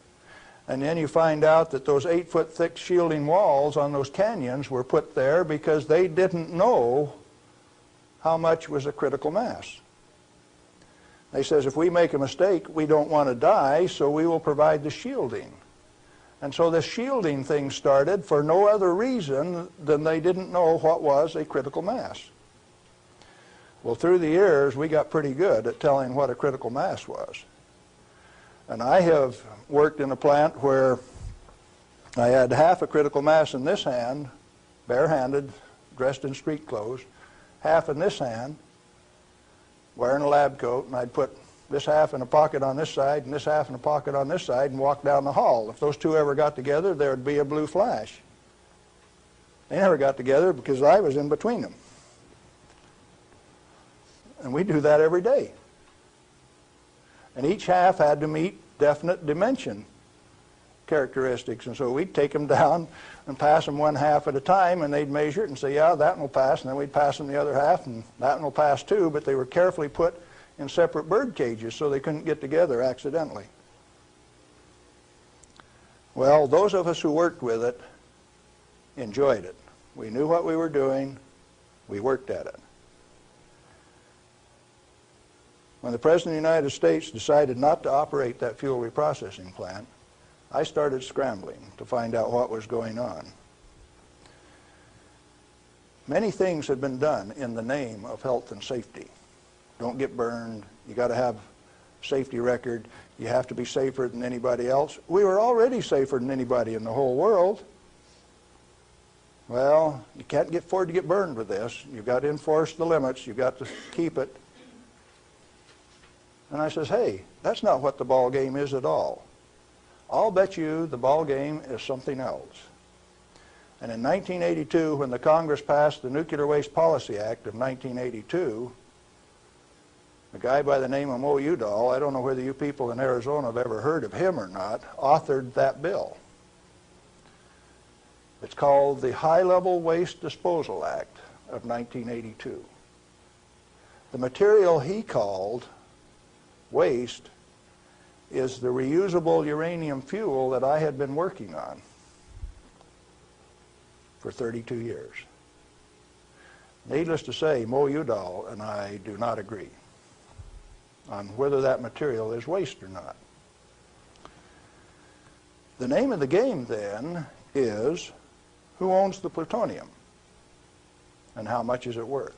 And then you find out that those 8-foot thick shielding walls on those canyons were put there because they didn't know how much was a critical mass. They says, if we make a mistake, we don't want to die, so we will provide the shielding. And so this shielding thing started for no other reason than they didn't know what was a critical mass. Well, through the years, we got pretty good at telling what a critical mass was. And I have worked in a plant where I had half a critical mass in this hand, barehanded, dressed in street clothes, half in this hand, wearing a lab coat, and I'd put this half in a pocket on this side and this half in a pocket on this side and walk down the hall. If those two ever got together, there would be a blue flash. They never got together because I was in between them. And we do that every day. And each half had to meet definite dimension characteristics. And so we'd take them down and pass them one half at a time, and they'd measure it and say, yeah, that one will pass. And then we'd pass them the other half, and that one will pass too. But they were carefully put in separate bird cages so they couldn't get together accidentally. Well, those of us who worked with it enjoyed it. We knew what we were doing. We worked at it. When the President of the United States decided not to operate that fuel reprocessing plant, I started scrambling to find out what was going on. Many things had been done in the name of health and safety. Don't get burned. You got to have a safety record. You have to be safer than anybody else. We were already safer than anybody in the whole world. Well, you can't afford to get burned with this. You've got to enforce the limits. You've got to keep it. And I says, hey, that's not what the ball game is at all. I'll bet you the ball game is something else. And in 1982, when the Congress passed the Nuclear Waste Policy Act of 1982, a guy by the name of Mo Udall, I don't know whether you people in Arizona have ever heard of him or not, authored that bill. It's called the High-Level Waste Disposal Act of 1982. The material he called waste is the reusable uranium fuel that I had been working on for 32 years. Needless to say, Mo Udall and I do not agree on whether that material is waste or not. The name of the game then is, who owns the plutonium and how much is it worth?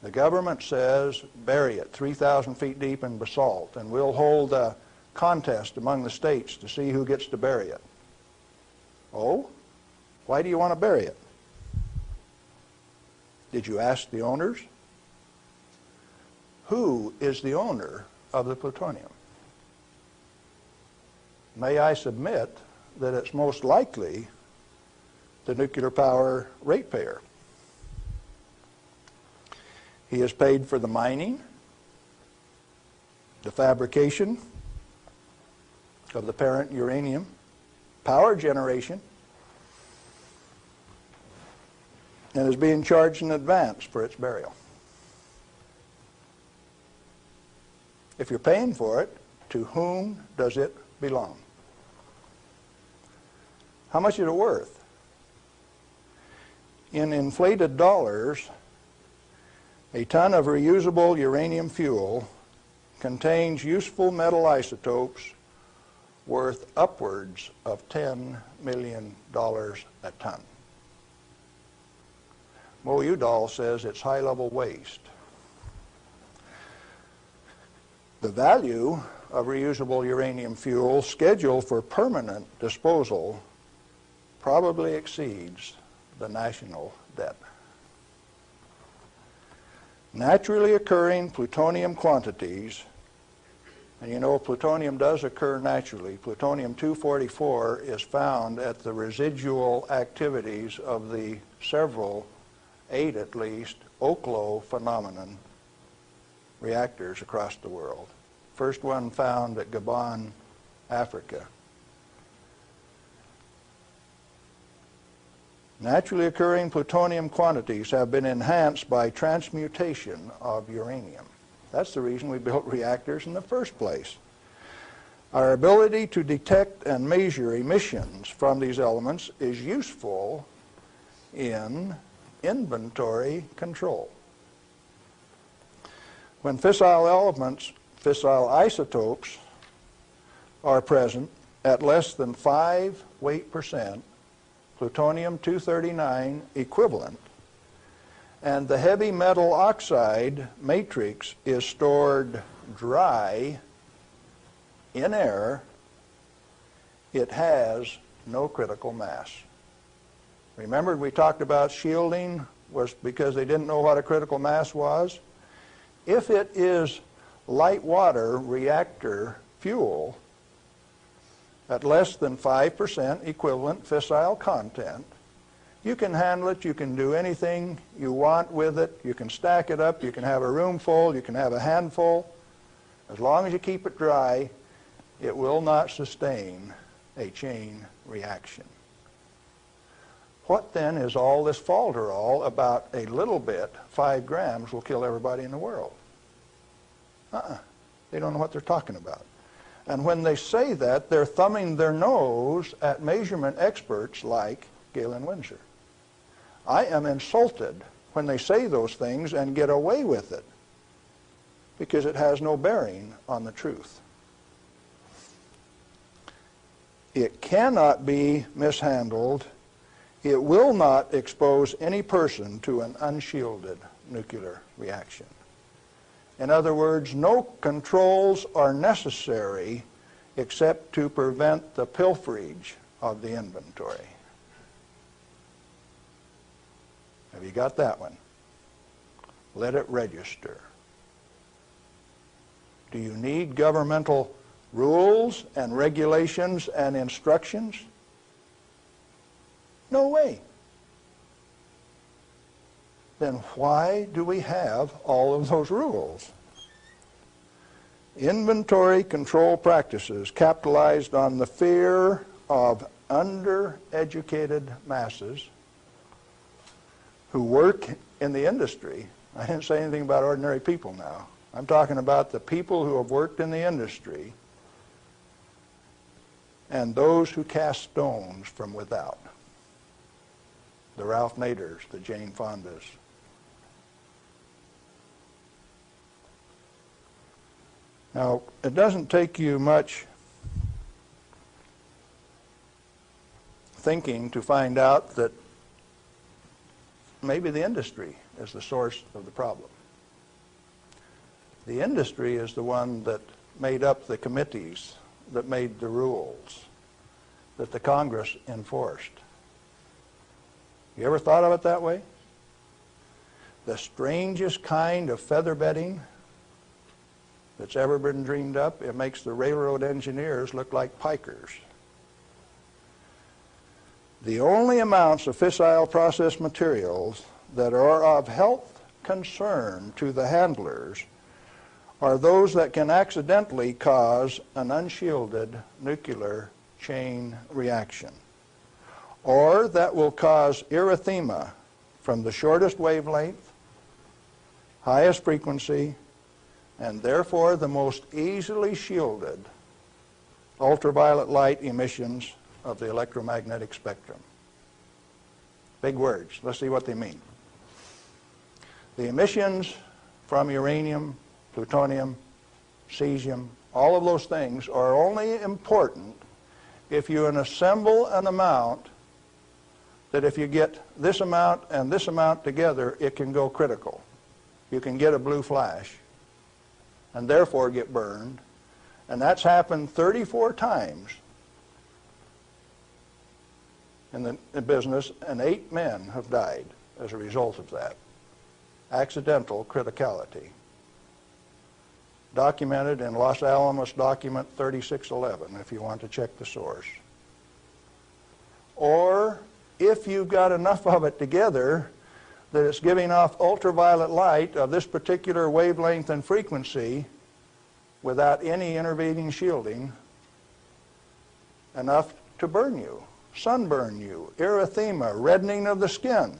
The government says, bury it 3,000 feet deep in basalt, and we'll hold a contest among the states to see who gets to bury it. Oh? Why do you want to bury it? Did you ask the owners? Who is the owner of the plutonium? May I submit that it's most likely the nuclear power ratepayer. He is paid for the mining, the fabrication of the parent uranium, power generation, and is being charged in advance for its burial. If you're paying for it, to whom does it belong? How much is it worth? In inflated dollars, a ton of reusable uranium fuel contains useful metal isotopes worth upwards of $10 million a ton. Mo Udall says it's high-level waste. The value of reusable uranium fuel scheduled for permanent disposal probably exceeds the national debt. Naturally occurring plutonium quantities, and you know plutonium does occur naturally. Plutonium-244 is found at the residual activities of the several, 8 at least, Oklo phenomenon reactors across the world. First one found at Gabon, Africa. Naturally occurring plutonium quantities have been enhanced by transmutation of uranium. That's the reason we built reactors in the first place. Our ability to detect and measure emissions from these elements is useful in inventory control. When fissile elements, fissile isotopes, are present at less than 5 weight percent, plutonium-239 equivalent, and the heavy metal oxide matrix is stored dry in air, it has no critical mass. Remember we talked about shielding was because they didn't know what a critical mass was? If it is light water reactor fuel at less than 5% equivalent fissile content, you can handle it, you can do anything you want with it, you can stack it up, you can have a room full, you can have a handful. As long as you keep it dry, it will not sustain a chain reaction. What then is all this falderall about a little bit, 5 grams, will kill everybody in the world? They don't know what they're talking about. And when they say that, they're thumbing their nose at measurement experts like Galen Windsor. I am insulted when they say those things and get away with it, because it has no bearing on the truth. It cannot be mishandled. It will not expose any person to an unshielded nuclear reaction. In other words, no controls are necessary except to prevent the pilferage of the inventory. Have you got that one? Let it register. Do you need governmental rules and regulations and instructions? No way. Then why do we have all of those rules? Inventory control practices capitalized on the fear of undereducated masses who work in the industry. I didn't say anything about ordinary people now. I'm talking about the people who have worked in the industry and those who cast stones from without. The Ralph Naders, the Jane Fondas. Now, it doesn't take you much thinking to find out that maybe the industry is the source of the problem. The industry is the one that made up the committees that made the rules that the Congress enforced. You ever thought of it that way? The strangest kind of feather bedding that's ever been dreamed up, it makes the railroad engineers look like pikers. The only amounts of fissile process materials that are of health concern to the handlers are those that can accidentally cause an unshielded nuclear chain reaction, or that will cause erythema from the shortest wavelength, highest frequency, and therefore the most easily shielded ultraviolet light emissions of the electromagnetic spectrum. Big words. Let's see what they mean. The emissions from uranium, plutonium, cesium, all of those things are only important if you assemble an amount that if you get this amount and this amount together, it can go critical. You can get a blue flash and therefore get burned. And that's happened 34 times in the business, and 8 men have died as a result of that. Accidental criticality. Documented in Los Alamos document 3611, if you want to check the source. Or if you've got enough of it together that it's giving off ultraviolet light of this particular wavelength and frequency without any intervening shielding, enough to burn you, sunburn you, erythema, reddening of the skin.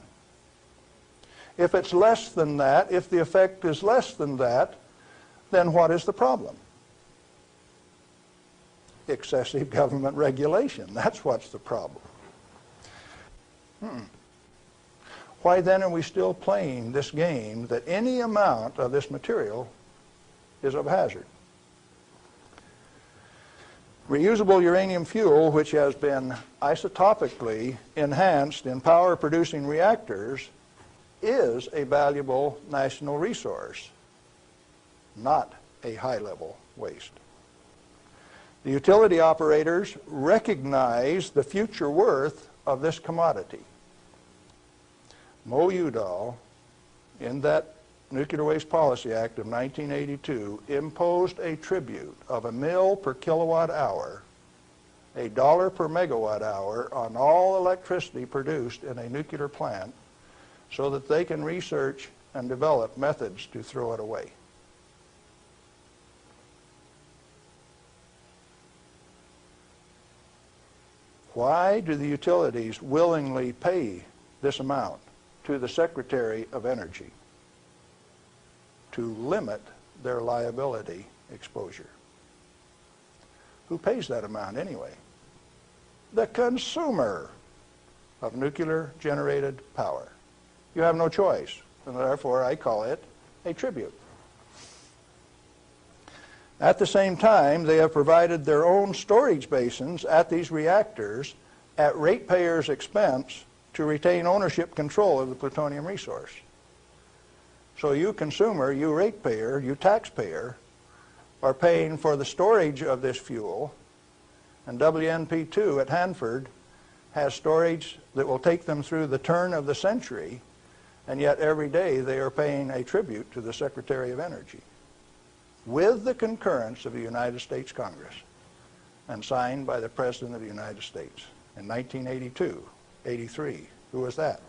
If it's less than that, if the effect is less than that, then what is the problem? Excessive government regulation. That's what's the problem. Why then are we still playing this game that any amount of this material is of hazard? Reusable uranium fuel, which has been isotopically enhanced in power-producing reactors, is a valuable national resource, not a high-level waste. The utility operators recognize the future worth of this commodity. Mo Udall, in that Nuclear Waste Policy Act of 1982, imposed a tribute of $1 per kilowatt hour, $1 per megawatt hour on all electricity produced in a nuclear plant so that they can research and develop methods to throw it away. Why do the utilities willingly pay this amount to the Secretary of Energy? To limit their liability exposure. Who pays that amount anyway? The consumer of nuclear-generated power. You have no choice, and therefore I call it a tribute. At the same time, they have provided their own storage basins at these reactors at ratepayers' expense to retain ownership control of the plutonium resource. So you consumer, you ratepayer, you taxpayer, are paying for the storage of this fuel, and WNP2 at Hanford has storage that will take them through the turn of the century, and yet every day they are paying a tribute to the Secretary of Energy, with the concurrence of the United States Congress, and signed by the President of the United States in 1982, 83. Who was that?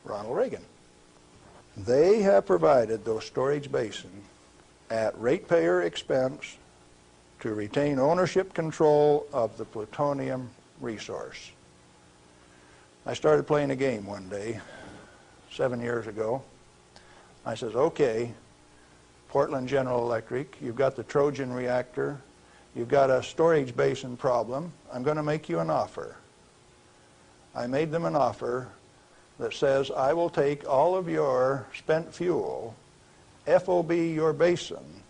Ronald Reagan. They have provided those storage basins at ratepayer expense to retain ownership control of the plutonium resource. I started playing a game one day, 7 years ago. I says, okay, Portland General Electric, you've got the Trojan reactor, you've got a storage basin problem, I'm going to make you an offer. I made them an offer that says, I will take all of your spent fuel, FOB your basin,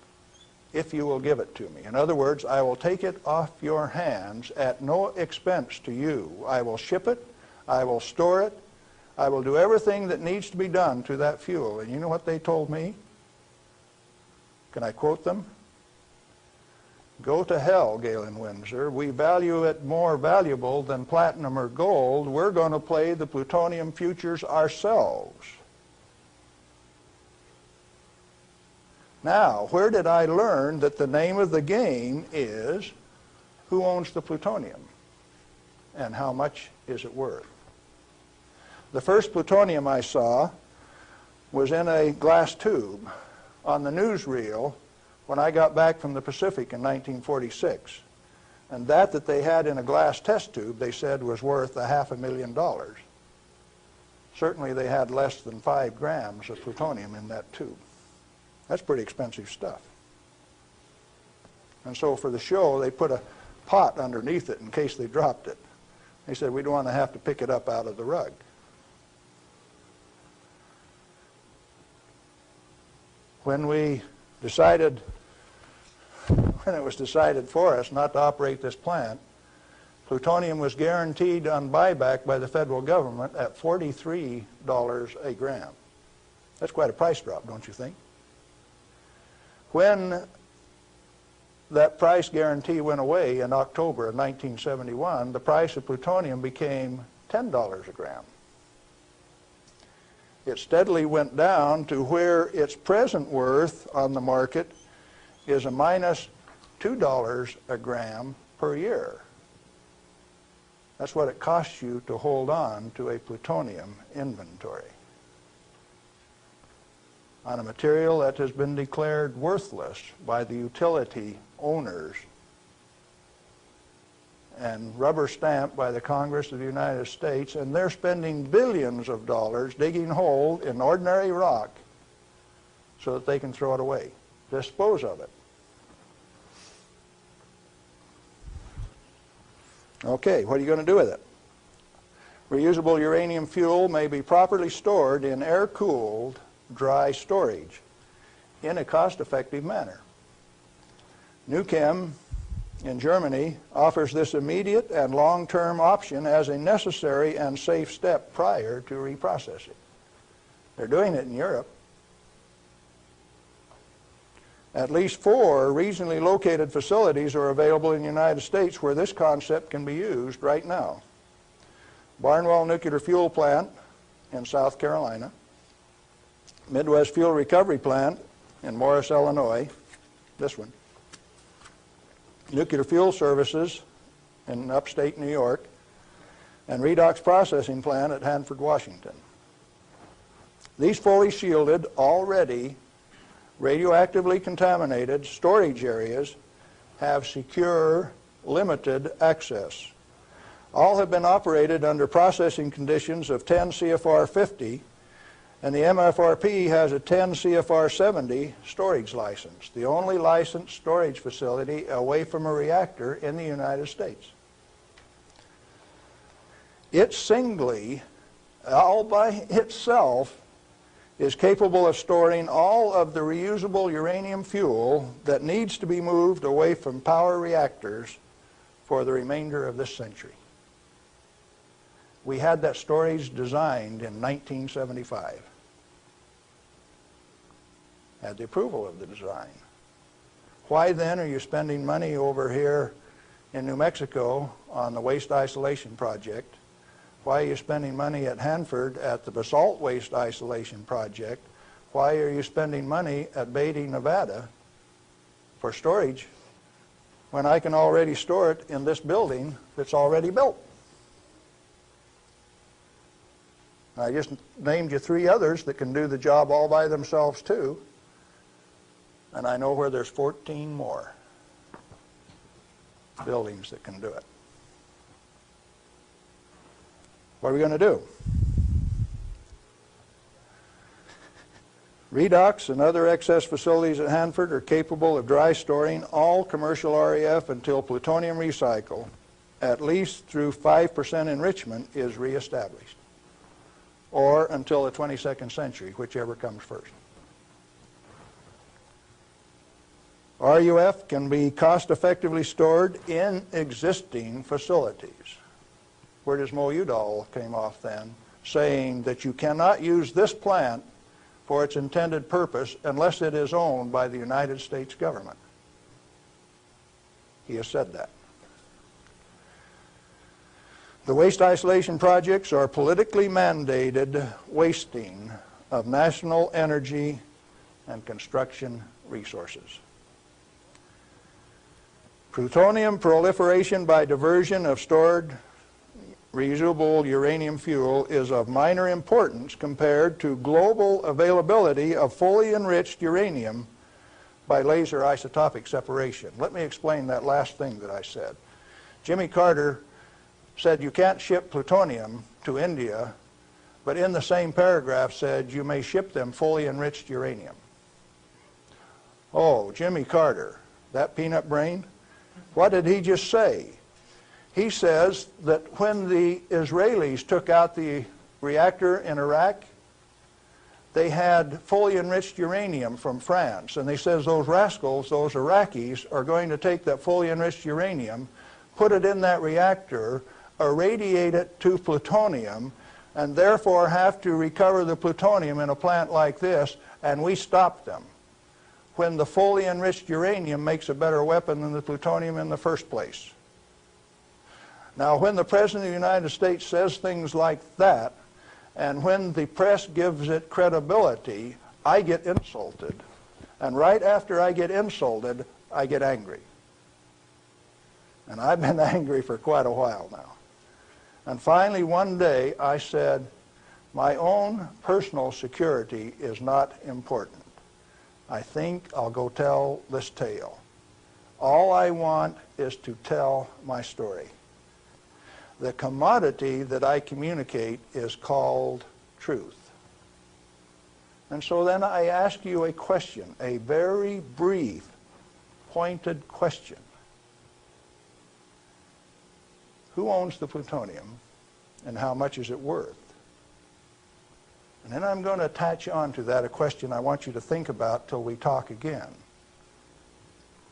if you will give it to me. In other words, I will take it off your hands at no expense to you. I will ship it, I will store it, I will do everything that needs to be done to that fuel. And you know what they told me? Can I quote them? Go to hell, Galen Windsor. We value it more valuable than platinum or gold. We're going to play the plutonium futures ourselves. Now, where did I learn that the name of the game is who owns the plutonium and how much is it worth? The first plutonium I saw was in a glass tube on the newsreel when I got back from the Pacific in 1946. And that they had in a glass test tube, they said, was worth $500,000. Certainly they had less than 5 grams of plutonium in that tube. That's pretty expensive stuff. And so for the show, they put a pot underneath it in case they dropped it. They said, we don't want to have to pick it up out of the rug. When it was decided for us not to operate this plant, plutonium was guaranteed on buyback by the federal government at $43 a gram. That's quite a price drop, don't you think? When that price guarantee went away in October of 1971, the price of plutonium became $10 a gram. It steadily went down to where its present worth on the market is a minus $2 a gram per year. That's what it costs you to hold on to a plutonium inventory on a material that has been declared worthless by the utility owners and rubber stamped by the Congress of the United States, and they're spending billions of dollars digging holes in ordinary rock so that they can throw it away, dispose of it. Okay, what are you going to do with it? Reusable uranium fuel may be properly stored in air-cooled, dry storage in a cost-effective manner. Nuchem in Germany offers this immediate and long-term option as a necessary and safe step prior to reprocessing. They're doing it in Europe. At least 4 regionally located facilities are available in the United States where this concept can be used right now. Barnwell Nuclear Fuel Plant in South Carolina, Midwest Fuel Recovery Plant in Morris, Illinois, this one, Nuclear Fuel Services in upstate New York, and Redox Processing Plant at Hanford, Washington. These fully shielded, already radioactively contaminated storage areas have secure, limited access. All have been operated under processing conditions of 10 CFR 50, and the MFRP has a 10 CFR 70 storage license, the only licensed storage facility away from a reactor in the United States. It singly, all by itself, is capable of storing all of the reusable uranium fuel that needs to be moved away from power reactors for the remainder of this century. We had that storage designed in 1975. Had the approval of the design. Why then are you spending money over here in New Mexico on the waste isolation project? Why are you spending money at Hanford at the basalt waste isolation project? Why are you spending money at Beatty, Nevada for storage when I can already store it in this building that's already built? I just named you 3 others that can do the job all by themselves too, and I know where there's 14 more buildings that can do it. What are we going to do? Redox and other excess facilities at Hanford are capable of dry storing all commercial REF until plutonium recycle, at least through 5% enrichment, is reestablished, or until the 22nd century, whichever comes first. RUF can be cost-effectively stored in existing facilities. Where does Mo Udall came off then, saying that you cannot use this plant for its intended purpose unless it is owned by the United States government. He has said that. The waste isolation projects are politically mandated wasting of national energy and construction resources. Plutonium proliferation by diversion of stored reusable uranium fuel is of minor importance compared to global availability of fully enriched uranium by laser isotopic separation. Let me explain that last thing that I said. Jimmy Carter said you can't ship plutonium to India, but in the same paragraph said you may ship them fully enriched uranium. Oh, Jimmy Carter, that peanut brain, what did he just say? He says that when the Israelis took out the reactor in Iraq, they had fully enriched uranium from France. And he says those rascals, those Iraqis, are going to take that fully enriched uranium, put it in that reactor, irradiate it to plutonium, and therefore have to recover the plutonium in a plant like this, and we stop them when the fully enriched uranium makes a better weapon than the plutonium in the first place. Now, when the President of the United States says things like that, and when the press gives it credibility, I get insulted. And right after I get insulted, I get angry. And I've been angry for quite a while now. And finally, one day, I said, my own personal security is not important. I think I'll go tell this tale. All I want is to tell my story. The commodity that I communicate is called truth. And so then I ask you a question, a very brief, pointed question. Who owns the plutonium, and how much is it worth? And then I'm going to attach on to that a question I want you to think about till we talk again.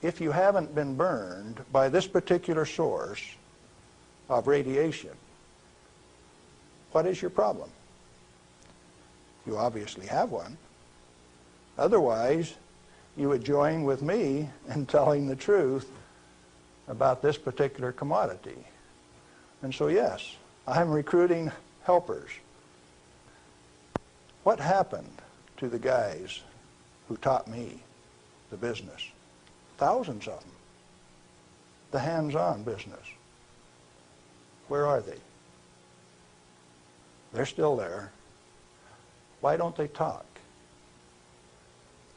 If you haven't been burned by this particular source of radiation, what is your problem? You obviously have one. Otherwise, you would join with me in telling the truth about this particular commodity. And so yes, I'm recruiting helpers. What happened to the guys who taught me the business? Thousands of them. The hands-on business. Where are they? They're still there. Why don't they talk?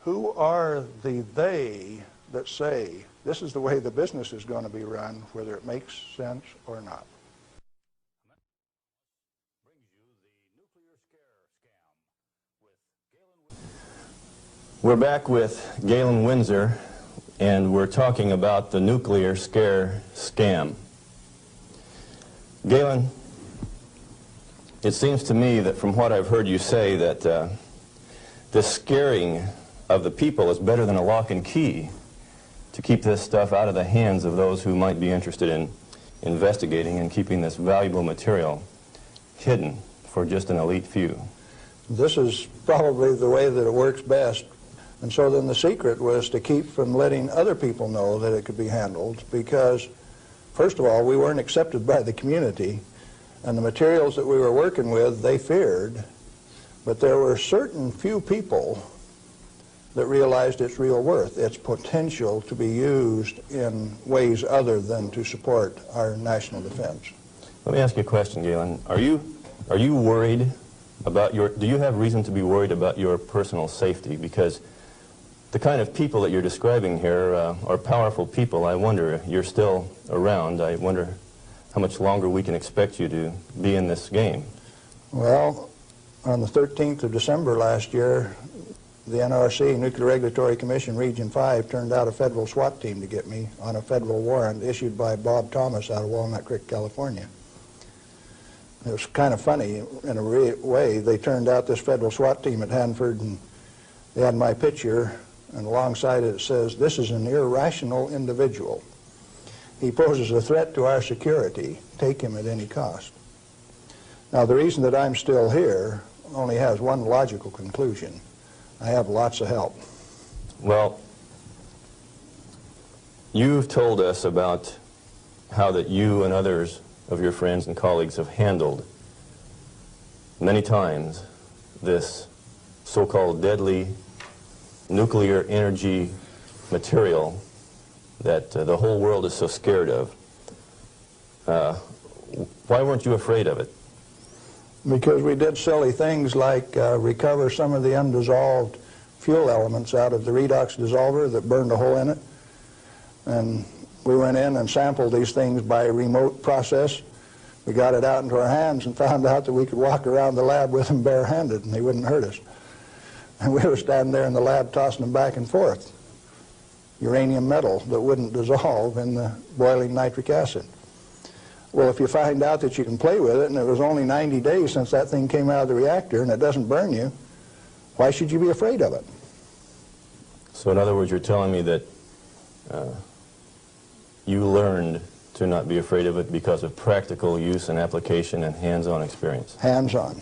Who are the they that say this is the way the business is going to be run, whether it makes sense or not? We're back with Galen Windsor, and we're talking about the nuclear scare scam. Galen, it seems to me that from what I've heard you say that the scaring of the people is better than a lock and key to keep this stuff out of the hands of those who might be interested in investigating and keeping this valuable material hidden for just an elite few. This is probably the way that it works best. And so then the secret was to keep from letting other people know that it could be handled, because, first of all, we weren't accepted by the community, and the materials that we were working with, they feared. But there were certain few people that realized its real worth, its potential to be used in ways other than to support our national defense. Let me ask you a question, Galen. Are you worried about do you have reason to be worried about your personal safety? Because the kind of people that you're describing here are powerful people. I wonder, you're still around, I wonder how much longer we can expect you to be in this game. Well, on the 13th of December last year, the NRC, Nuclear Regulatory Commission, Region 5, turned out a federal SWAT team to get me on a federal warrant issued by Bob Thomas out of Walnut Creek, California. It was kind of funny in a way. They turned out this federal SWAT team at Hanford, and they had my picture, and alongside it says, "This is an irrational individual. He poses a threat to our security. Take him at any cost." Now, the reason that I'm still here only has one logical conclusion. I have lots of help. Well, you've told us about how that you and others of your friends and colleagues have handled many times this so-called deadly nuclear energy material that the whole world is so scared of. Why weren't you afraid of it? Because we did silly things like recover some of the undissolved fuel elements out of the redox dissolver that burned a hole in it. And we went in and sampled these things by remote process. We got it out into our hands and found out that we could walk around the lab with them barehanded and they wouldn't hurt us. And we were standing there in the lab tossing them back and forth. Uranium metal that wouldn't dissolve in the boiling nitric acid. Well, if you find out that you can play with it, and it was only 90 days since that thing came out of the reactor, and it doesn't burn you, why should you be afraid of it? So in other words, you're telling me that you learned to not be afraid of it because of practical use and application and hands-on experience. Hands-on.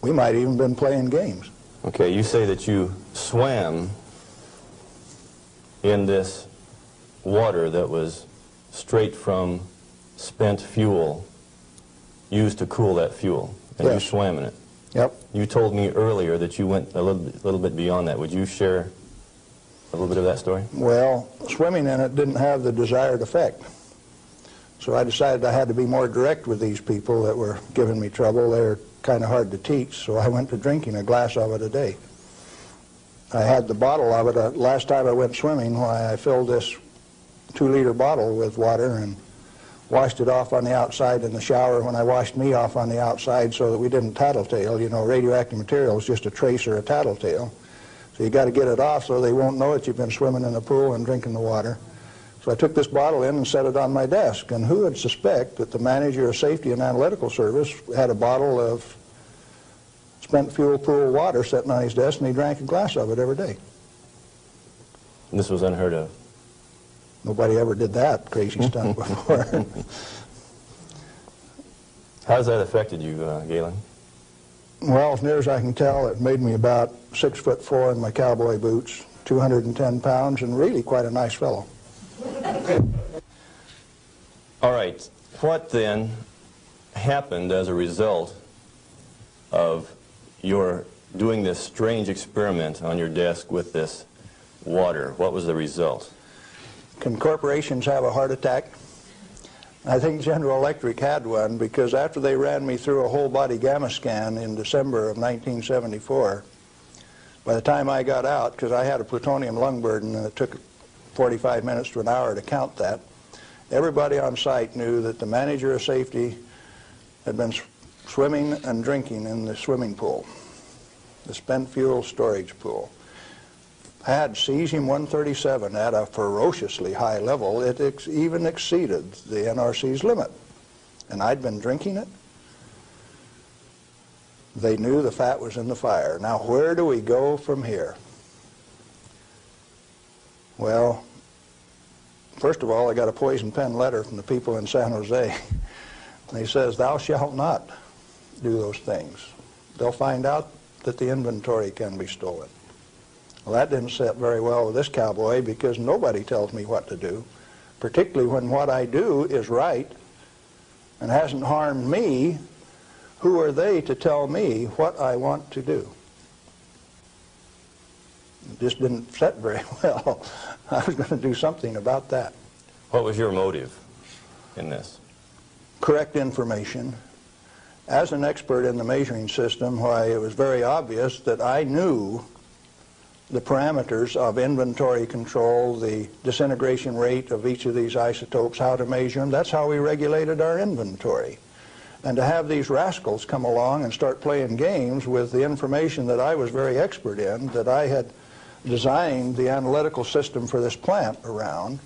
We might even been playing games. Okay, you say that you swam in this water that was straight from spent fuel used to cool that fuel, and yes. You swam in it. Yep. You told me earlier that you went a little bit beyond that. Would you share a little bit of that story? Well, swimming in it didn't have the desired effect. So I decided I had to be more direct with these people that were giving me trouble. They were kind of hard to teach, so I went to drinking a glass of it a day. I had the bottle of it. Last time I went swimming, I filled this 2-liter bottle with water and washed it off on the outside in the shower when I washed me off on the outside so that we didn't tattletale. You know, radioactive material is just a trace or a tattletale. So you got to get it off so they won't know that you've been swimming in the pool and drinking the water. So I took this bottle in and set it on my desk. And who would suspect that the manager of safety and analytical service had a bottle of spent fuel pool water sitting on his desk, and he drank a glass of it every day. And this was unheard of. Nobody ever did that crazy stunt before. How has that affected you, Galen? Well, as near as I can tell, it made me about 6'4" in my cowboy boots, 210 pounds, and really quite a nice fellow. All right. What then happened as a result of your doing this strange experiment on your desk with this water? What was the result? Can corporations have a heart attack? I think General Electric had one, because after they ran me through a whole body gamma scan in December of 1974, by the time I got out, because I had a plutonium lung burden and it took 45 minutes to an hour to count that, everybody on site knew that the manager of safety had been swimming and drinking in the swimming pool, the spent fuel storage pool. Had cesium-137 at a ferociously high level. It even exceeded the NRC's limit. And I'd been drinking it. They knew the fat was in the fire. Now, where do we go from here? Well, first of all, I got a poison pen letter from the people in San Jose. They says, "Thou shalt not do those things. They'll find out that the inventory can be stolen." Well, that didn't sit very well with this cowboy, because nobody tells me what to do, particularly when what I do is right and hasn't harmed me. Who are they to tell me what I want to do? It just didn't sit very well. I was going to do something about that. What was your motive in this? Correct information. As an expert in the measuring system, why, it was very obvious that I knew the parameters of inventory control, the disintegration rate of each of these isotopes, how to measure them. That's how we regulated our inventory. And to have these rascals come along and start playing games with the information that I was very expert in, that I had designed the analytical system for this plant around,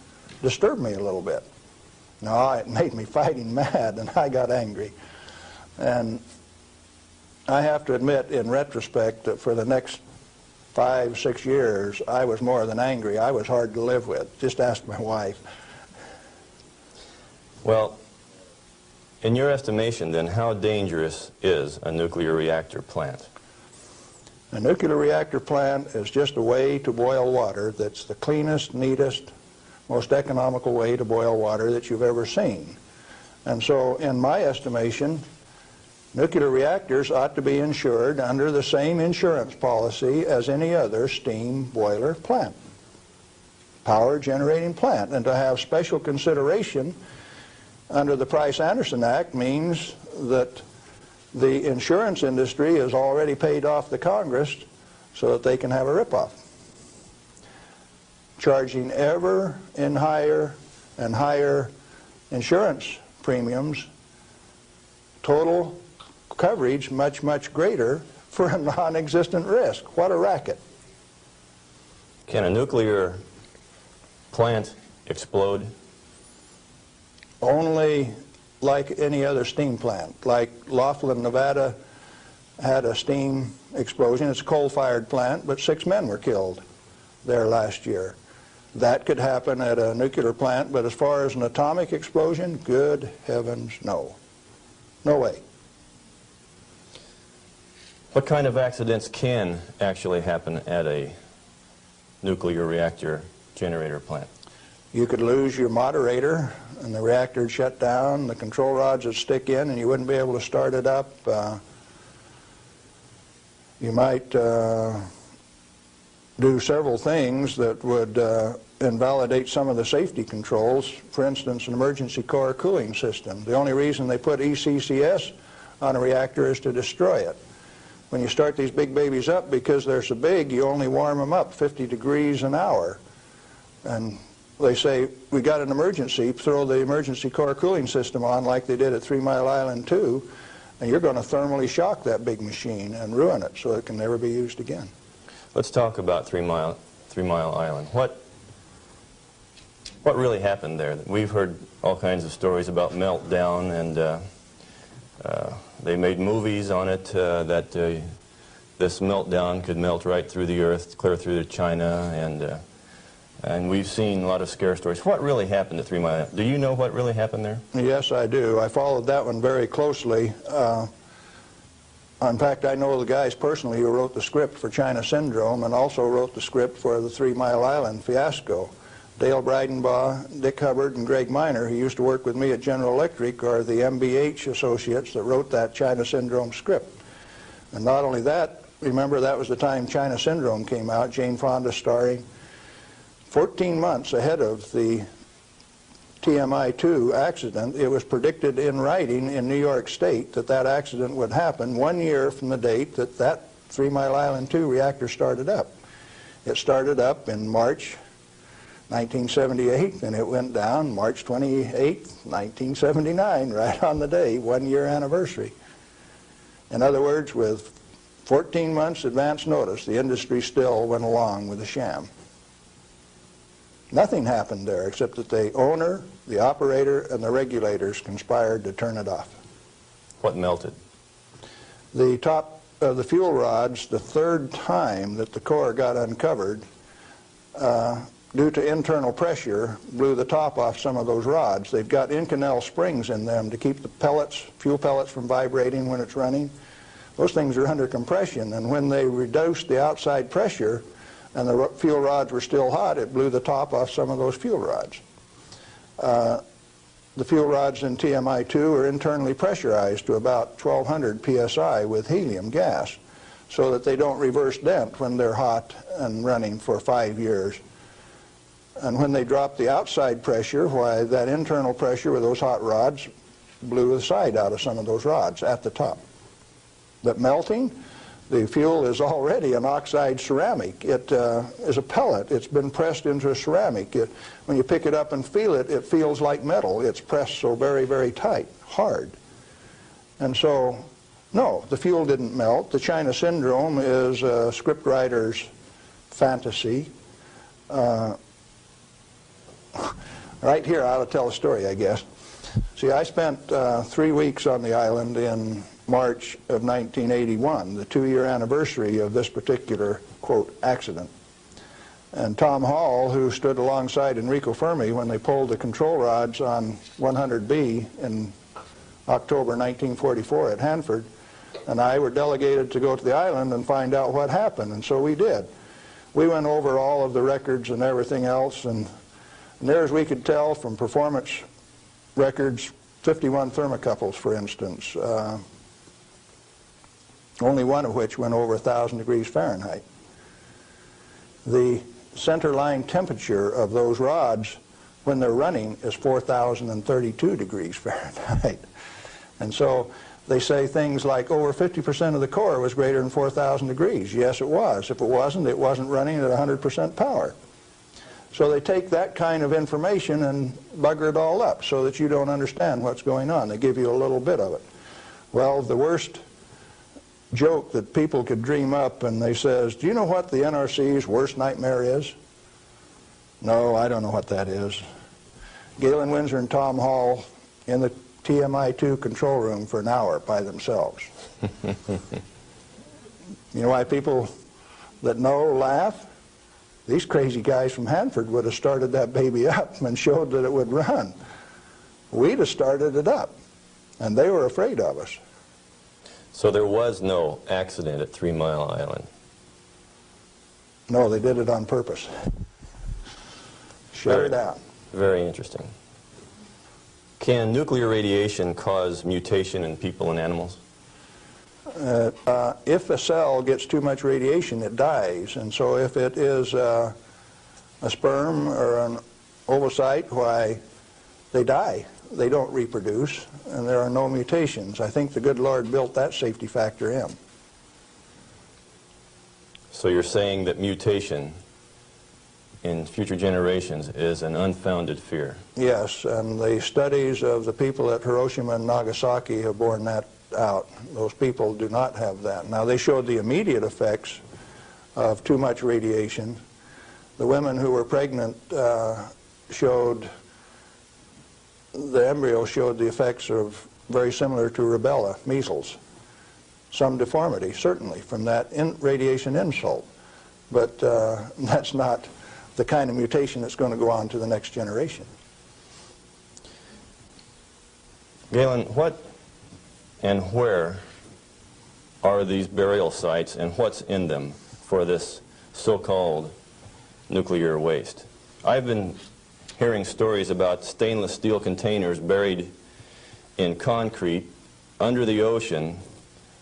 disturbed me a little bit. No, it made me fighting mad, and I got angry. And I have to admit, in retrospect, that for the next 5, 6 years, I was more than angry. I was hard to live with. Just ask my wife. Well, in your estimation, then, how dangerous is a nuclear reactor plant? A nuclear reactor plant is just a way to boil water that's the cleanest, neatest, most economical way to boil water that you've ever seen. And so, in my estimation, nuclear reactors ought to be insured under the same insurance policy as any other steam boiler plant, power generating plant. And to have special consideration under the Price-Anderson Act means that the insurance industry has already paid off the Congress so that they can have a ripoff, charging ever in higher and higher insurance premiums, total coverage much, much greater for a non-existent risk. What a racket. Can a nuclear plant explode? Only like any other steam plant. Like Laughlin, Nevada had a steam explosion. It's a coal-fired plant, but 6 men were killed there last year. That could happen at a nuclear plant, but as far as an atomic explosion, good heavens, no. No way. What kind of accidents can actually happen at a nuclear reactor generator plant? You could lose your moderator and the reactor would shut down, the control rods would stick in and you wouldn't be able to start it up. You might do several things that would invalidate some of the safety controls. For instance, an emergency core cooling system. The only reason they put ECCS on a reactor is to destroy it. When you start these big babies up, because they're so big, you only warm them up 50 degrees an hour. And they say, we got an emergency, throw the emergency core cooling system on like they did at 3 Mile Island 2, and you're going to thermally shock that big machine and ruin it so it can never be used again. Let's talk about 3 Mile Island. What really happened there? We've heard all kinds of stories about meltdown, and they made movies on it that this meltdown could melt right through the earth, clear through to China, and we've seen a lot of scare stories. What really happened at 3 Mile Island? Do you know what really happened there? Yes, I do. I followed that one very closely. In fact, I know the guys personally who wrote the script for China Syndrome and also wrote the script for the 3 Mile Island fiasco. Dale Breidenbaugh, Dick Hubbard, and Greg Miner, who used to work with me at General Electric, are the MBH associates that wrote that China Syndrome script. And not only that, remember that was the time China Syndrome came out, Jane Fonda starring. 14 months ahead of the TMI-2 accident, it was predicted in writing in New York State that that accident would happen 1 year from the date that that 3 Mile Island 2 reactor started up. It started up in March 1978, and it went down March 28, 1979, right on the day, 1 year anniversary. In other words, with 14 months advance notice, the industry still went along with the sham. Nothing happened there except that the owner, the operator, and the regulators conspired to turn it off. What melted? The top of the fuel rods, the third time that the core got uncovered, due to internal pressure, blew the top off some of those rods. They've got Inconel springs in them to keep the pellets, fuel pellets, from vibrating when it's running. Those things are under compression, and when they reduced the outside pressure and the fuel rods were still hot, it blew the top off some of those fuel rods. The fuel rods in TMI-2 are internally pressurized to about 1200 psi with helium gas so that they don't reverse dent when they're hot and running for 5 years. And when they drop the outside pressure, why, that internal pressure with those hot rods blew the side out of some of those rods at the top. But melting, the fuel is already an oxide ceramic. It is a pellet. It's been pressed into a ceramic. When you pick it up and feel it, it feels like metal. It's pressed so very, very tight, hard. And so, no, the fuel didn't melt. The China Syndrome is a scriptwriter's fantasy. Right here, I ought to tell a story, I guess. See, I spent 3 weeks on the island in March of 1981, the 2-year anniversary of this particular, quote, accident. And Tom Hall, who stood alongside Enrico Fermi when they pulled the control rods on 100B in October 1944 at Hanford, and I were delegated to go to the island and find out what happened, and so we did. We went over all of the records and everything else, and there as we could tell from performance records, 51 thermocouples, for instance, only one of which went over 1,000 degrees Fahrenheit. The center line temperature of those rods when they're running is 4,032 degrees Fahrenheit. And so they say things like over 50% of the core was greater than 4,000 degrees. Yes, it was. If it wasn't running at 100% power. So they take that kind of information and bugger it all up so that you don't understand what's going on. They give you a little bit of it. Well, the worst joke that people could dream up, and they says, do you know what the NRC's worst nightmare is? No, I don't know what that is. Galen Windsor and Tom Hall in the TMI-2 control room for an hour by themselves. You know why people that know laugh? These crazy guys from Hanford would have started that baby up and showed that it would run. We'd have started it up, and they were afraid of us. So there was no accident at 3 Mile Island? No, they did it on purpose. Shut it out. Very interesting. Can nuclear radiation cause mutation in people and animals? If a cell gets too much radiation, it dies. And so if it is a sperm or an ovocyte, why, they die. They don't reproduce, and there are no mutations. I think the good Lord built that safety factor in. So you're saying that mutation in future generations is an unfounded fear? Yes, and the studies of the people at Hiroshima and Nagasaki have borne that out. Those people do not have that. Now, they showed the immediate effects of too much radiation. The women who were pregnant showed, the embryo showed the effects of very similar to rubella, measles. Some deformity, certainly, from that radiation insult. But that's not the kind of mutation that's going to go on to the next generation. Galen, what and where are these burial sites and what's in them for this so-called nuclear waste? I've been hearing stories about stainless steel containers buried in concrete under the ocean,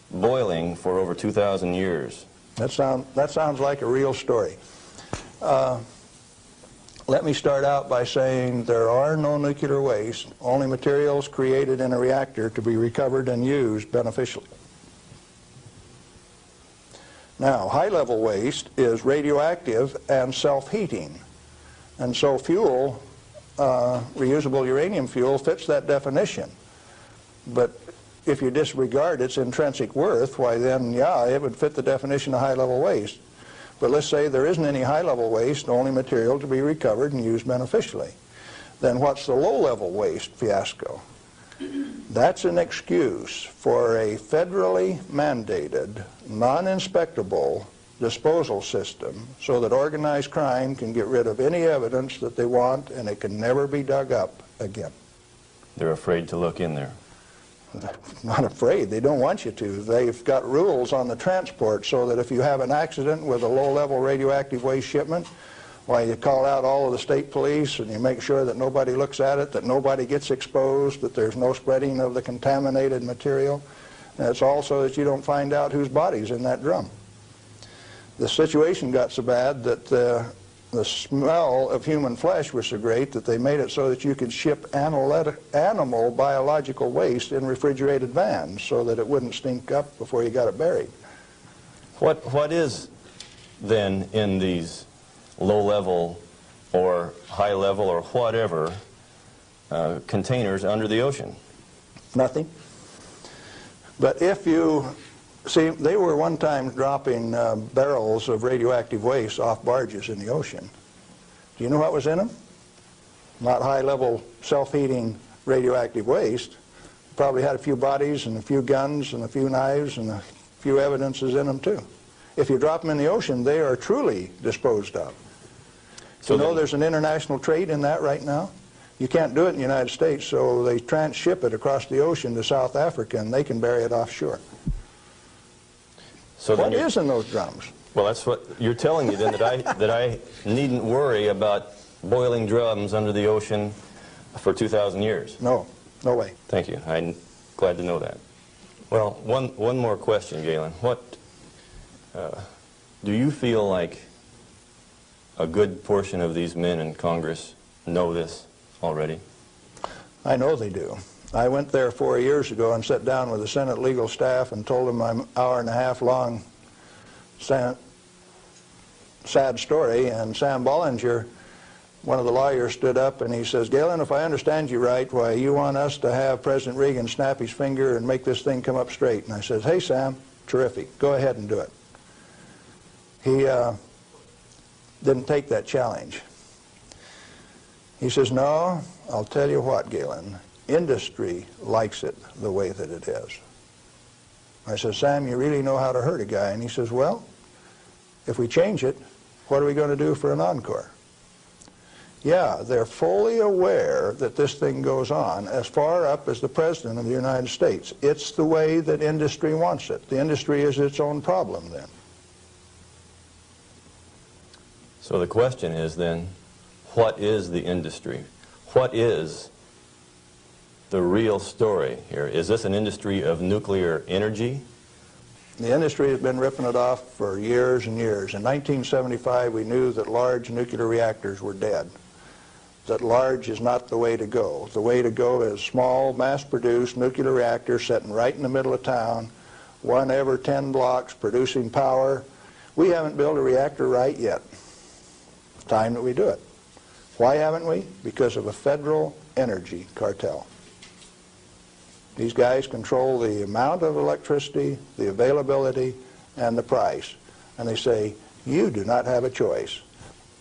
boiling for over 2,000 years. That sounds like a real story. Let me start out by saying there are no nuclear waste, only materials created in a reactor to be recovered and used beneficially. Now, high-level waste is radioactive and self-heating, and so fuel, reusable uranium fuel, fits that definition. But if you disregard its intrinsic worth, why then, yeah, it would fit the definition of high-level waste. But let's say there isn't any high-level waste, only material to be recovered and used beneficially. Then what's the low-level waste fiasco? That's an excuse for a federally mandated, non-inspectable disposal system so that organized crime can get rid of any evidence that they want and it can never be dug up again. They're afraid to look in there. Not afraid. They don't want you to. They've got rules on the transport so that if you have an accident with a low-level radioactive waste shipment, why, you call out all of the state police and you make sure that nobody looks at it, that nobody gets exposed, that there's no spreading of the contaminated material. And it's also that you don't find out whose body's in that drum. The situation got so bad that the smell of human flesh was so great that they made it so that you could ship animal biological waste in refrigerated vans so that it wouldn't stink up before you got it buried. What is then in these low-level or high-level or whatever containers under the ocean? Nothing. But if you see, they were one time dropping barrels of radioactive waste off barges in the ocean. Do you know what was in them? Not high-level self-heating radioactive waste. Probably had a few bodies and a few guns and a few knives and a few evidences in them too. If you drop them in the ocean, they are truly disposed of. So you know there's an international trade in that right now? You can't do it in the United States, so they transship it across the ocean to South Africa and they can bury it offshore. So what is in those drums? Well, that's what you're telling me then, that I needn't worry about boiling drums under the ocean for 2,000 years. No, no way. Thank you. I'm glad to know that. Well, one more question, Galen. What do you feel like a good portion of these men in Congress know this already? I know they do. I went there 4 years ago and sat down with the Senate legal staff and told them my hour-and-a-half-long sad story, and Sam Bollinger, one of the lawyers, stood up and he says, "Galen, if I understand you right, why, you want us to have President Reagan snap his finger and make this thing come up straight." And I says, "Hey, Sam, terrific. Go ahead and do it." He didn't take that challenge. He says, "No, I'll tell you what, Galen. Industry likes it the way that it is." I said, "Sam, you really know how to hurt a guy." And he says, "Well, if we change it, what are we going to do for an encore?" Yeah, they're fully aware that this thing goes on as far up as the President of the United States. It's the way that industry wants it. The industry is its own problem then. So the question is then, what is the industry? What is the real story here? Is this an industry of nuclear energy? The industry has been ripping it off for years and years. In 1975, we knew that large nuclear reactors were dead, that large is not the way to go. The way to go is small, mass-produced nuclear reactors sitting right in the middle of town, one every 10 blocks, producing power. We haven't built a reactor right yet. It's time that we do it. Why haven't we? Because of a federal energy cartel. These guys control the amount of electricity, the availability, and the price. And they say, you do not have a choice.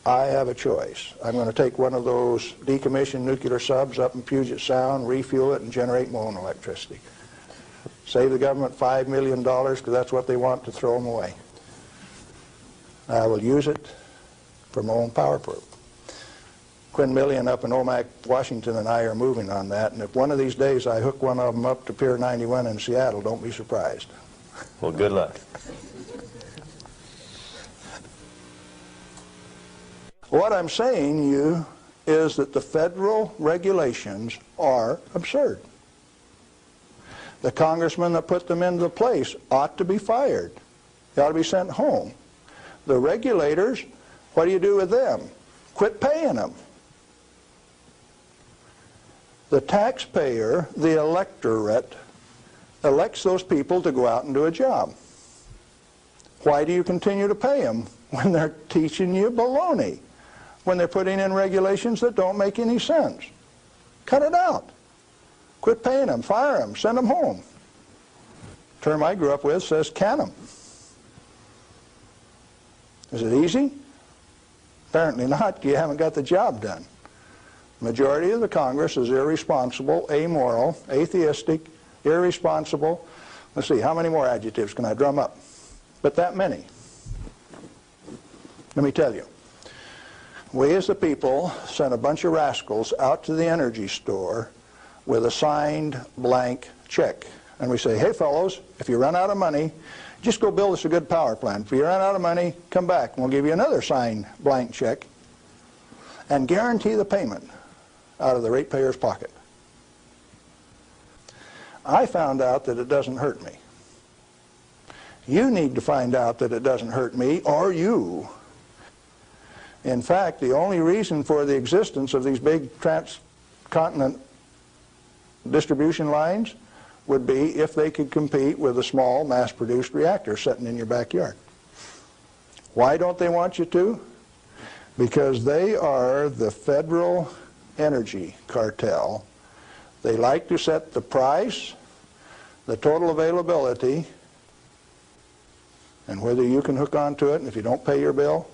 I have a choice. I'm going to take one of those decommissioned nuclear subs up in Puget Sound, refuel it, and generate my own electricity. Save the government $5 million because that's what they want to throw them away. I will use it for my own power plant. Quinn Millian up in Omak, Washington, and I are moving on that, and if one of these days I hook one of them up to Pier 91 in Seattle, don't be surprised. Well, good luck. What I'm saying to you is that the federal regulations are absurd. The congressman that put them into place ought to be fired. They ought to be sent home. The regulators, what do you do with them? Quit paying them. The taxpayer, the electorate, elects those people to go out and do a job. Why do you continue to pay them when they're teaching you baloney? When they're putting in regulations that don't make any sense? Cut it out. Quit paying them, fire them, send them home. The term I grew up with says can them. Is it easy? Apparently not. You haven't got the job done. The majority of the Congress is irresponsible, amoral, atheistic, irresponsible. Let's see, how many more adjectives can I drum up? But that many. Let me tell you. We as the people sent a bunch of rascals out to the energy store with a signed blank check. And we say, hey fellows, if you run out of money, just go build us a good power plant. If you run out of money, come back and we'll give you another signed blank check and guarantee the payment out of the ratepayer's pocket. I found out that it doesn't hurt me. You need to find out that it doesn't hurt me, or you. In fact, the only reason for the existence of these big transcontinent distribution lines would be if they could compete with a small mass-produced reactor sitting in your backyard. Why don't they want you to? Because they are the federal energy cartel. They like to set the price, the total availability, and whether you can hook onto it, and if you don't pay your bill,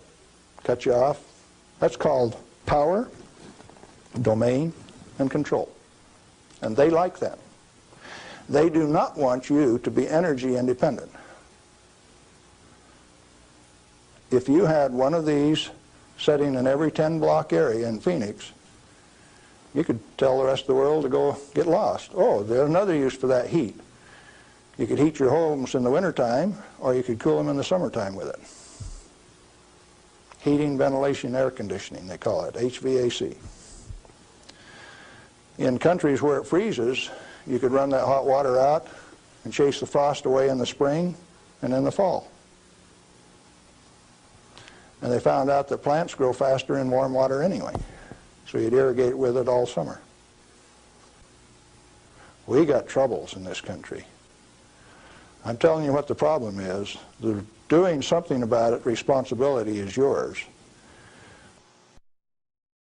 cut you off. That's called power, domain, and control. And they like that. They do not want you to be energy independent. If you had one of these sitting in every 10-block area in Phoenix, you could tell the rest of the world to go get lost. Oh, there's another use for that heat. You could heat your homes in the wintertime, or you could cool them in the summertime with it. Heating, ventilation, air conditioning, they call it, HVAC. In countries where it freezes, you could run that hot water out and chase the frost away in the spring and in the fall. And they found out that plants grow faster in warm water anyway, so you'd irrigate with it all summer. We got troubles in this country. I'm telling you what the problem is. Doing something about it, responsibility is yours.